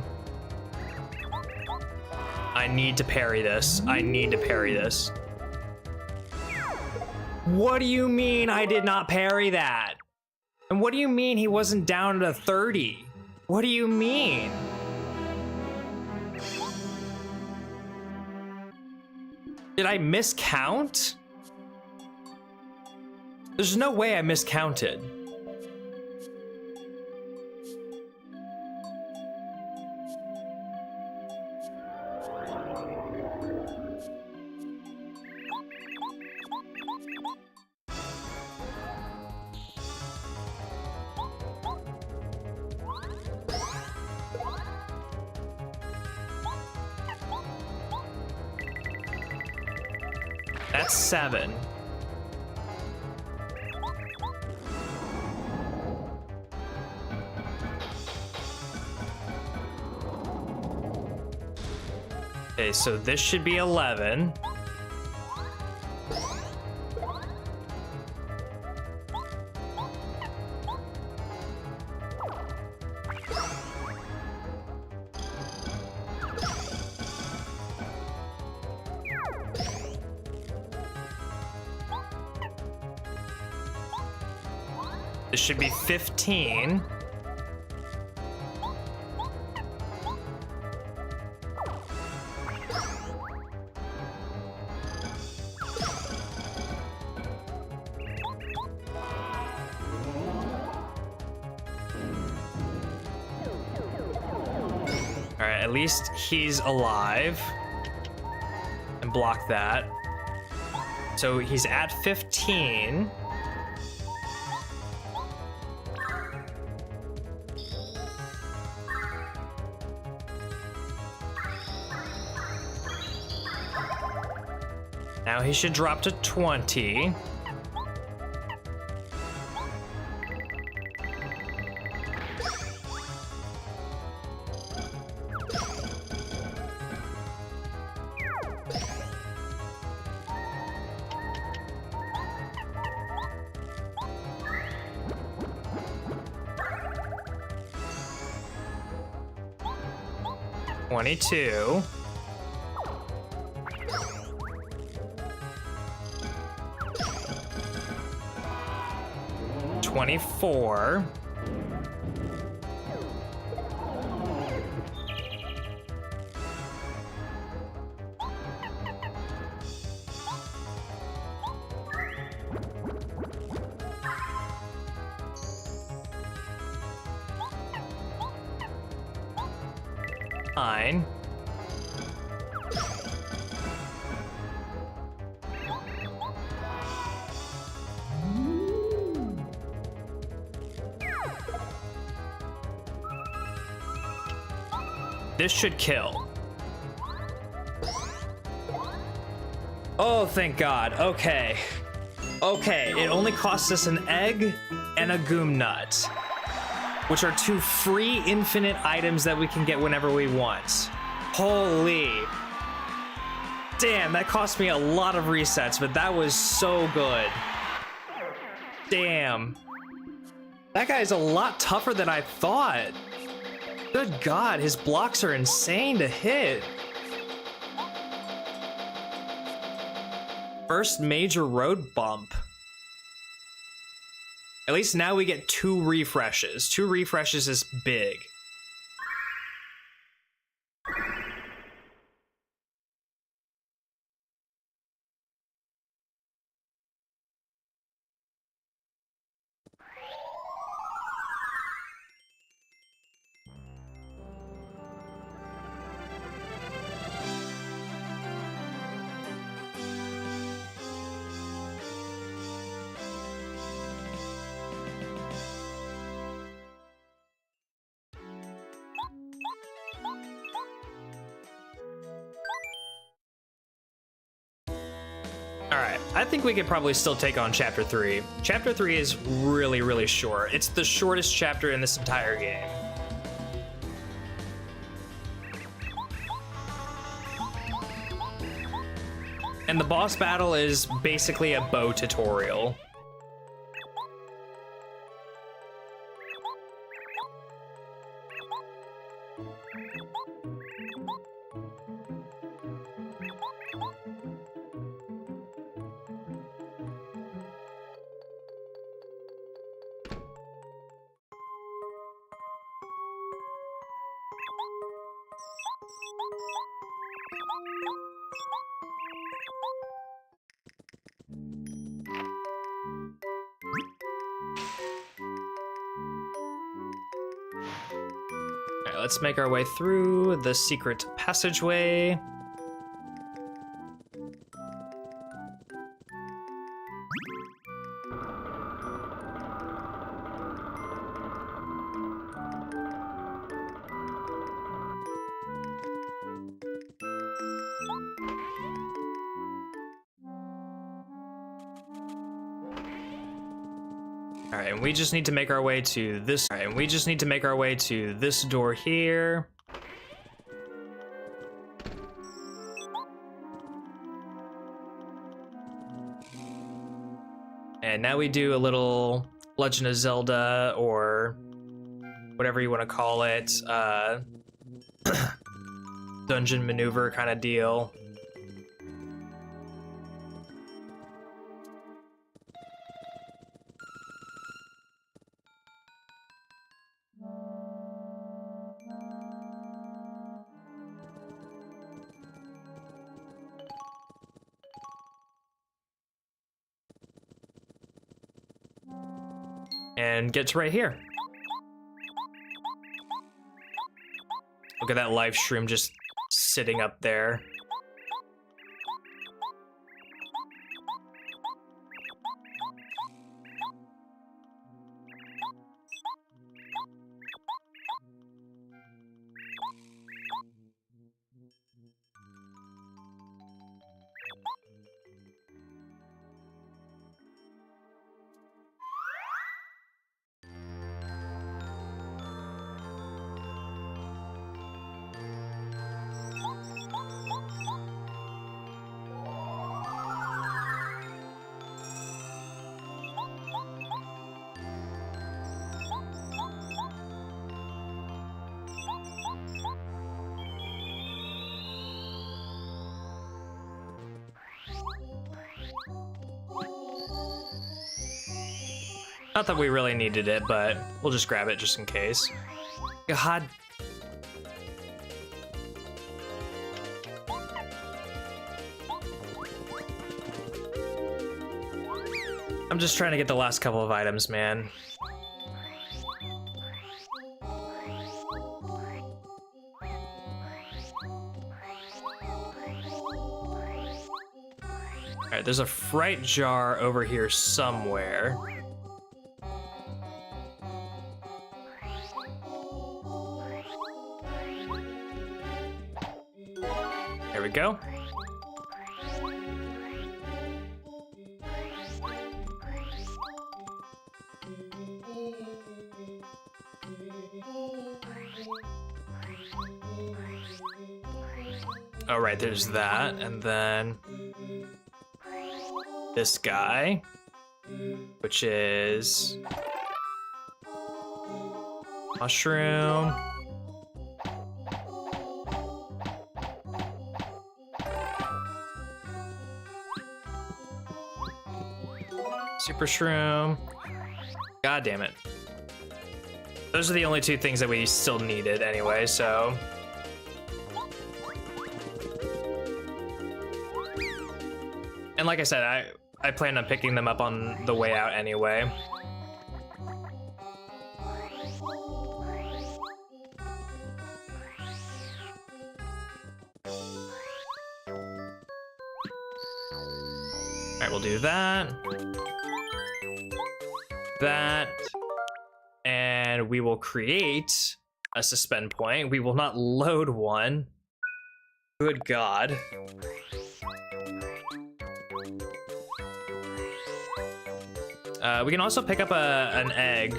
A: I need to parry this. I need to parry this. What do you mean I did not parry that? And what do you mean he wasn't down to 30? What do you mean? Did I miscount? There's no way I miscounted. That's 7. Okay, so this should be 11. This should be 15. All right, at least he's alive. And block that. So he's at 15. Now he should drop to 20. $22. 24. Fine. This should kill. Oh, thank God. Okay. Okay, it only costs us an egg and a goom nut, which are two free infinite items that we can get whenever we want. Holy. Damn, that cost me a lot of resets, but that was so good. Damn. That guy's a lot tougher than I thought. Good God, his blocks are insane to hit. First major road bump. At least now we get 2 refreshes. 2 refreshes is big. Alright, I think we could probably still take on Chapter 3. Chapter 3 is really, really short. It's the shortest chapter in this entire game. And the boss battle is basically a bow tutorial. Alright, let's make our way through the secret passageway. Alright, and we just need to make our way to this. Alright, and we just need to make our way to this door here. And now we do a little Legend of Zelda, or whatever you want to call it, dungeon maneuver kind of deal. and get to right here. Look at that live stream just sitting up there. Not that we really needed it, but we'll just grab it just in case. God. I'm just trying to get the last couple of items, man. Alright, there's a fright jar over here somewhere. There we go. All right, there's that, and then this guy, which is mushroom. Super shroom. God damn it. Those are the only two things that we still needed anyway, so. And like I said, I planned on picking them up on the way out anyway. Alright, we'll do that. That. And we will create a suspend point. We will not load one. Good God. We can also pick up an egg.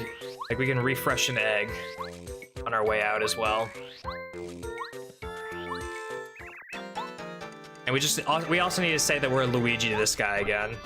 A: Like we can refresh an egg on our way out as well. And we also need to say that we're Luigi to this guy again.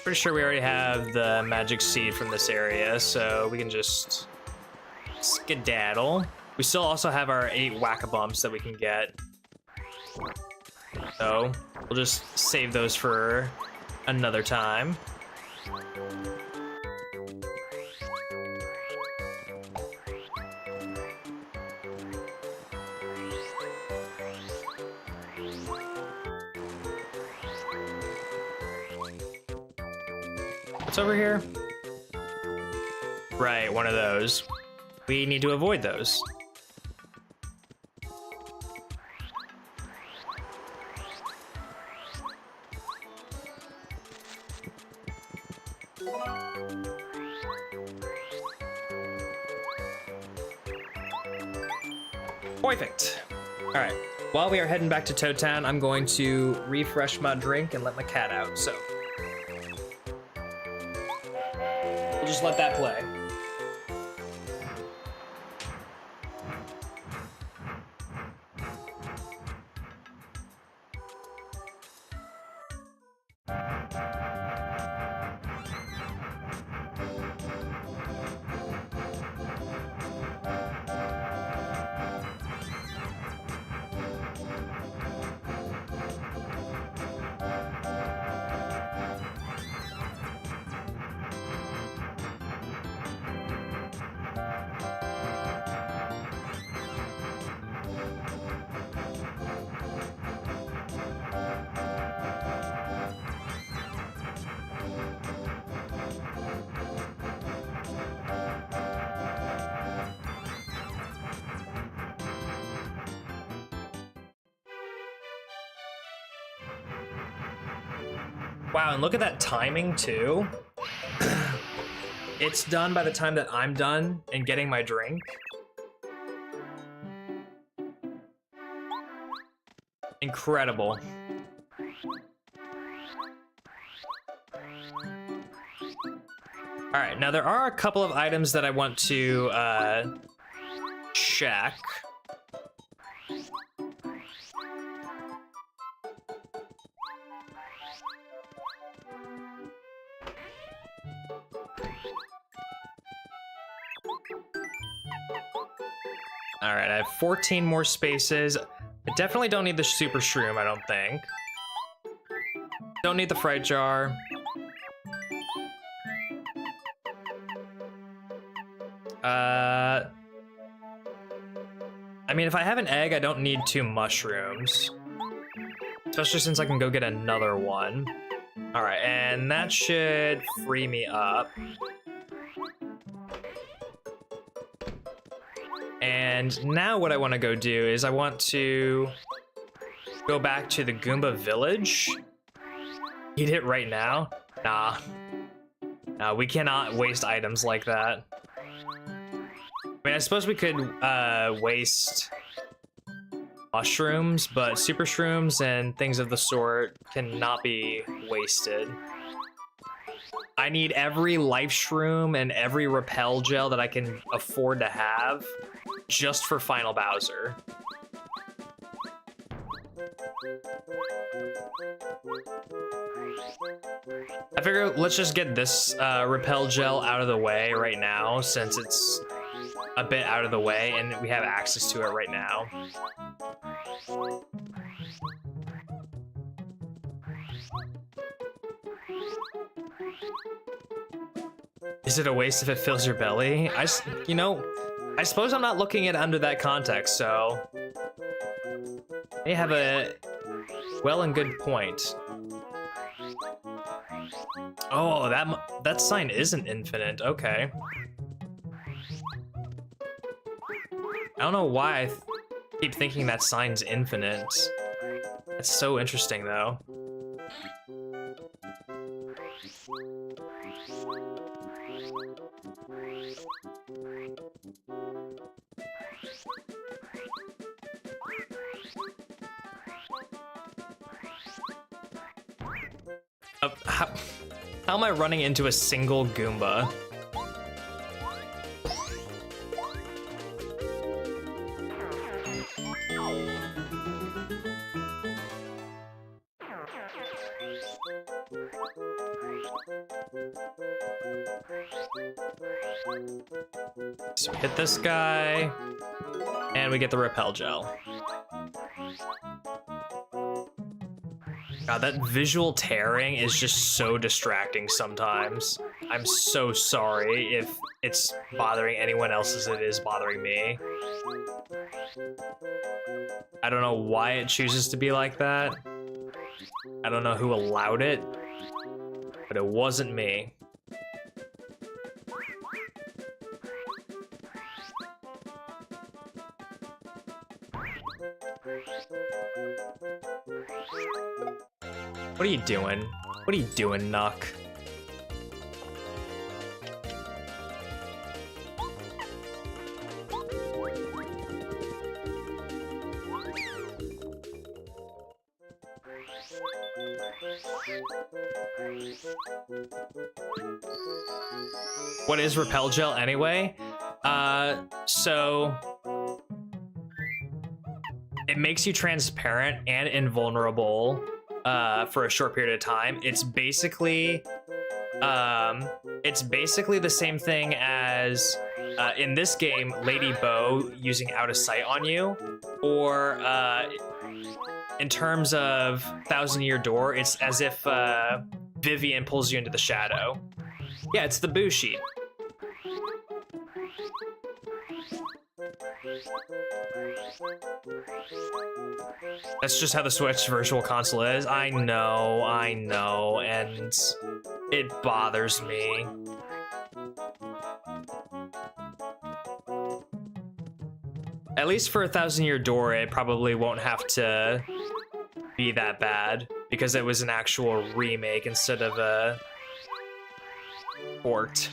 A: Pretty sure we already have the magic seed from this area, so we can just skedaddle. We still also have our 8 whack-a-bumps that we can get. So we'll just save those for another time. What's over here? Right, one of those. We need to avoid those. Perfect. All right, while we are heading back to Toad Town, I'm going to refresh my drink and let my cat out, so. We'll just let that play. Wow, and look at that timing too. It's done by the time that I'm done and getting my drink. Incredible. All right, now there are a couple of items that I want to check. All right, I have 14 more spaces. I definitely don't need the super shroom, I don't think. Don't need the fright jar. I mean, if I have an egg, I don't need 2 mushrooms. Especially since I can go get another one. All right, and that should free me up. And now what I want to go do is I want to go back to the Goomba village. Eat it right now? Nah. Nah, we cannot waste items like that. I mean, I suppose we could waste mushrooms, but super shrooms and things of the sort cannot be wasted. I need every life shroom and every repel gel that I can afford to have just for Final Bowser. I figure let's just get this repel gel out of the way right now, since it's a bit out of the way and we have access to it right now. Is it a waste if it fills your belly? You know, I suppose I'm not looking at it under that context, so they have a well and good point. Oh, that sign isn't infinite. Okay. I don't know why I keep thinking that sign's infinite. That's so interesting, though. How am I running into a single Goomba? So we hit this guy, and we get the repel gel. God, that visual tearing is just so distracting sometimes. I'm so sorry if it's bothering anyone else as it is bothering me. I don't know why it chooses to be like that. I don't know who allowed it, but it wasn't me. What are you doing? What are you doing, Nuck? What is repel gel anyway? So it makes you transparent and invulnerable for a short period of time. It's basically the same thing as in this game, Lady Bow using out of sight on you, or in terms of Thousand Year Door, it's as if Vivian pulls you into the shadow. Yeah, it's the Boo sheet. That's just how the Switch Virtual Console is. I know, and it bothers me. At least for a Thousand Year Door, it probably won't have to be that bad, because it was an actual remake instead of a port.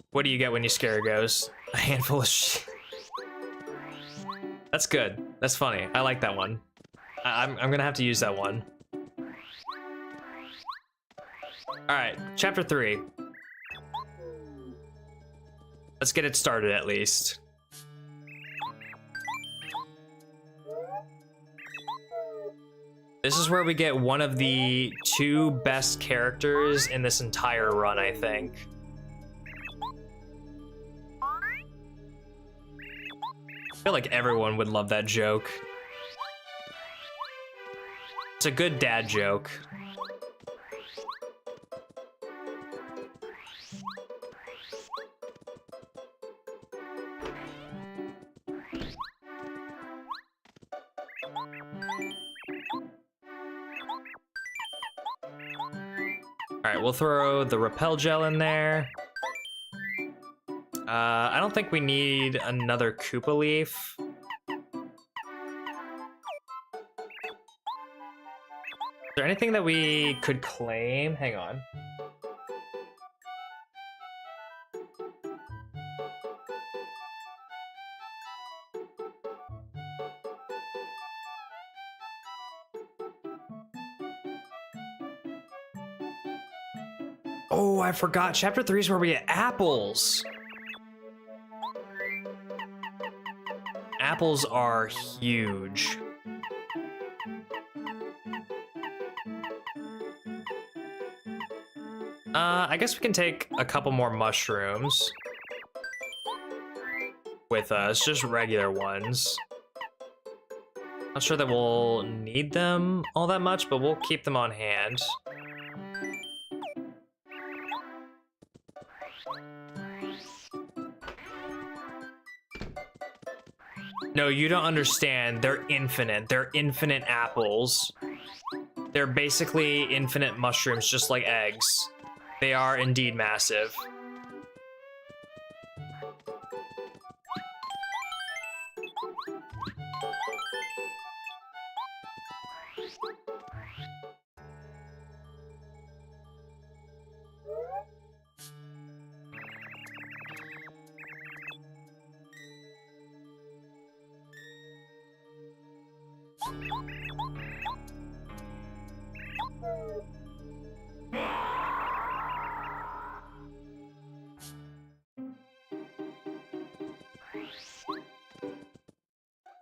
A: What do you get when you scare a ghost? A handful of shit. That's good. That's funny. I like that one. I'm gonna have to use that one. All right, chapter 3. Let's get it started at least. This is where we get one of the 2 best characters in this entire run, I think. I feel like everyone would love that joke. It's a good dad joke. All right, we'll throw the repel gel in there. I don't think we need another Koopa leaf. Is there anything that we could claim? Hang on. Oh, I forgot. Chapter 3 is where we get apples. Apples are huge. I guess we can take a couple more mushrooms with us, just regular ones. Not sure that we'll need them all that much, but we'll keep them on hand. No, you don't understand. They're infinite. They're infinite apples. They're basically infinite mushrooms, just like eggs. They are indeed massive.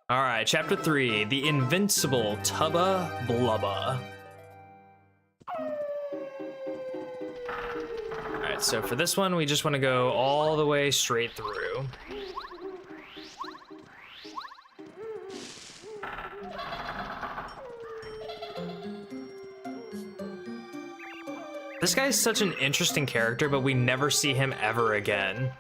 A: All right, chapter 3, the invincible Tubba Blubba. All right, so for this one, we just want to go all the way straight through. This guy is such an interesting character, but we never see him ever again.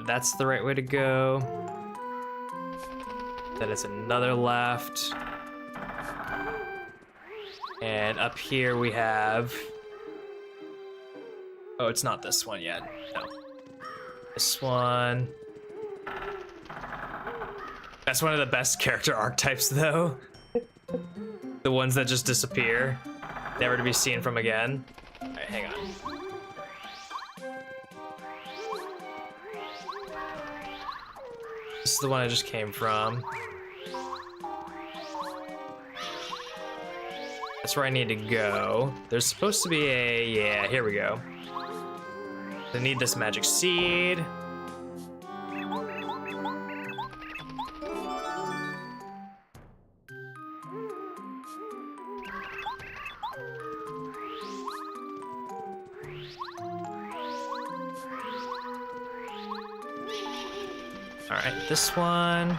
A: That's the right way to go. Then it's another left. And up here we have... Oh, it's not this one yet. No. This one. That's one of the best character archetypes, though. The ones that just disappear, never to be seen from again. All right, hang on. This is the one I just came from. That's where I need to go. There's supposed to be a... Yeah, here we go. I need this magic seed. All right, this one.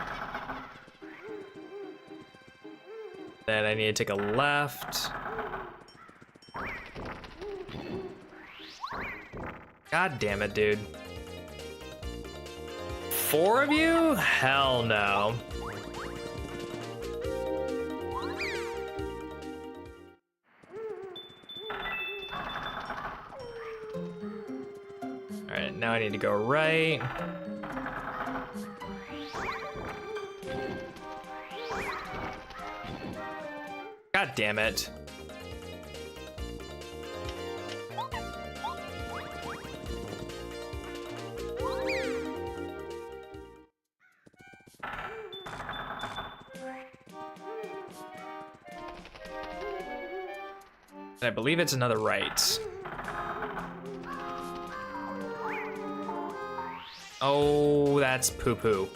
A: Then I need to take a left. God damn it, dude. 4 of you? Hell no. All right, now I need to go right. God damn it. I believe it's another right. Oh, that's poo-poo.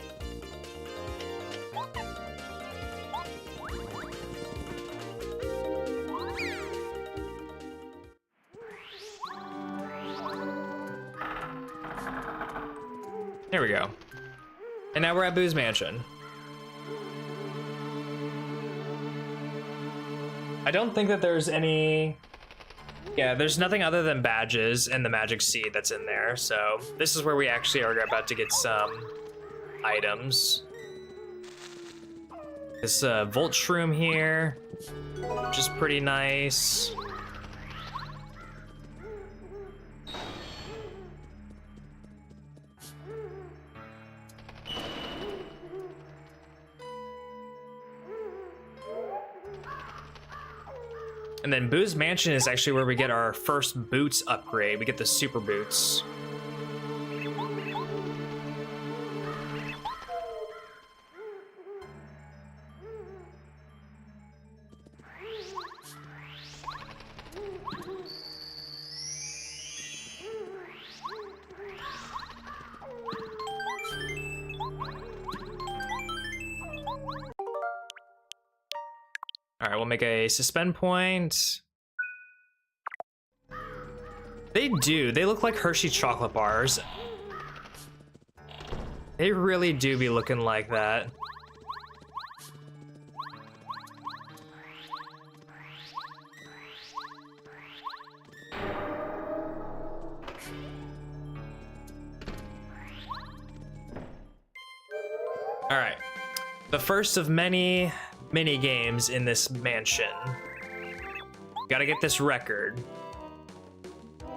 A: There we go. And now we're at Boo's Mansion. I don't think that there's any... Yeah, there's nothing other than badges and the magic seed that's in there. So this is where we actually are about to get some items. This Volt Shroom here, which is pretty nice. And then Boo's Mansion is actually where we get our first boots upgrade. We get the super boots. All right, we'll make a suspend point. They do. They look like Hershey chocolate bars. They really do be looking like that. All right. The first of many mini games in this mansion. Gotta get this record.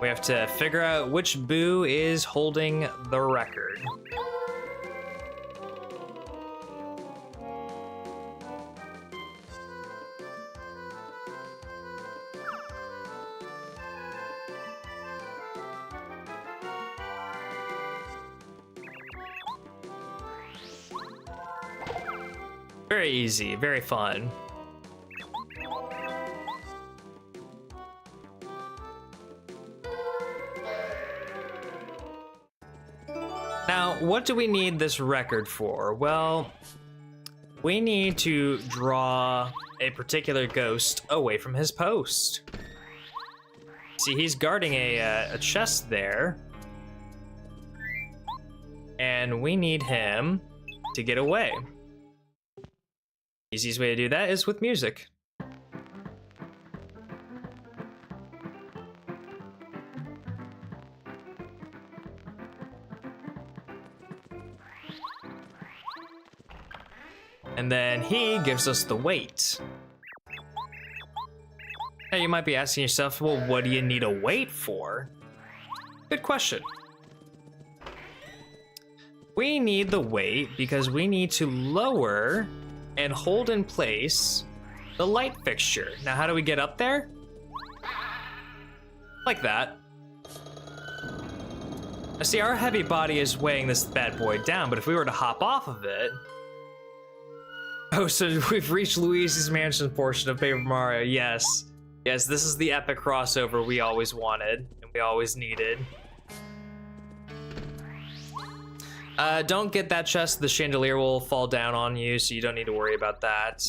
A: We have to figure out which Boo is holding the record. Very easy, very fun. Now, what do we need this record for? Well, we need to draw a particular ghost away from his post. See, he's guarding a chest there. And we need him to get away. Easiest way to do that is with music. And then he gives us the weight. Now you might be asking yourself, well, what do you need a weight for? Good question. We need the weight because we need to lower and hold in place the light fixture. Now, how do we get up there? Like that. Now, see, our heavy body is weighing this bad boy down, but if we were to hop off of it... Oh, so we've reached Luigi's Mansion portion of Paper Mario. Yes. Yes, this is the epic crossover we always wanted and we always needed. Don't get that chest. The chandelier will fall down on you, so you don't need to worry about that.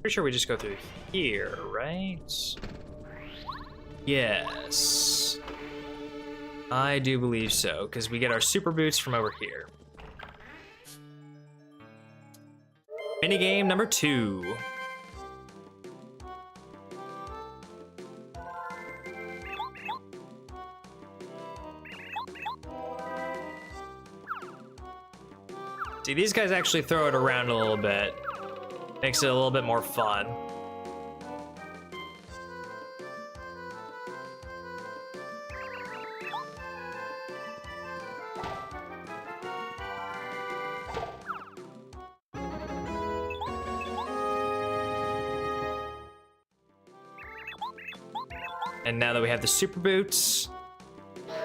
A: Pretty sure we just go through here, right? Yes. I do believe so, because we get our super boots from over here. Minigame number 2. See, these guys actually throw it around a little bit. Makes it a little bit more fun. And now that we have the super boots,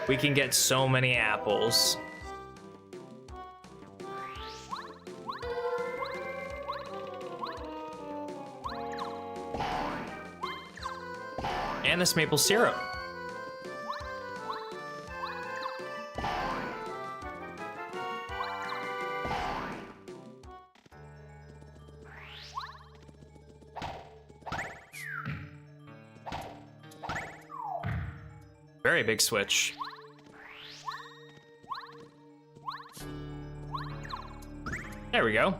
A: we can get so many apples. And this maple syrup. Very big switch. There we go.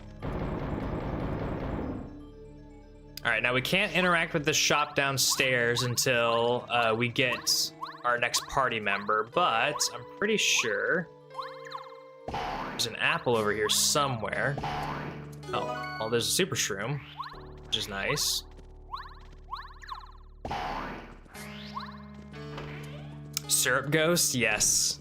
A: All right, now we can't interact with the shop downstairs until we get our next party member, but I'm pretty sure there's an apple over here somewhere. Oh, well, there's a super shroom, which is nice. Syrup ghost, yes.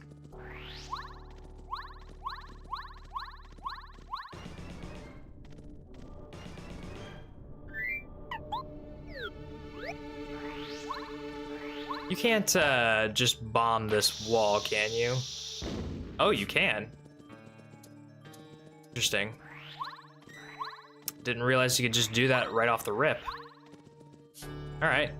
A: You can't just bomb this wall, can you? Oh, you can. Interesting. Didn't realize you could just do that right off the rip. All right.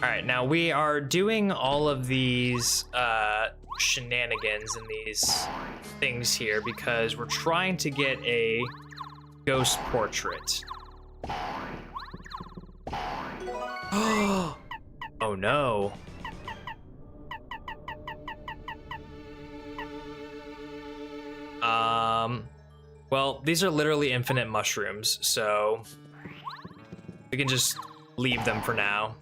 A: All right, now we are doing all of these shenanigans and these things here because we're trying to get a ghost portrait. Oh no. Well, these are literally infinite mushrooms, so we can just leave them for now.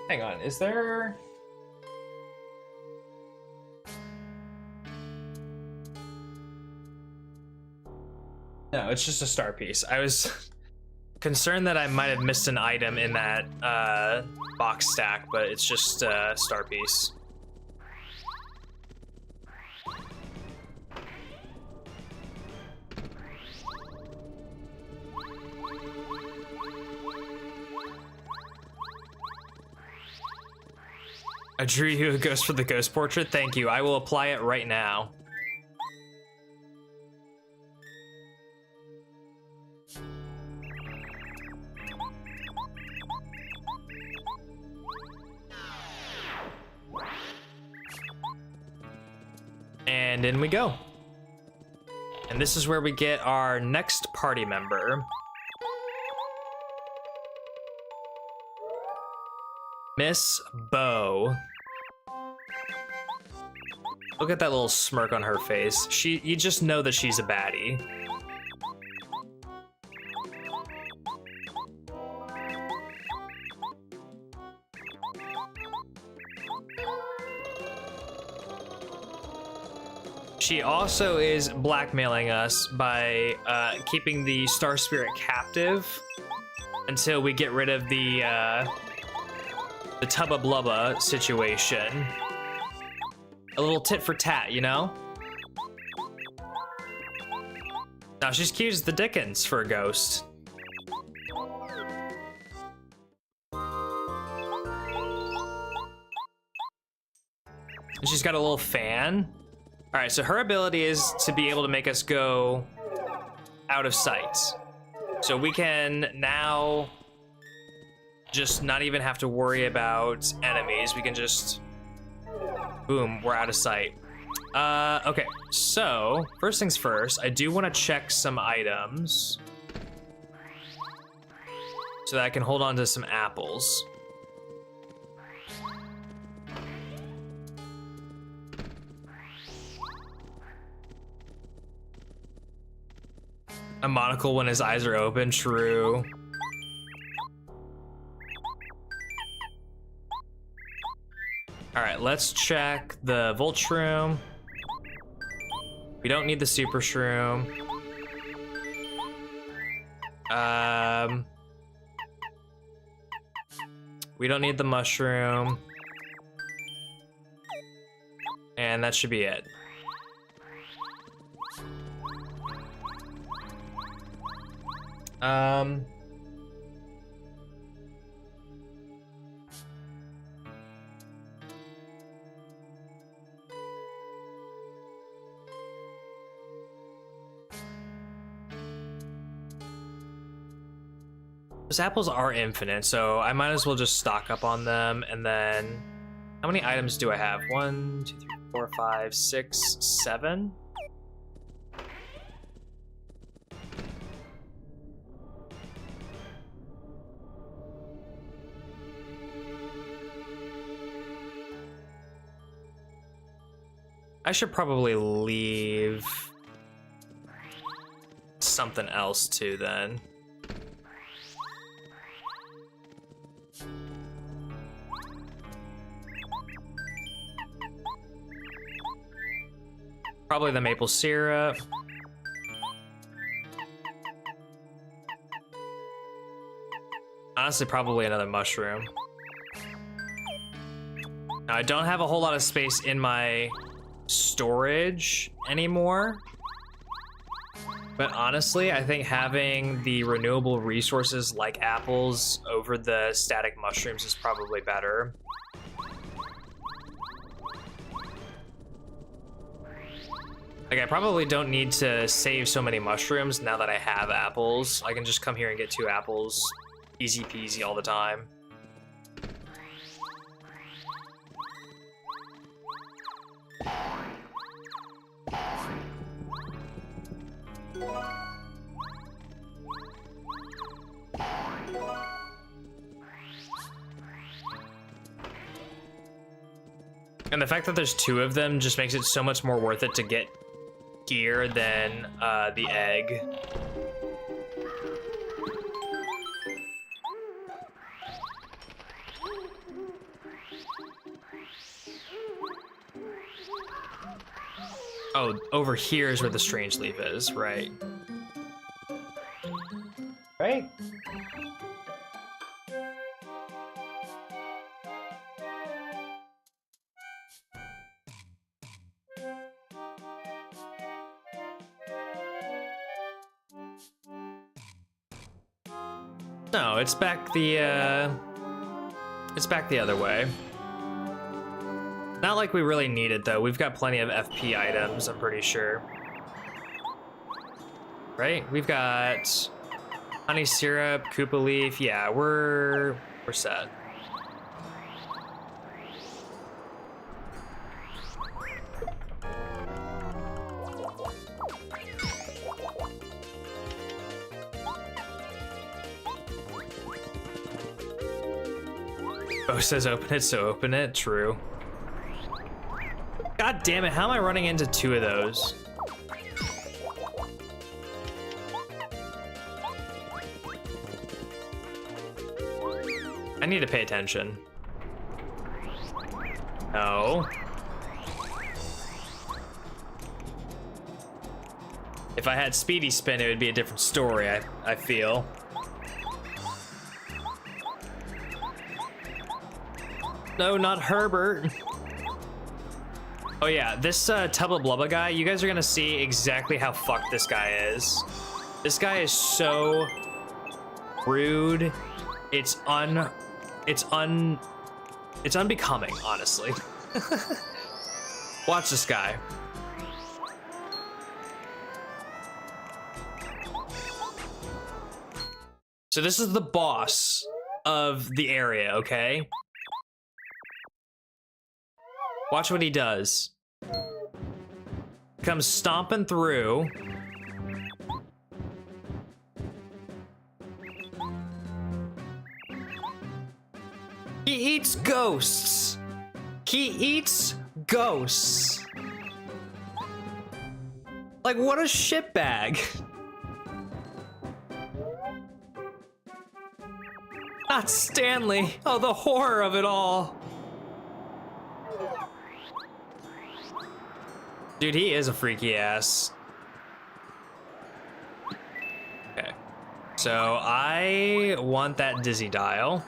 A: Hang on, is there... No, it's just a star piece. I was concerned that I might have missed an item in that box stack, but it's just a star piece. I drew you a ghost for the ghost portrait. Thank you. I will apply it right now. And in we go. And this is where we get our next party member. Miss Bo. Look at that little smirk on her face. You just know that she's a baddie. She also is blackmailing us by keeping the Star Spirit captive until we get rid of the Tubba Blubba situation. A little tit for tat, you know? Now she's cute as the dickens for a ghost. And she's got a little fan. All right, so her ability is to be able to make us go out of sight. So we can now just not even have to worry about enemies. We can just, boom, we're out of sight. Okay, so first things first, I do want to check some items so that I can hold on to some apples. A monocle when his eyes are open, true. All right, let's check the Volt Shroom. We don't need the Super Shroom. We don't need the Mushroom. And that should be it. Those apples are infinite, so I might as well just stock up on them. And then, how many items do I have? 1, 2, 3, 4, 5, 6, 7. I should probably leave something else too then. Probably the maple syrup. Honestly, probably another mushroom. Now, I don't have a whole lot of space in my storage anymore. But honestly, I think having the renewable resources like apples over the static mushrooms is probably better. Like, I probably don't need to save so many mushrooms now that I have apples. I can just come here and get 2 apples. Easy peasy all the time. And the fact that there's 2 of them just makes it so much more worth it to get gear than the egg. Oh, over here is where the strange leaf is, right? Right? No, it's back the other way. Not like we really need it though. We've got plenty of FP items, I'm pretty sure. Right? We've got honey syrup, Koopa leaf. Yeah, we're set. Oh, it says open it, so open it. True. God damn it, how am I running into 2 of those? I need to pay attention. No. If I had Speedy Spin, it would be a different story, I feel. No, not Herbert. Oh yeah, this Tubba Blubba guy, you guys are gonna see exactly how fucked this guy is. This guy is so rude. It's unbecoming, honestly. Watch this guy. So this is the boss of the area, okay? Watch what he does. comes stomping through. He eats ghosts. He eats ghosts. Like, what a shitbag. Not Stanley. Oh, the horror of it all. Dude, he is a freaky ass. Okay. So I want that dizzy dial.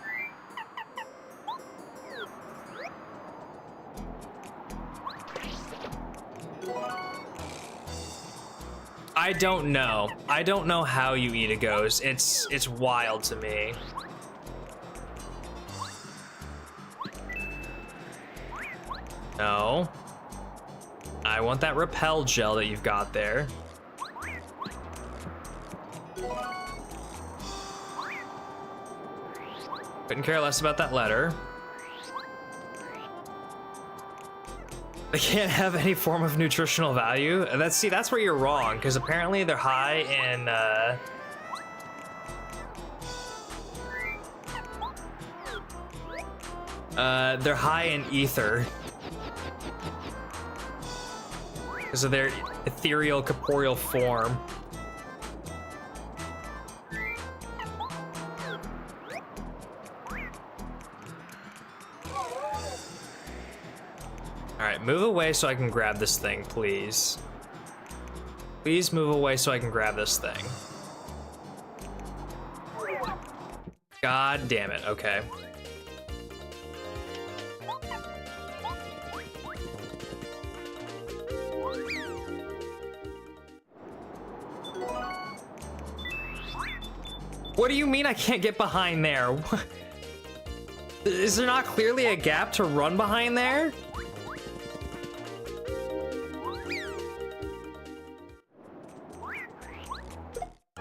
A: I don't know. I don't know how you eat a ghost. It's wild to me. No. I want that repel gel that you've got there. Couldn't care less about that letter. They can't have any form of nutritional value. That's where you're wrong, because apparently they're high in they're high in ether because of their ethereal corporeal form. All right, move away so I can grab this thing, please. Please move away so I can grab this thing. God damn it, okay. What do you mean I can't get behind there? Is there not clearly a gap to run behind there?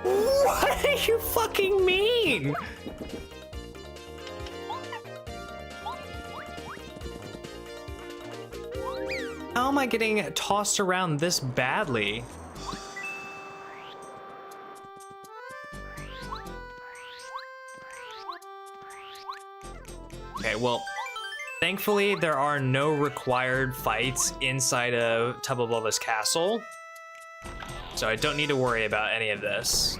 A: What do you fucking mean? How am I getting tossed around this badly? Okay, well, thankfully there are no required fights inside of Tubba castle, so I don't need to worry about any of this.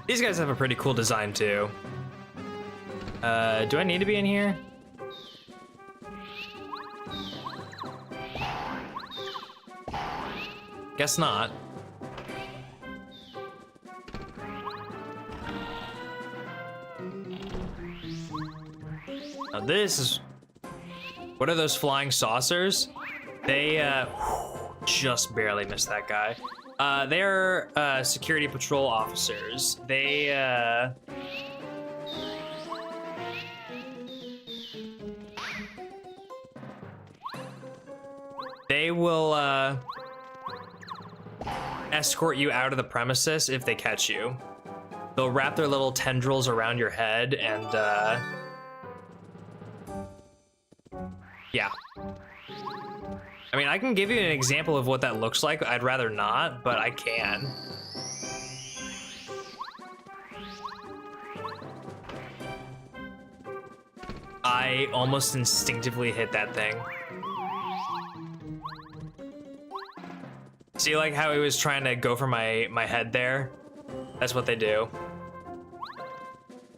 A: These guys have a pretty cool design too. Do I need to be in here? Guess not. Now this is... What are those flying saucers? They just barely missed that guy. They're security patrol officers. They will escort you out of the premises if they catch you. They'll wrap their little tendrils around your head and yeah. I mean, I can give you an example of what that looks like. I'd rather not, but I can. I almost instinctively hit that thing. See, like how he was trying to go for my head there? That's what they do.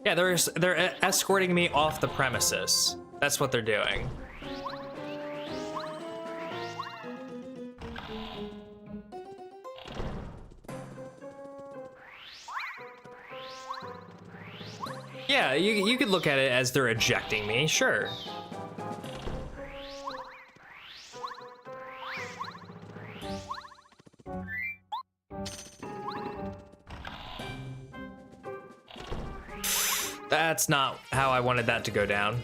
A: Yeah, they're escorting me off the premises. That's what they're doing. Yeah, you could look at it as they're ejecting me, sure. That's not how I wanted that to go down.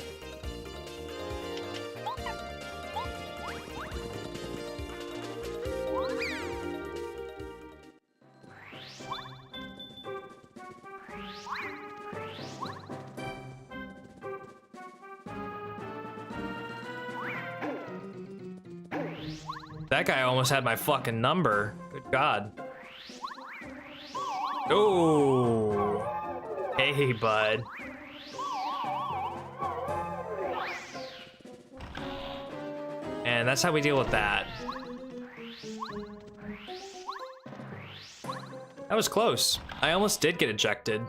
A: That guy almost had my fucking number. Good God. Oh. Hey, bud. And that's how we deal with that. That was close. I almost did get ejected.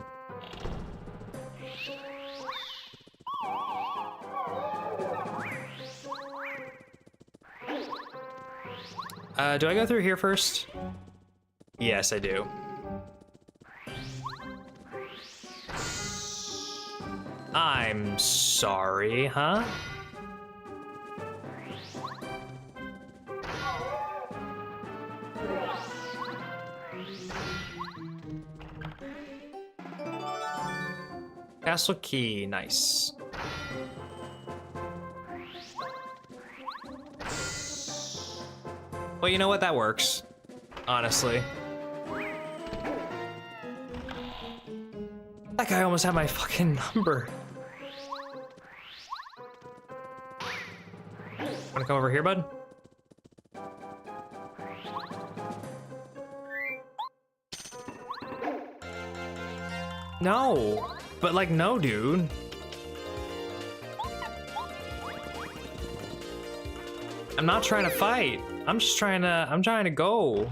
A: Do I go through here first? Yes, I do. I'm sorry, huh? Castle key, nice. Well, you know what? That works, honestly. That guy almost had my fucking number. Wanna come over here, bud? No, but like, no, dude. I'm not trying to fight. I'm trying to go.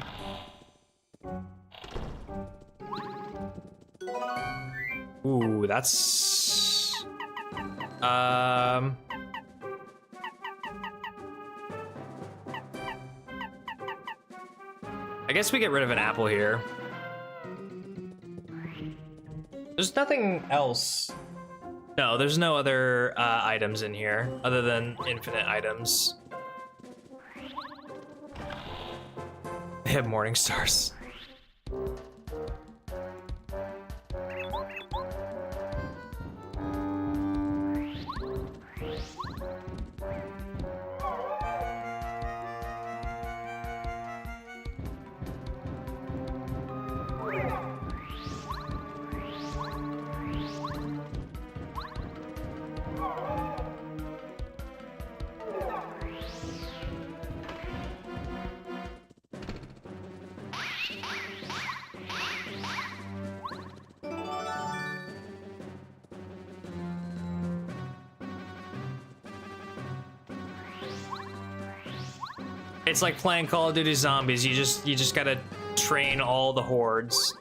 A: Ooh, that's... I guess we get rid of an apple here. There's nothing else. No, there's no other items in here other than infinite items. They have morning stars. It's like playing Call of Duty Zombies. You just gotta train all the hordes.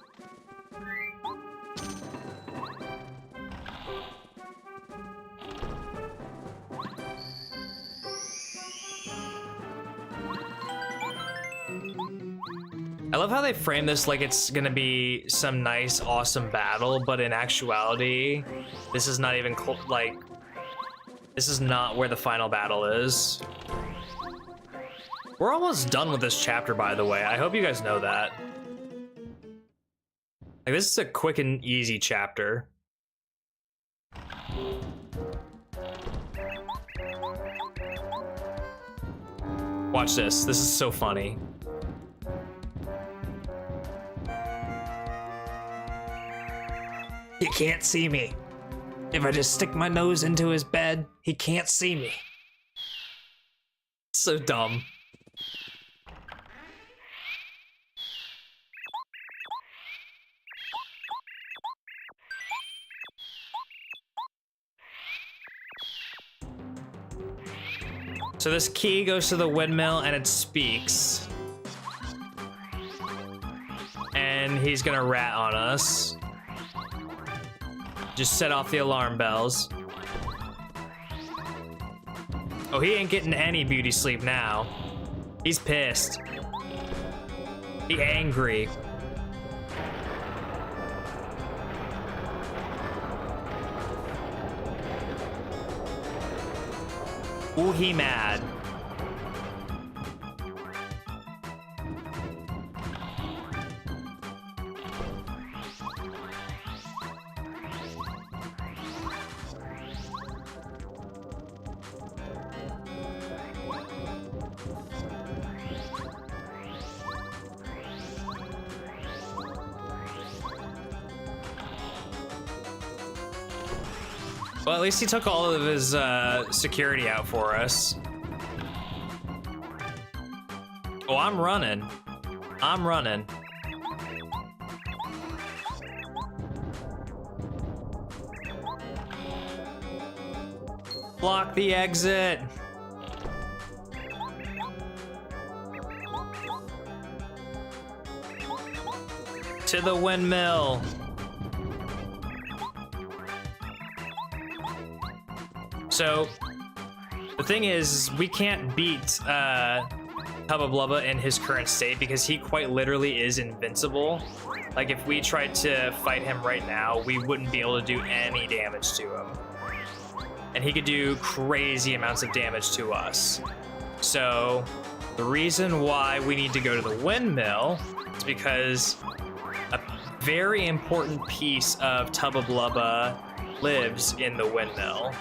A: I love how they frame this like it's gonna be some nice, awesome battle, but in actuality, this is not even like, this is not where the final battle is. We're almost done with this chapter, by the way. I hope you guys know that. Like, this is a quick and easy chapter. Watch this. This is so funny. He can't see me. If I just stick my nose into his bed, he can't see me. So dumb. So this key goes to the windmill and it speaks. And he's gonna rat on us. Just set off the alarm bells. Oh, he ain't getting any beauty sleep now. He's pissed. He's angry. Ooh, he mad. Well, at least he took all of his security out for us. I'm running. I'm running. Block the exit. To the windmill. So the thing is, we can't beat Hubba Blubba in his current state because he quite literally is invincible. Like if we tried to fight him right now, we wouldn't be able to do any damage to him. And he could do crazy amounts of damage to us. So the reason why we need to go to the windmill is because a very important piece of Hubba Blubba lives in the windmill.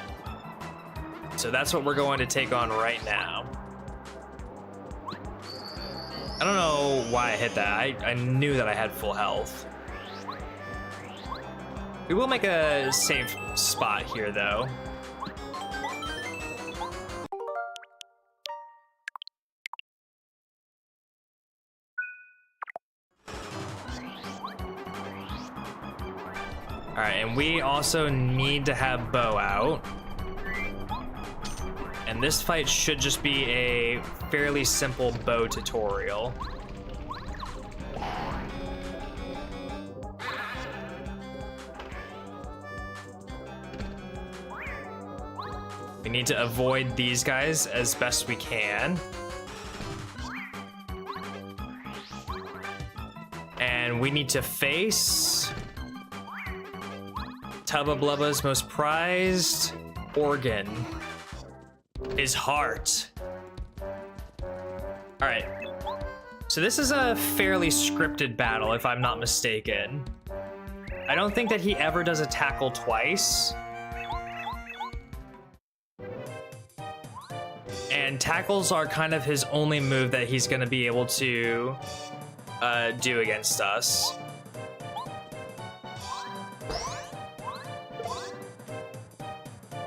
A: So that's what we're going to take on right now. I don't know why I hit that. I knew that I had full health. We will make a safe spot here though. All right, and we also need to have Bo out. And this fight should just be a fairly simple Bo tutorial. We need to avoid these guys as best we can. And we need to face Hubba Blubba's most prized organ, his heart. All right, so this is a fairly scripted battle, if I'm not mistaken. I don't think that he ever does a tackle twice. And tackles are kind of his only move that he's gonna be able to do against us.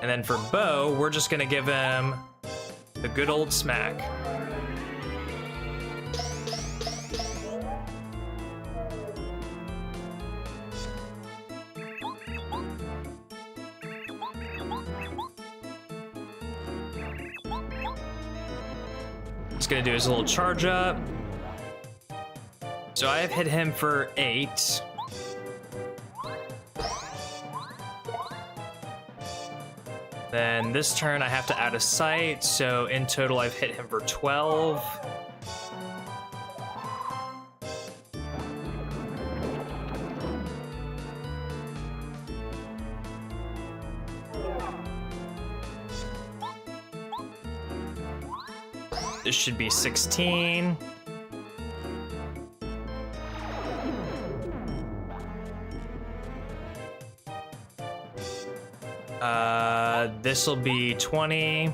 A: And then for Bo, we're just gonna give him the good old smack. He's gonna do his little charge up. So I have hit him for 8. Then this turn I have to out of sight, so in total I've hit him for 12. This should be 16. This will be 20.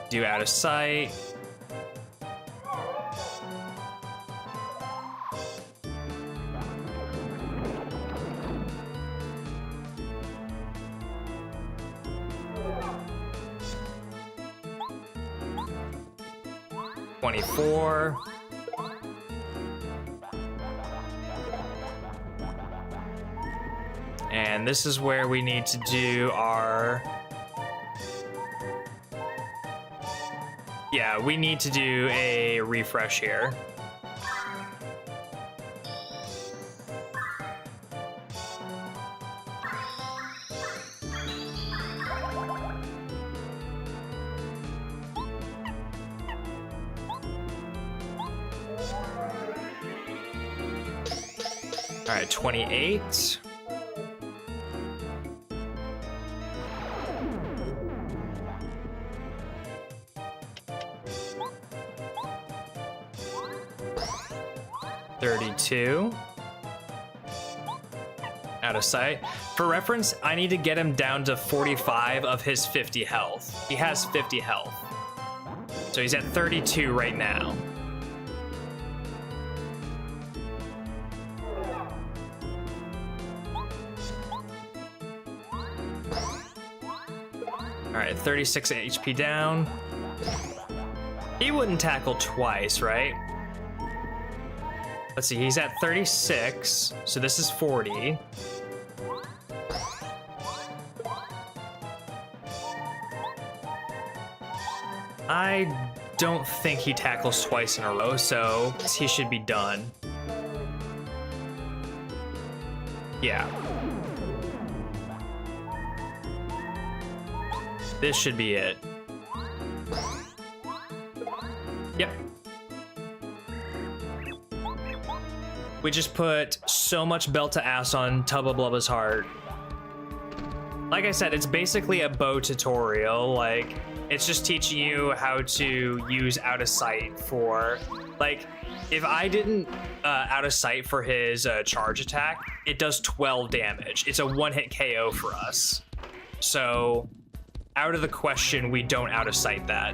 A: Do out of sight. $24. And this is where we need to do our... Yeah, we need to do a refresh here. All right, 28. $32. Out of sight. For reference, I need to get him down to 45 of his 50 health. He has 50 health. So he's at 32 right now. All right, 36 HP down. He wouldn't tackle twice, right? Let's see, he's at 36, so this is 40. I don't think he tackles twice in a row, so he should be done. Yeah. This should be it. Yep. We just put so much belt to ass on Tubba Blubba's heart. Like I said, it's basically a bow tutorial. Like, it's just teaching you how to use out of sight for, like, if I didn't out of sight for his charge attack, it does 12 damage. It's a one-hit KO for us. So, out of the question, we don't out of sight that.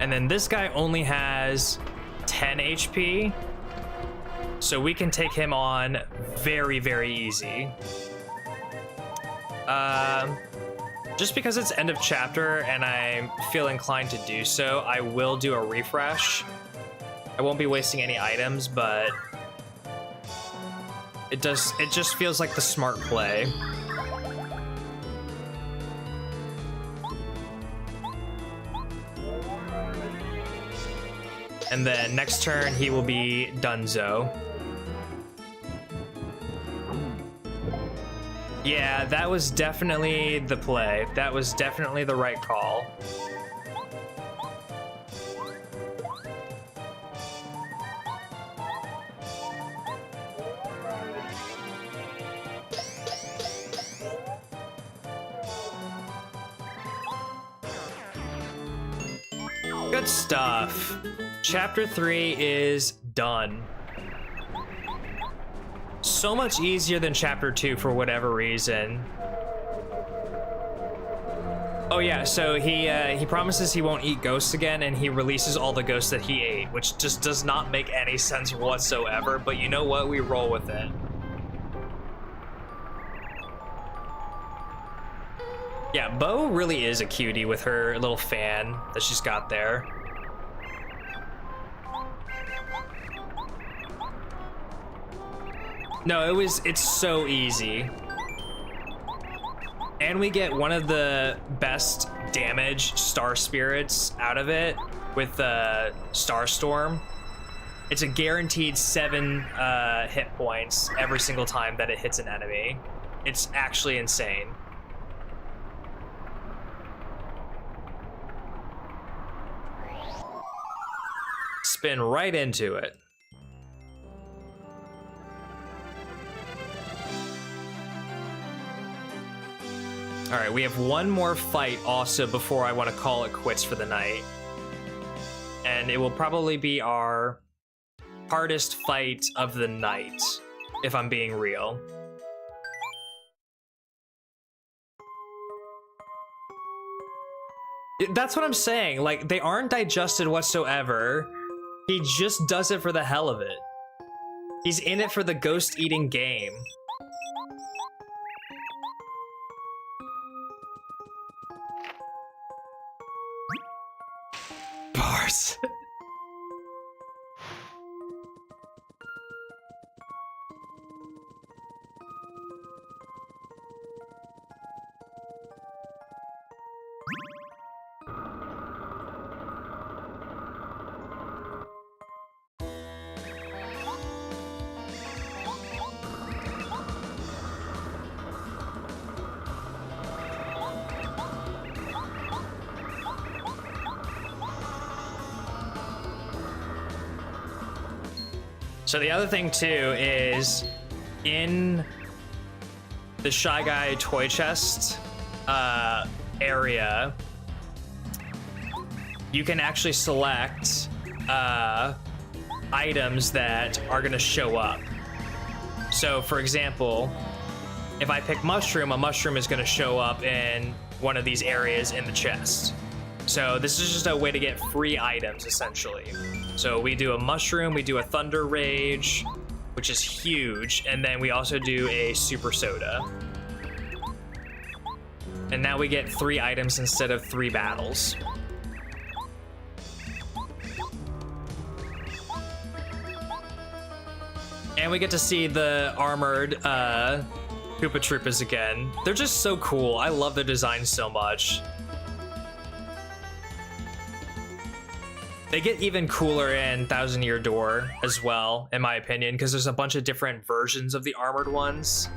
A: And then this guy only has 10 HP, so we can take him on very, very easy. Just because it's end of chapter and I feel inclined to do so, I will do a refresh. I won't be wasting any items, but it just feels like the smart play. And then next turn, he will be Dunzo. Yeah, that was definitely the play. That was definitely the right call. Good stuff. Chapter 3 is done. So much easier than Chapter 2 for whatever reason. Oh yeah, so he promises he won't eat ghosts again, and he releases all the ghosts that he ate, which just does not make any sense whatsoever, but you know what? We roll with it. Yeah, Bo really is a cutie with her little fan that she's got there. No, it's so easy. And we get one of the best damage star spirits out of it with Starstorm. It's a guaranteed 7 hit points every single time that it hits an enemy. It's actually insane. Spin right into it. All right, we have one more fight also before I want to call it quits for the night. And it will probably be our hardest fight of the night, if I'm being real. That's what I'm saying. Like, they aren't digested whatsoever. He just does it for the hell of it. He's in it for the ghost eating game. Bars. So the other thing too is in the Shy Guy toy chest area, you can actually select items that are going to show up. So for example, if I pick mushroom, a mushroom is going to show up in one of these areas in the chest. So this is just a way to get free items, essentially. So we do a mushroom, we do a thunder rage, which is huge, and then we also do a super soda. And now we get 3 items instead of 3 battles. And we get to see the armored Koopa Troopas again. They're just so cool. I love their design so much. They get even cooler in Thousand Year Door as well, in my opinion, because there's a bunch of different versions of the armored ones.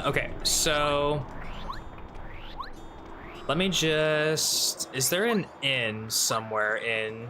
A: Okay, so let me just, is there an inn somewhere in?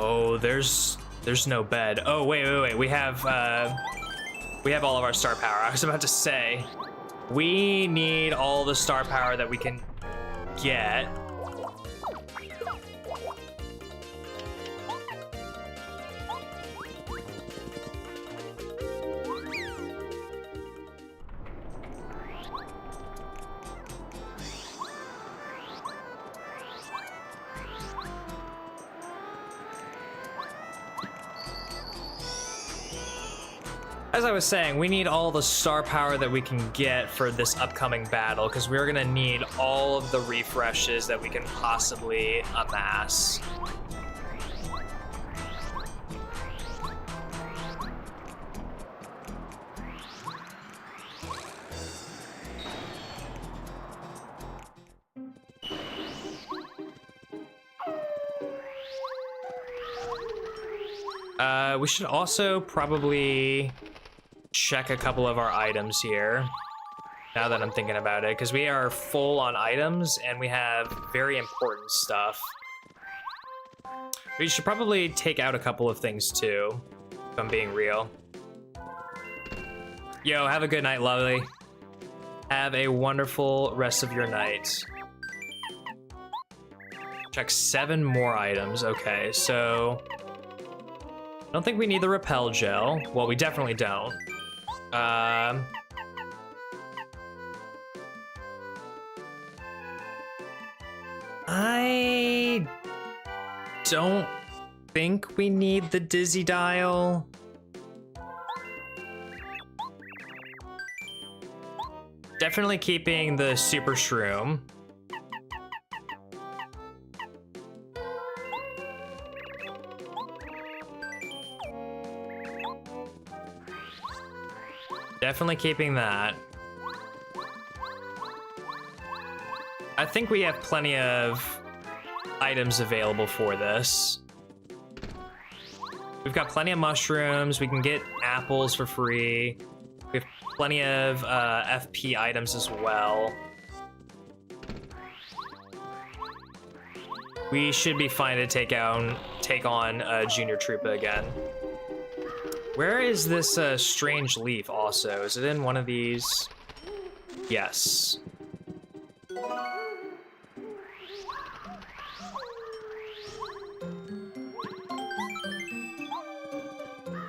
A: Oh, there's no bed. Oh, wait. We have all of our star power. I was about to say, we need all the star power that we can get. As I was saying, we need all the star power that we can get for this upcoming battle, because we're gonna need all of the refreshes that we can possibly amass. We should also probably check a couple of our items here, now that I'm thinking about it, because we are full on items and we have very important stuff. We should probably take out a couple of things too, if I'm being real. Yo, have a good night, lovely. Have a wonderful rest of your night. Check 7 more items. Okay, so I don't think we need the repel gel. Well, we definitely don't. I don't think we need the dizzy dial. Definitely keeping the super shroom. Definitely keeping that. I think we have plenty of items available for this. We've got plenty of mushrooms. We can get apples for free. We have plenty of FP items as well. We should be fine to take on Junior Troopa again. Where is this strange leaf also? Is it in one of these? Yes.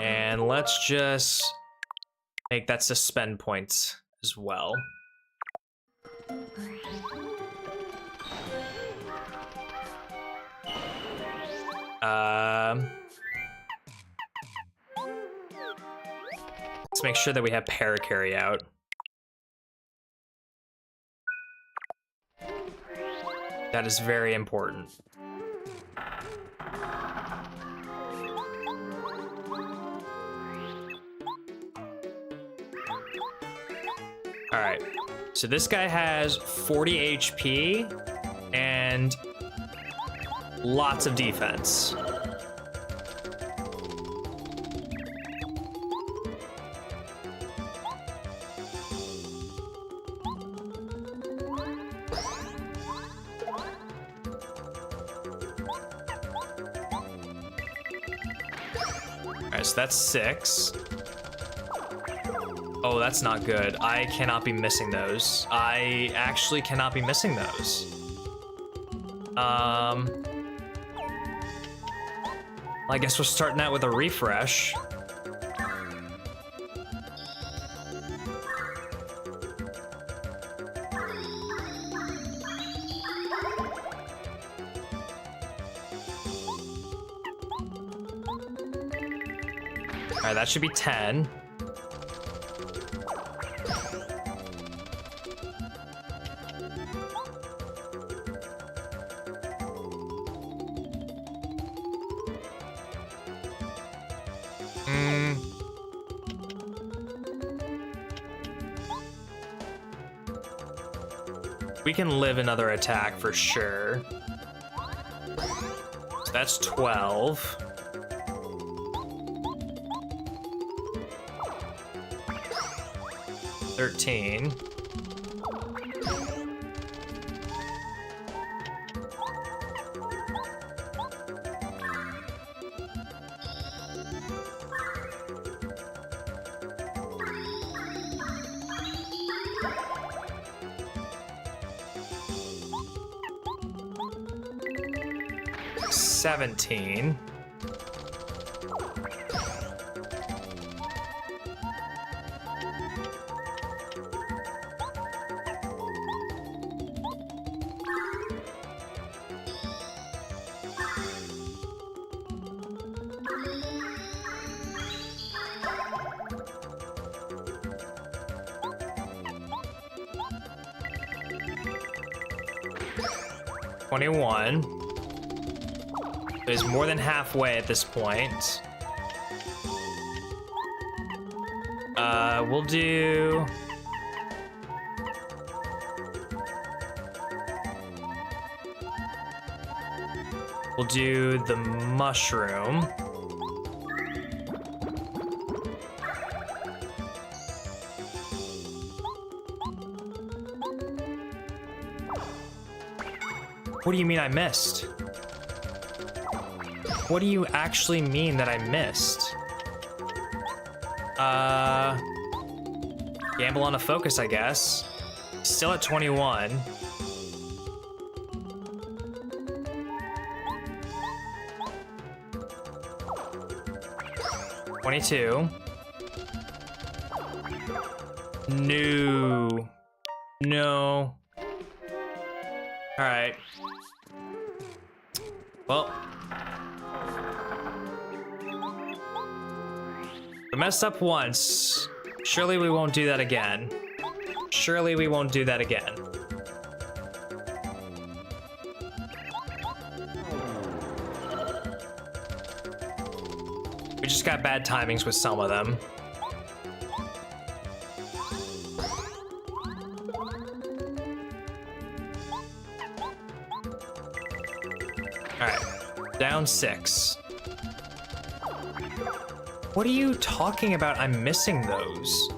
A: And let's just make that suspend points as well. Let's make sure that we have para-carry out. That is very important. All right, So this guy has 40 HP and lots of defense. Alright, so that's 6. Oh, that's not good. I cannot be missing those. I actually cannot be missing those. I guess we're starting out with a refresh. All right, that should be 10. We can live another attack for sure. So that's 12. $13. $17. $21. Is more than halfway at this point. We'll do... We'll do the mushroom. What do you mean I missed? What do you actually mean that I missed? Gamble on a focus, I guess. Still at 21. $22. No. No. All right. Well. We messed up once. Surely we won't do that again. Surely we won't do that again. We just got bad timings with some of them. All right, down 6. What are you talking about? I'm missing those.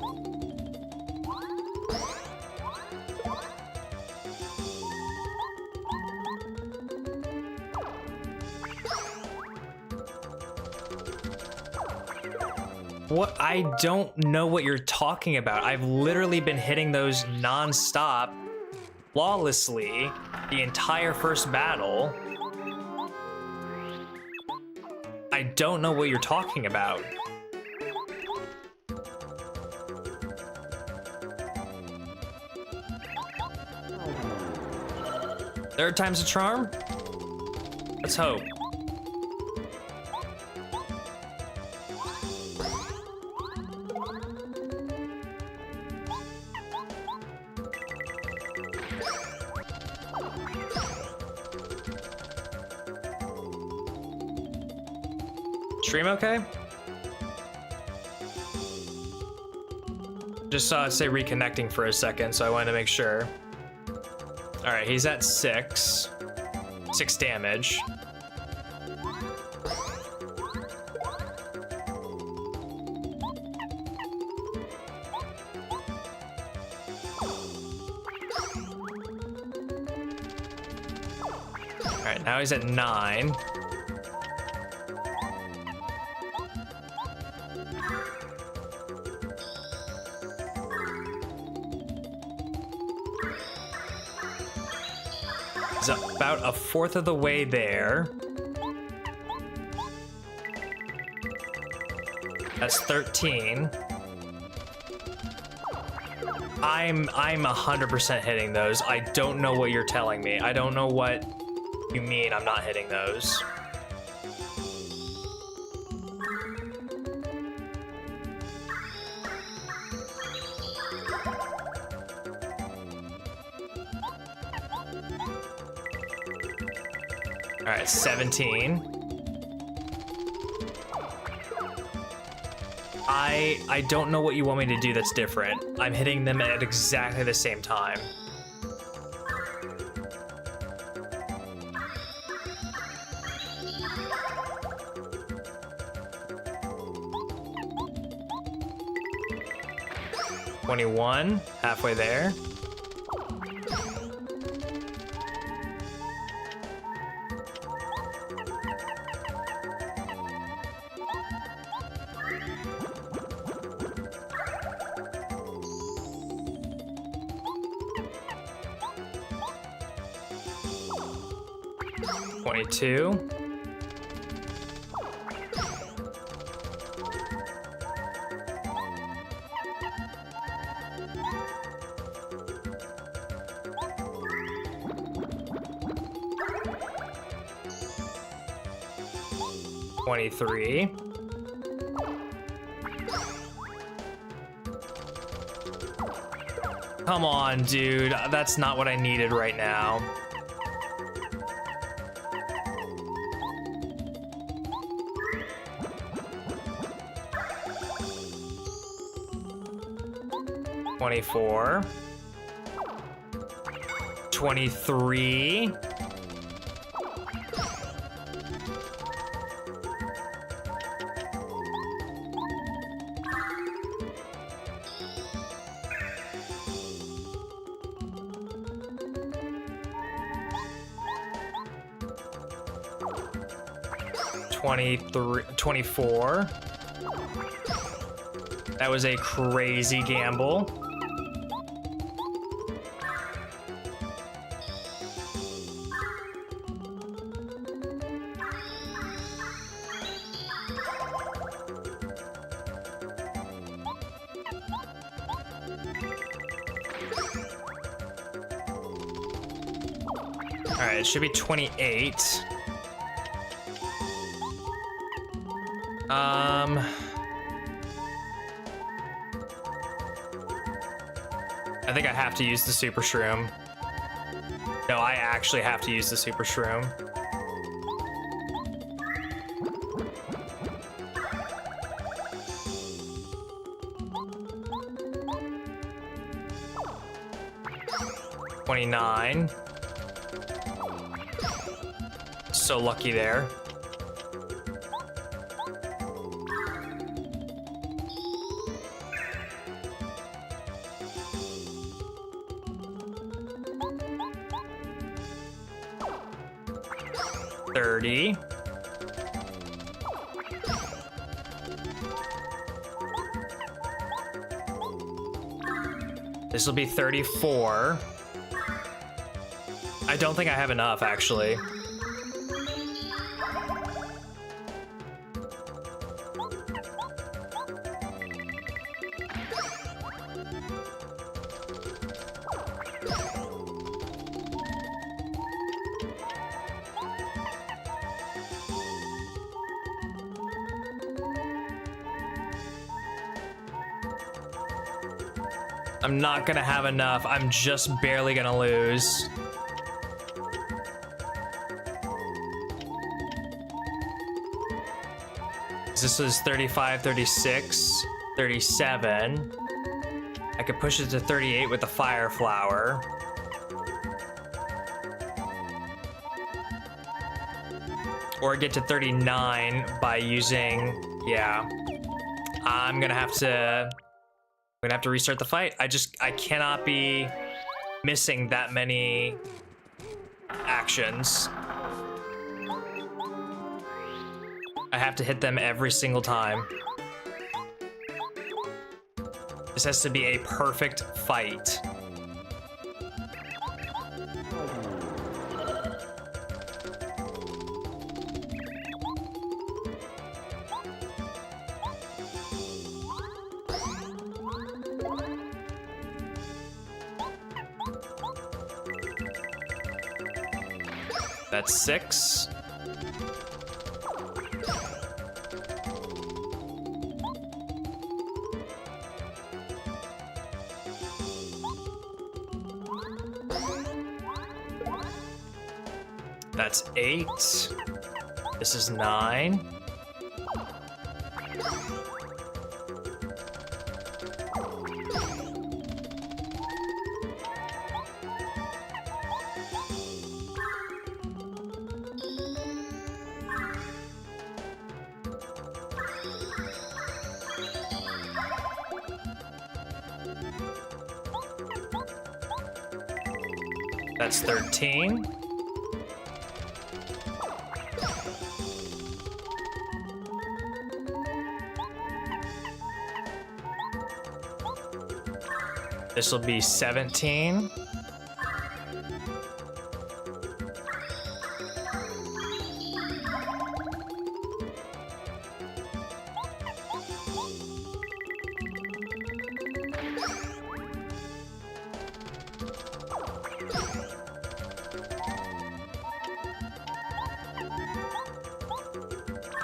A: What? I don't know what you're talking about. I've literally been hitting those non-stop, flawlessly, the entire first battle. I don't know what you're talking about. Third time's a charm? Let's hope. Stream okay? Just saw it say reconnecting for a second, so I wanted to make sure. All right, he's at 6 damage. All right, now he's at 9. He's about a fourth of the way there. That's 13. I'm 100% hitting those. I don't know what you're telling me. I don't know what you mean I'm not hitting those. All right, 17. I don't know what you want me to do that's different. I'm hitting them at exactly the same time. $21, halfway there. $22. $23. Come on, dude. That's not what I needed right now. $24. $23. $24. That was a crazy gamble. All right, it should be 28. I think I have to use the super shroom. No, I actually have to use the super shroom. $29. So lucky there. $30. This will be 34. I don't think I have enough, actually. I'm not gonna have enough. I'm just barely gonna lose. This is 35, 36, 37. I could push it to 38 with the fire flower. Or get to 39 by using, yeah. I'm gonna have to restart the fight. I cannot be missing that many actions. I have to hit them every single time. This has to be a perfect fight. That's 6. That's 8. This is 9. That's 13. This will be 17.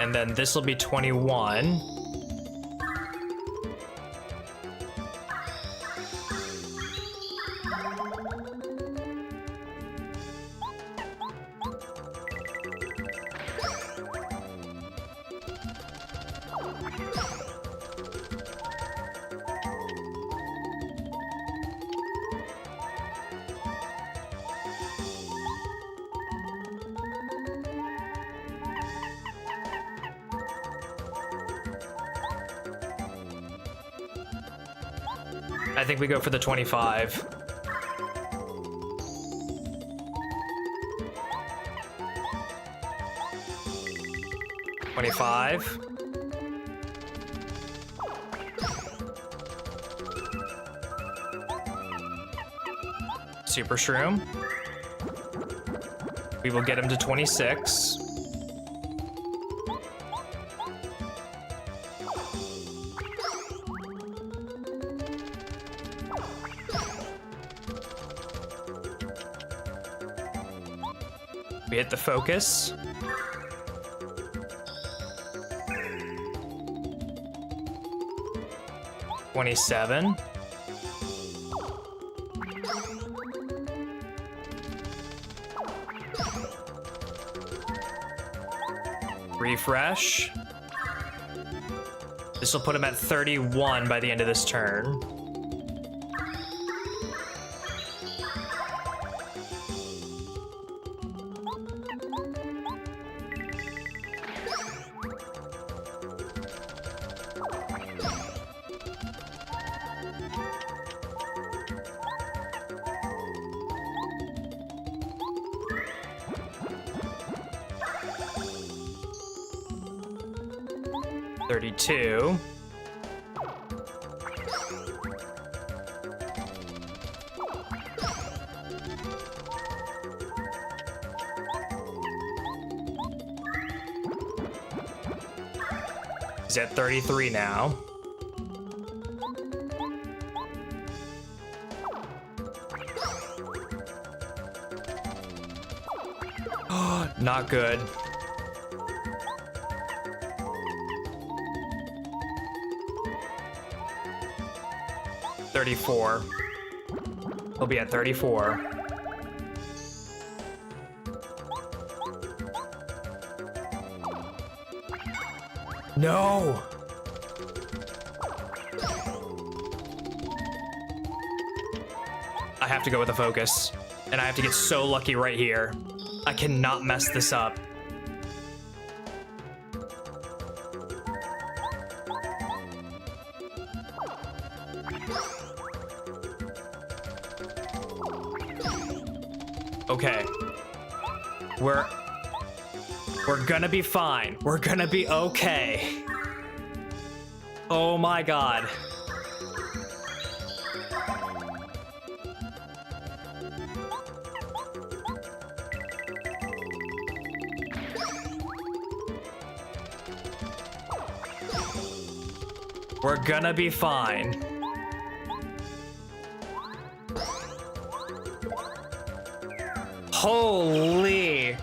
A: And then this will be 21. I think we go for the 25. Super Shroom. We will get him to 26. We hit the focus. $27. Refresh. This will put him at 31 by the end of this turn. $32. He's at 33 now. Not good. $34. He'll be at 34. No! have to go with a focus. And I have to get so lucky right here. I cannot mess this up. Okay. We're gonna be fine. We're gonna be okay. Oh my god. We're gonna be fine. Holy.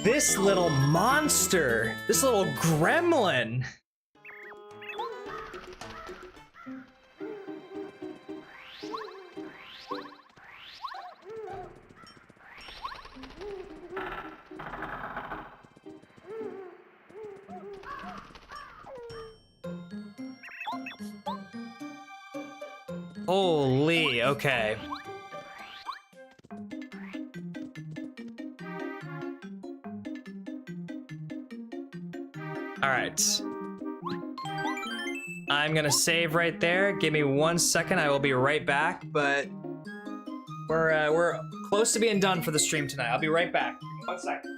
A: This little monster. This little gremlin. Holy, okay. All right. I'm gonna save right there. Give me 1 second. I will be right back. But we're close to being done for the stream tonight. I'll be right back. 1 second.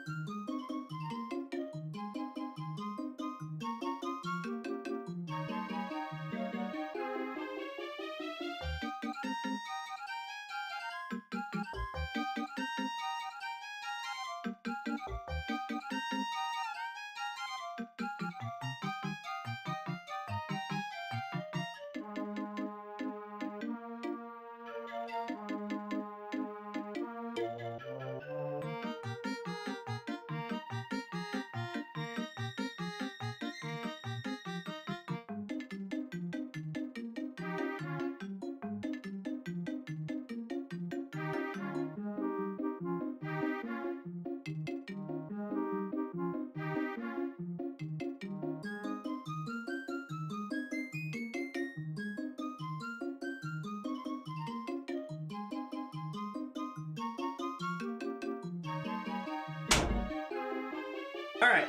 A: All right.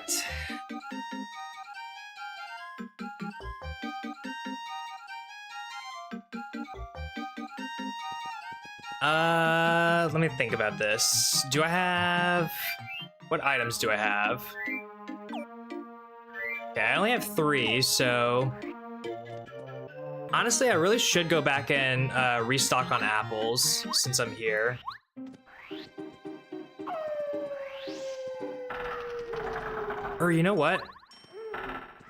A: Let me think about this. Do I have... What items do I have? Okay, I only have 3, so... Honestly, I really should go back and restock on apples since I'm here. Or you know what?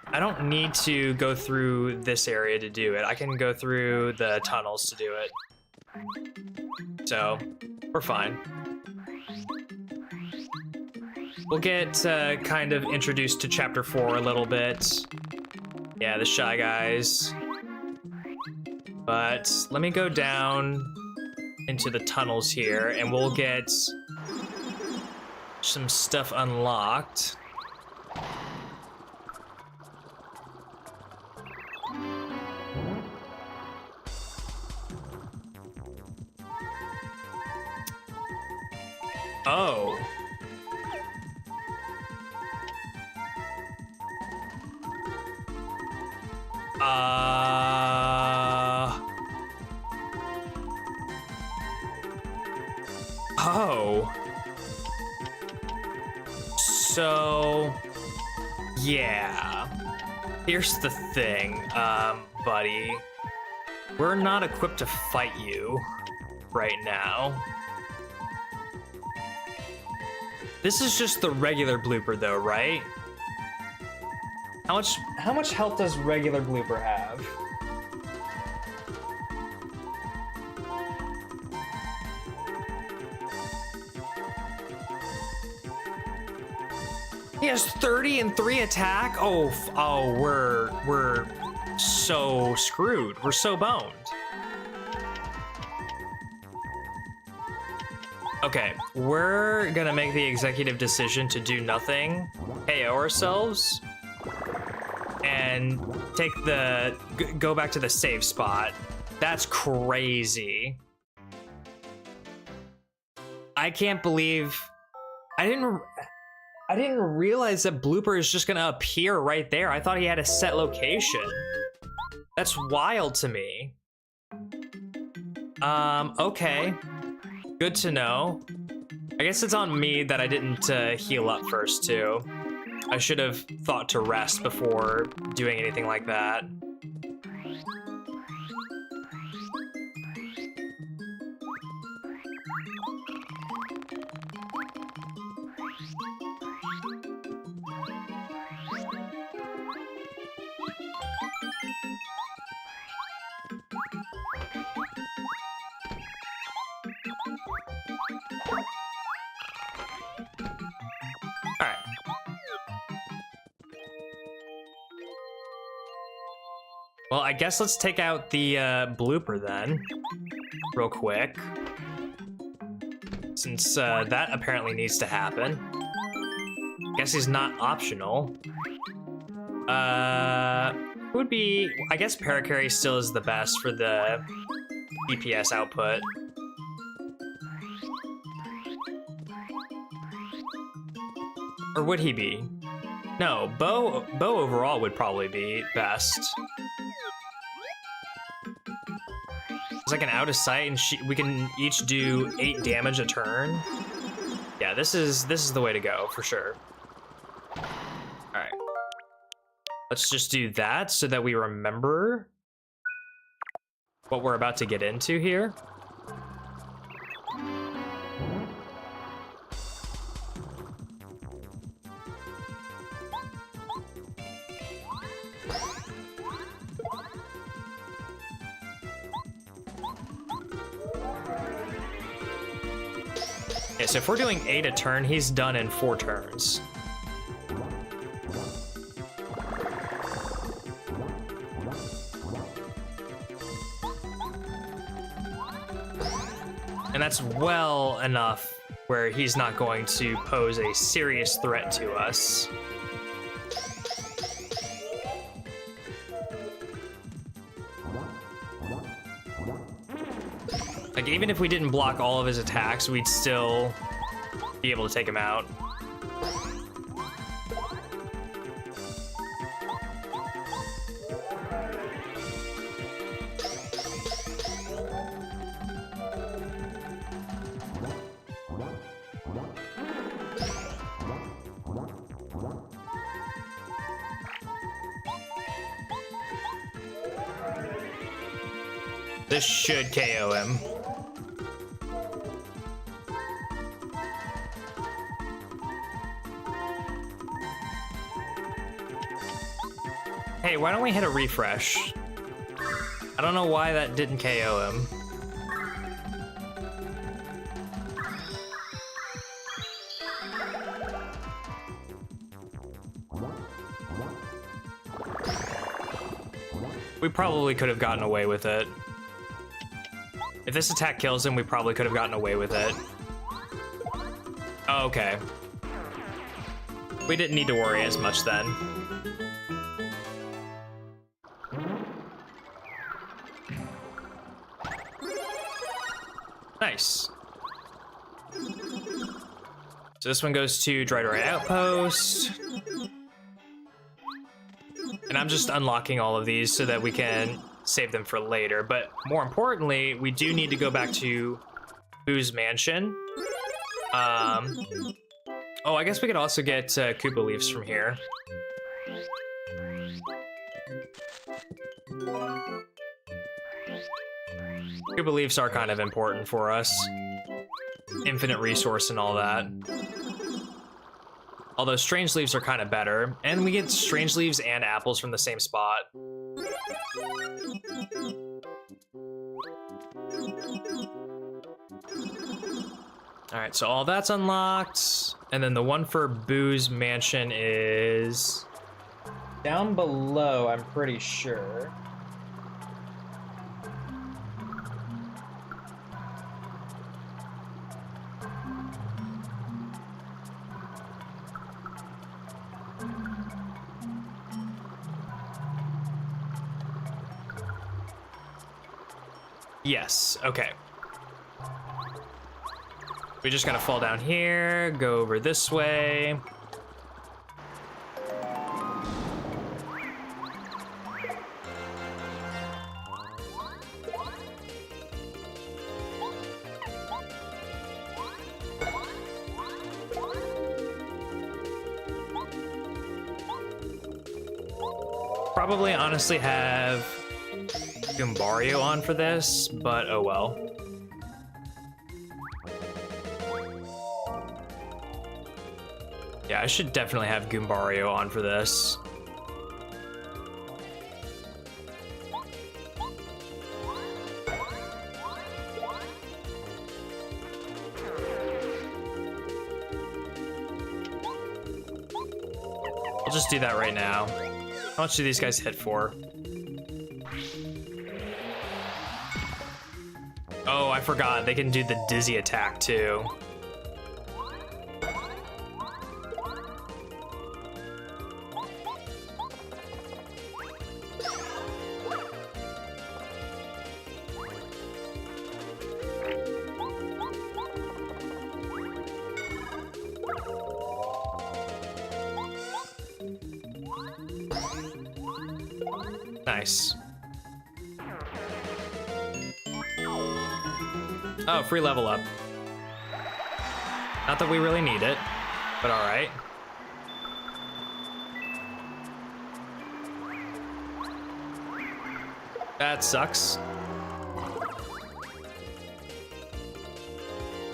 A: I don't need to go through this area to do it. I can go through the tunnels to do it. So, we're fine. We'll get kind of introduced to Chapter 4 a little bit. Yeah, the Shy Guys. But let me go down into the tunnels here, and we'll get some stuff unlocked. Oh. Oh. So, yeah. Here's the thing, buddy. We're not equipped to fight you right now. This is just the regular blooper though, right? How much health does regular blooper have? He has 30 and 3 attack? Oh, we're so screwed. We're so boned. Okay, we're gonna make the executive decision to do nothing, KO ourselves, and take go back to the safe spot. That's crazy. I can't believe I didn't realize that Blooper is just gonna appear right there. I thought he had a set location. That's wild to me. Okay. Good to know. I guess it's on me that I didn't heal up first too. I should have thought to rest before doing anything like that. Well, I guess let's take out the blooper then, real quick. Since that apparently needs to happen. Guess he's not optional. Would be, I guess Paracarry still is the best for the DPS output. Or would he be? No, Bo overall would probably be best. It's like an out of sight, and we can each do 8 damage a turn. Yeah, this is the way to go for sure. All right, let's just do that so that we remember what we're about to get into here. Okay, so if we're doing 8 a turn, he's done in 4 turns. And that's well enough where he's not going to pose a serious threat to us. Like, even if we didn't block all of his attacks, we'd still be able to take him out. This should KO him. Hey, why don't we hit a refresh? I don't know why that didn't KO him. We probably could have gotten away with it. If this attack kills him, we probably could have gotten away with it. Oh, okay. We didn't need to worry as much then. Nice. So this one goes to Drydory Outpost. And I'm just unlocking all of these so that we can save them for later. But more importantly, we do need to go back to Boo's Mansion. Oh, I guess we could also get Koopa Leaves from here. Koopa Leaves are kind of important for us. Infinite resource and all that. Although Strange Leaves are kind of better. And we get Strange Leaves and apples from the same spot. Alright, so all that's unlocked. And then the one for Boo's Mansion is down below, I'm pretty sure. Yes, okay. We just gotta fall down here, go over this way. Probably honestly have Goombario on for this, but oh well. Yeah, I should definitely have Goombario on for this. I'll just do that right now. How much do these guys hit for? Oh, I forgot. They can do the dizzy attack too. Nice. Oh, free level up. Not that we really need it, but all right. That sucks.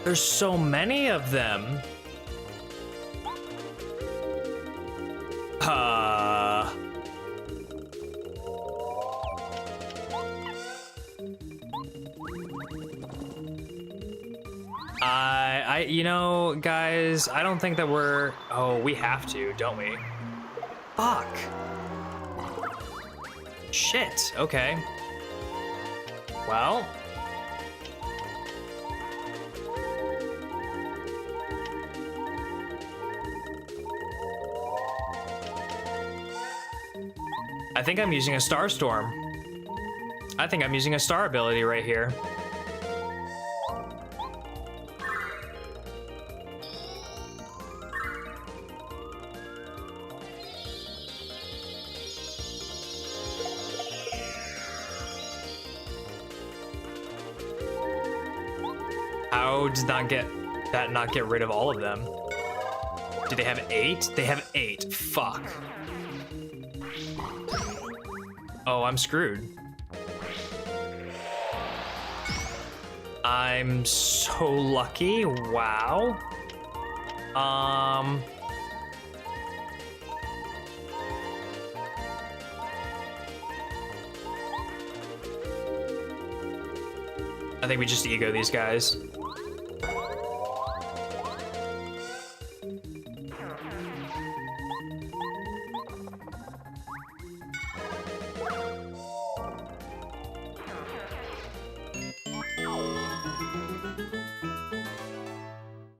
A: There's so many of them. You know, guys, I don't think that we're... Oh, we have to, don't we? Fuck. Shit, okay. Well. I think I'm using a Star Storm. I think I'm using a Star ability right here. How did not get rid of all of them? Do they have 8? They have 8. Fuck. Oh, I'm screwed. I'm so lucky. Wow. I think we just ego these guys.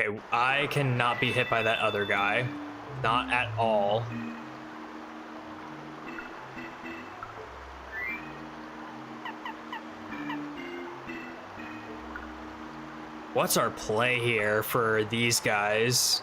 A: Okay, I cannot be hit by that other guy. Not at all. What's our play here for these guys?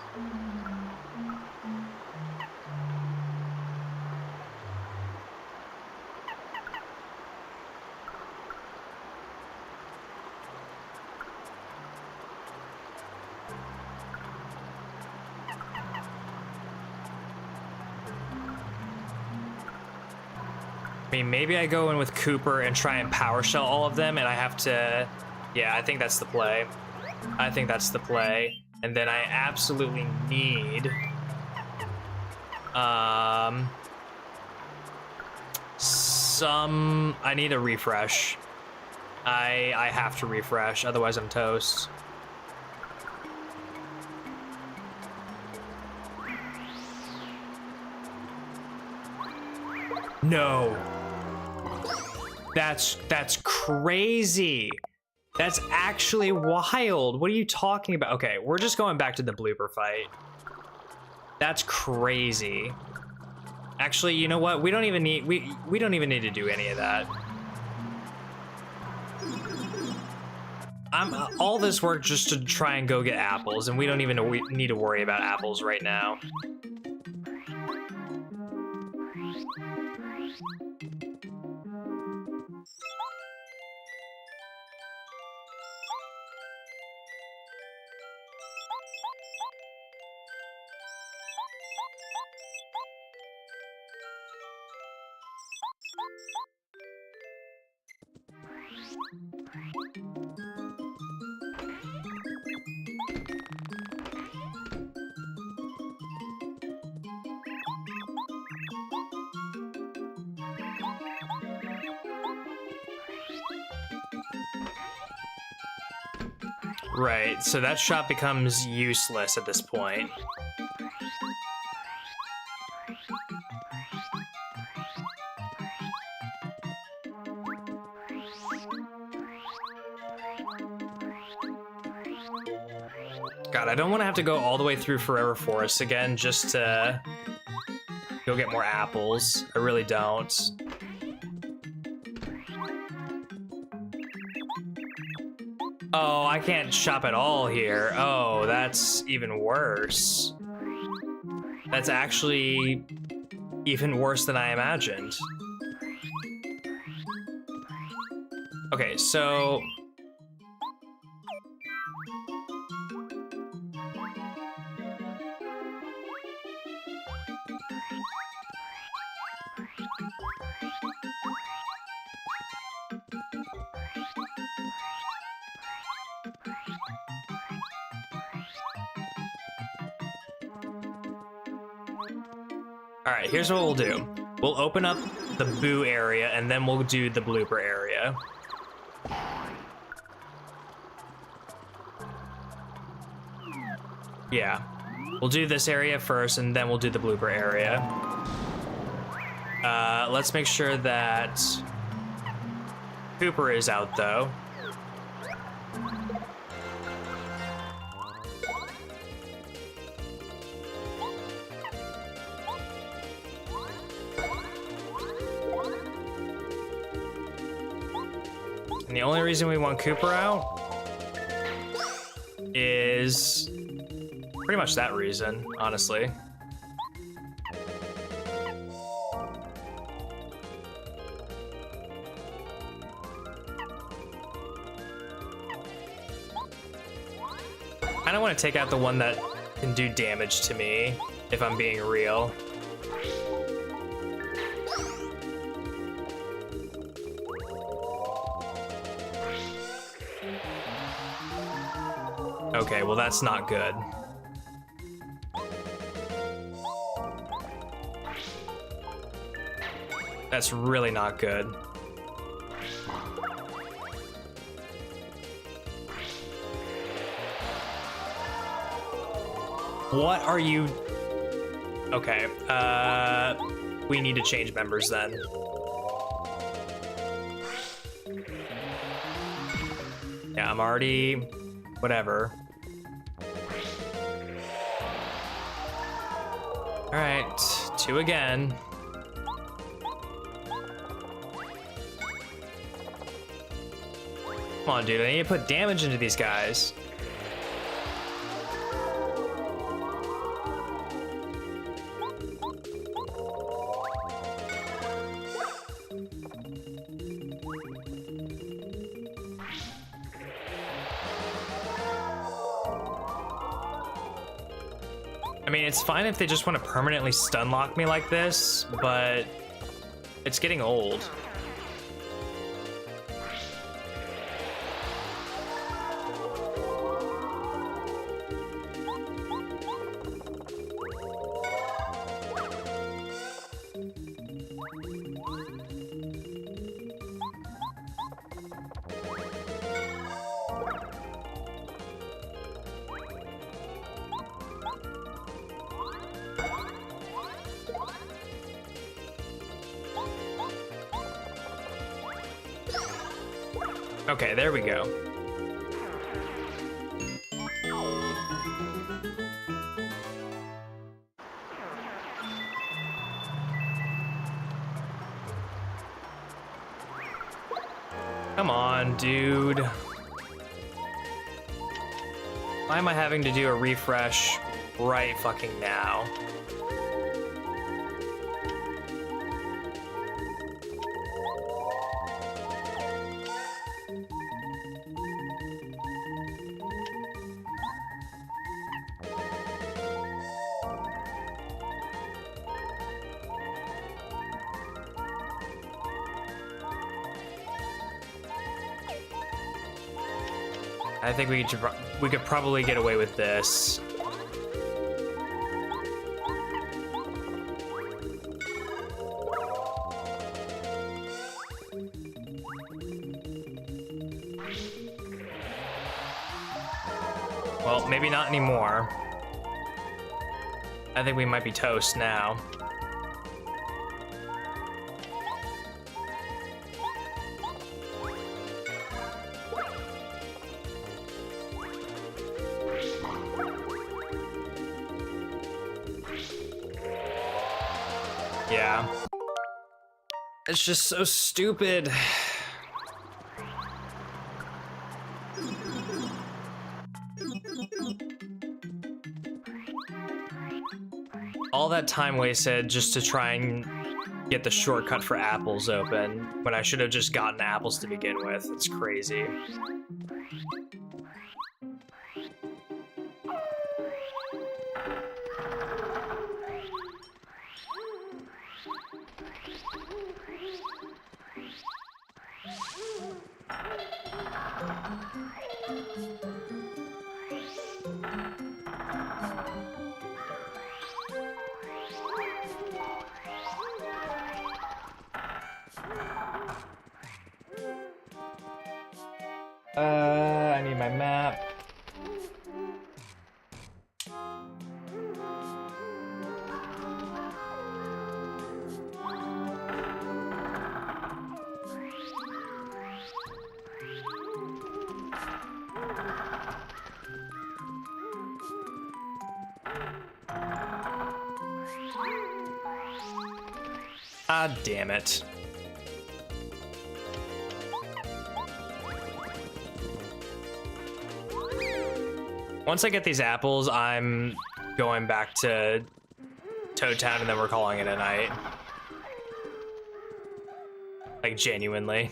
A: I mean, maybe I go in with Cooper and try and power shell all of them, and I have to... Yeah, I think that's the play. I think that's the play. And then I absolutely need... I need a refresh. I have to refresh, otherwise I'm toast. No. That's crazy. That's actually wild. What are you talking about? Okay, we're just going back to the blooper fight. That's crazy. Actually, you know what? We don't even need we don't even need to do any of that. I'm all this work just to try and go get apples, and we don't even need to worry about apples right now. Right, so that shop becomes useless at this point. God, I don't want to have to go all the way through Forever Forest again just to go get more apples. I really don't. Oh, I can't shop at all here. Oh, that's even worse. That's actually even worse than I imagined. Okay, so... All right, here's what we'll do. We'll open up the boo area, and then we'll do the blooper area. Yeah, we'll do this area first, and then we'll do the blooper area. Let's make sure that Cooper is out, though. And the only reason we want Cooper out is pretty much that reason, honestly. I don't want to take out the one that can do damage to me, if I'm being real. Okay, well that's not good. That's really not good. What are you... Okay, we need to change members then. Yeah, I'm already... whatever. All right, 2 again. Come on, dude, I need to put damage into these guys. I mean, it's fine if they just want to permanently stun lock me like this, but it's getting old. Okay, there we go. Come on, dude. Why am I having to do a refresh right fucking now? I think we could probably get away with this. Well, maybe not anymore. I think we might be toast now. Yeah. It's just so stupid. All that time wasted just to try and get the shortcut for apples open when I should have just gotten apples to begin with. It's crazy. I need my map. Ah, damn it. Once I get these apples, I'm going back to Toad Town and then we're calling it a night. Like, genuinely.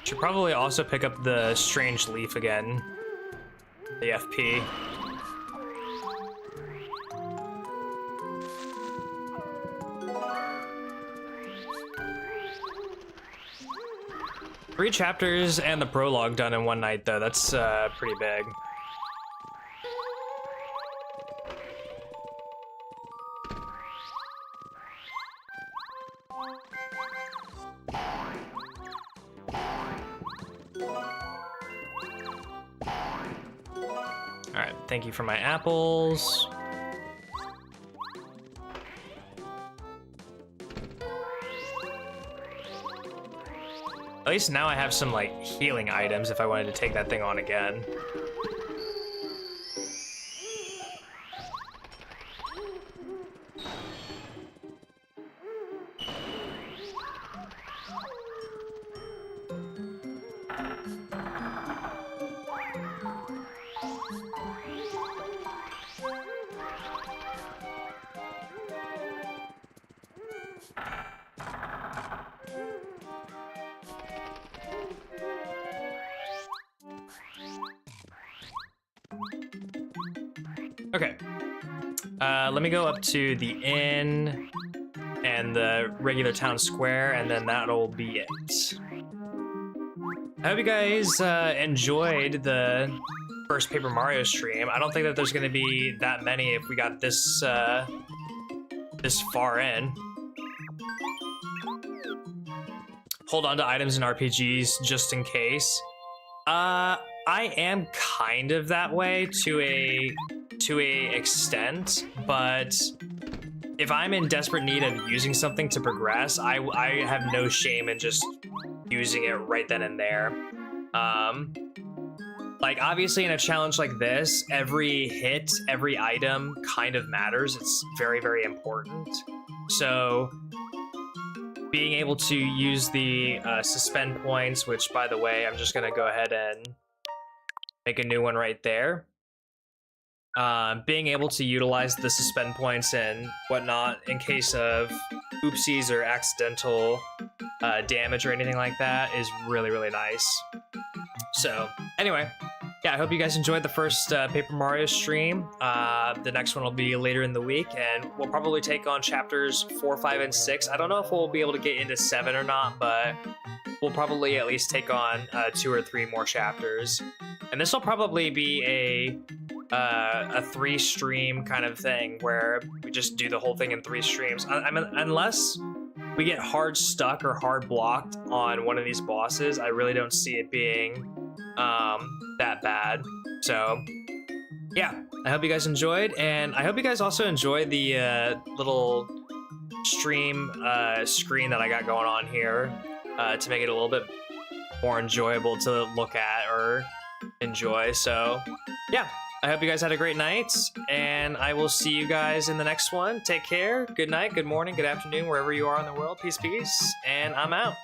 A: Should probably also pick up the strange leaf again. The FP. Three chapters and the prologue done in one night, though. That's pretty big. All right, thank you for my apples. At least now I have some, like, healing items if I wanted to take that thing on again. Okay, let me go up to the inn and the regular town square, and then that'll be it. I hope you guys enjoyed the first Paper Mario stream. I don't think that there's going to be that many if we got this this far in. Hold on to items in RPGs just in case. I am kind of that way to a extent, but if I'm in desperate need of using something to progress, I have no shame in just using it right then and there. Like, obviously in a challenge like this, every hit, every item kind of matters. It's very, very important. So being able to use the suspend points, which, by the way, I'm just going to go ahead and make a new one right there. Being able to utilize the suspend points and whatnot in case of oopsies or accidental damage or anything like that is really, really nice. So anyway, yeah, I hope you guys enjoyed the first Paper Mario stream. The next one will be later in the week, and we'll probably take on chapters 4, 5, and 6. I don't know if we'll be able to get into 7 or not, but we'll probably at least take on 2 or 3 more chapters. And this will probably be a 3-stream kind of thing where we just do the whole thing in 3 streams. I mean, unless we get hard stuck or hard blocked on one of these bosses, I really don't see it being that bad. So yeah, I hope you guys enjoyed, and I hope you guys also enjoyed the little stream screen that I got going on here to make it a little bit more enjoyable to look at or enjoy. So yeah, I hope you guys had a great night, and I will see you guys in the next one. Take care. Good night, good morning, good afternoon, wherever you are in the world. Peace, peace, and I'm out.